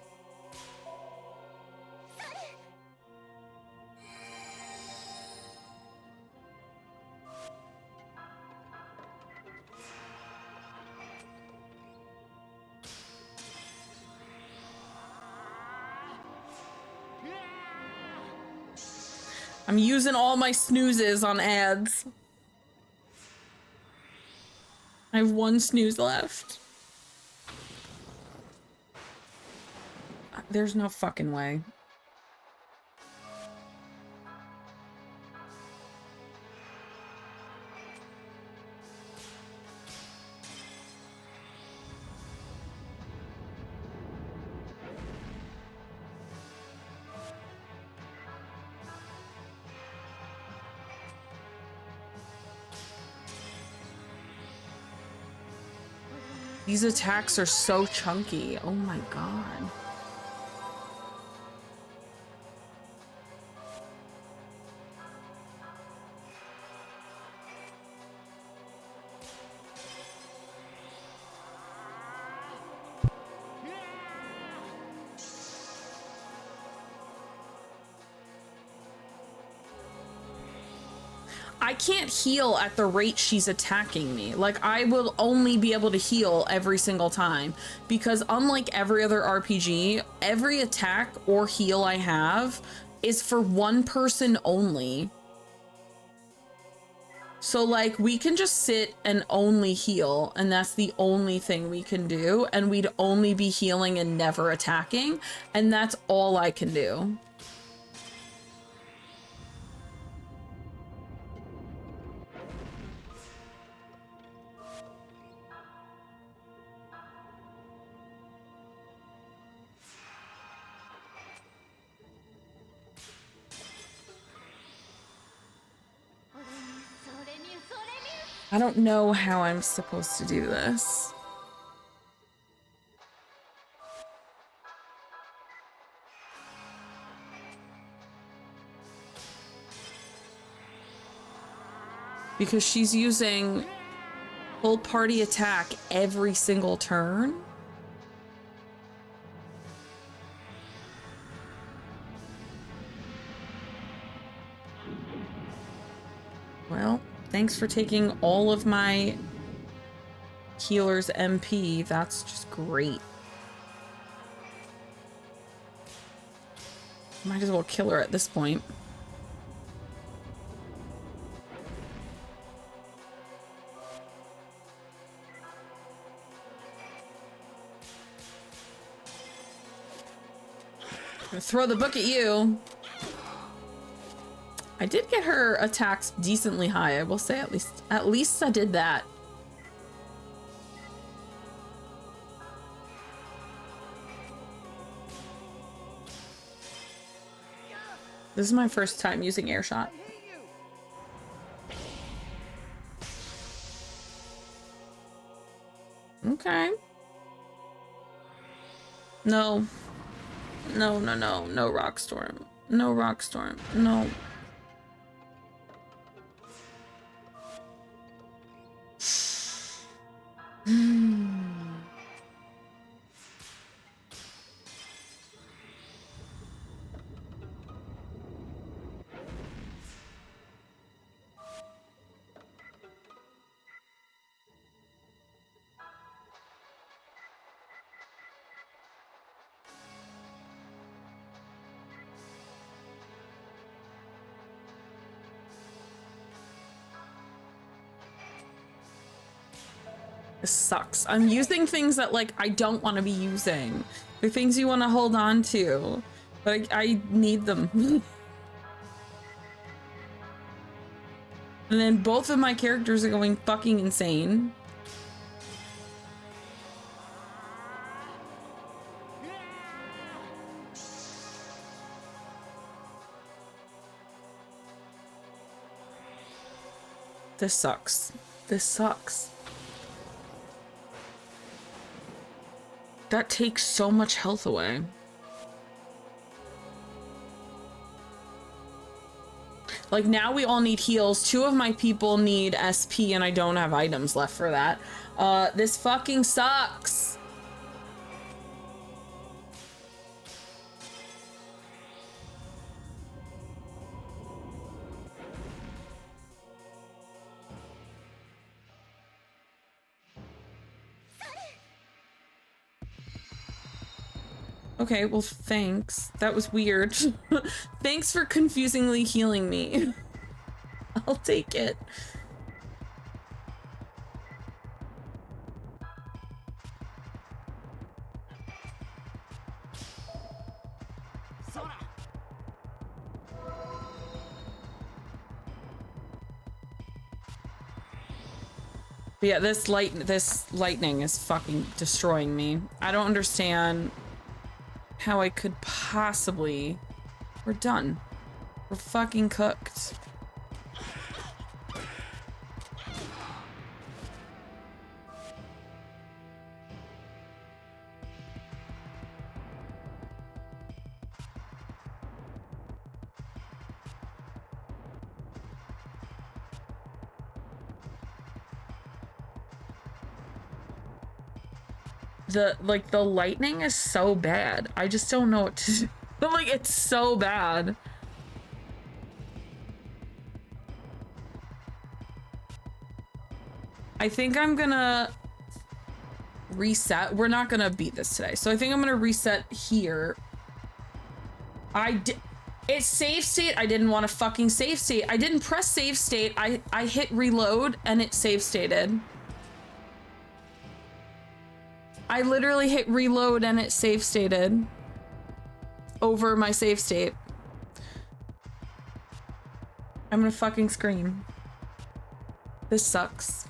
I'm using all my snoozes on ads. I have 1 snooze left. There's no fucking way. These attacks are so chunky. Oh my god. I can't heal at the rate she's attacking me. Like, I will only be able to heal every single time because unlike every other RPG, every attack or heal I have is for one person only. So like, we can just sit and only heal, and that's the only thing we can do, and we'd only be healing and never attacking, and that's all I can do. I don't know how I'm supposed to do this. Because she's using full party attack every single turn. Well, thanks for taking all of my healer's MP. That's just great. Might as well kill her at this point. I'm gonna throw the book at you. I did get her attacks decently high, I will say. At least I did that. This is my first time using Airshot. Okay. No. No, no, no. No Rock Storm. No Rock Storm. No. This sucks. I'm using things that, like, I don't want to be using. They're things you want to hold on to, but I need them. And then both of my characters are going fucking insane. This sucks. This sucks. That takes so much health away. Like, now we all need heals. 2 of my people need SP and I don't have items left for that. This fucking sucks. Okay, well, thanks. That was weird. Thanks for confusingly healing me. I'll take it. But yeah, this lightning is fucking destroying me. I don't understand how I could possibly... We're done. We're fucking cooked. The lightning is so bad. I just don't know what to do. Like, it's so bad. I think I'm gonna reset. We're not gonna beat this today. So I think I'm gonna reset here. It's save state. I didn't want to fucking save state. I didn't press save state. I hit reload and it save stated. I literally hit reload and it save stated over my save state. I'm gonna fucking scream. This sucks.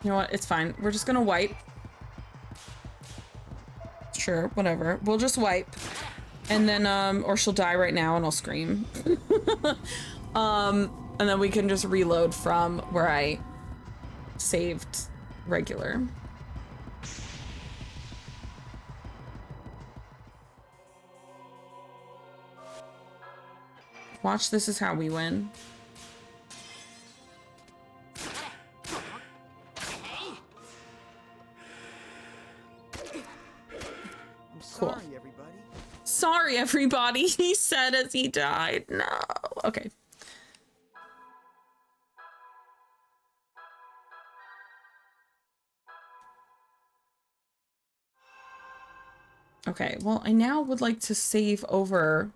You know what? It's fine. We're just gonna wipe. Sure, whatever. We'll just wipe. And then, or she'll die right now and I'll scream. And then we can just reload from where I saved regular. Watch, this is how we win. Cool. Sorry, everybody. Sorry, everybody, he said as he died. No. Okay. Okay, well, I now would like to save over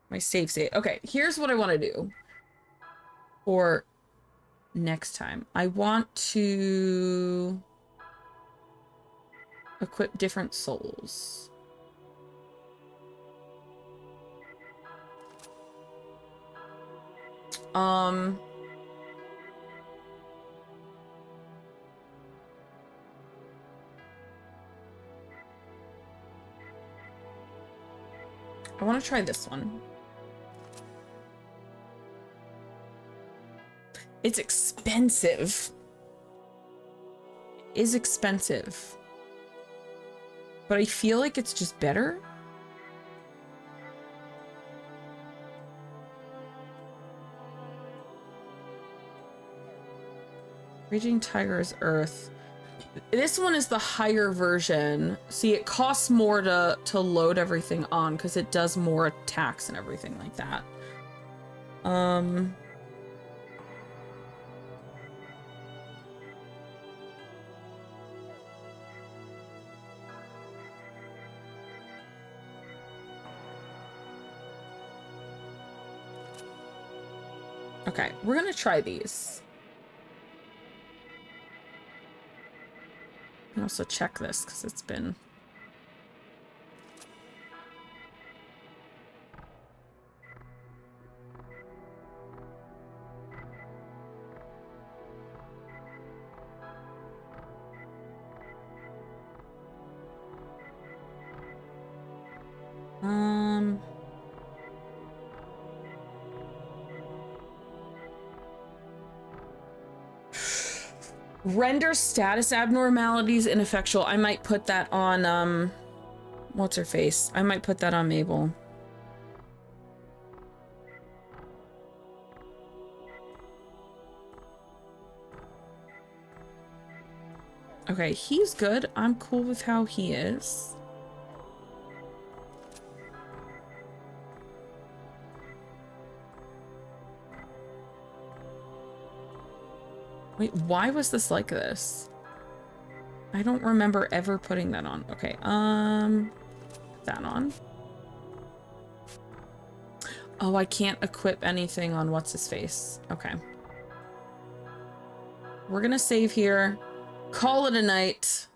my save state. Okay, here's what I want to do for next time. I want to equip different souls. I want to try this one. It's expensive. It is expensive. But I feel like it's just better. Raging Tiger's Earth. This one is the higher version. See, it costs more to load everything on because it does more attacks and everything like that. Okay, we're gonna try these. I also check this because it's been... Render status abnormalities ineffectual. I might put that on, what's her face? I might put that on Mabel. Okay, he's good. I'm cool with how he is. Wait, why was this like this? I don't remember ever putting that on. Okay, that on. Oh, I can't equip anything on what's his face. Okay. We're gonna save here. Call it a night.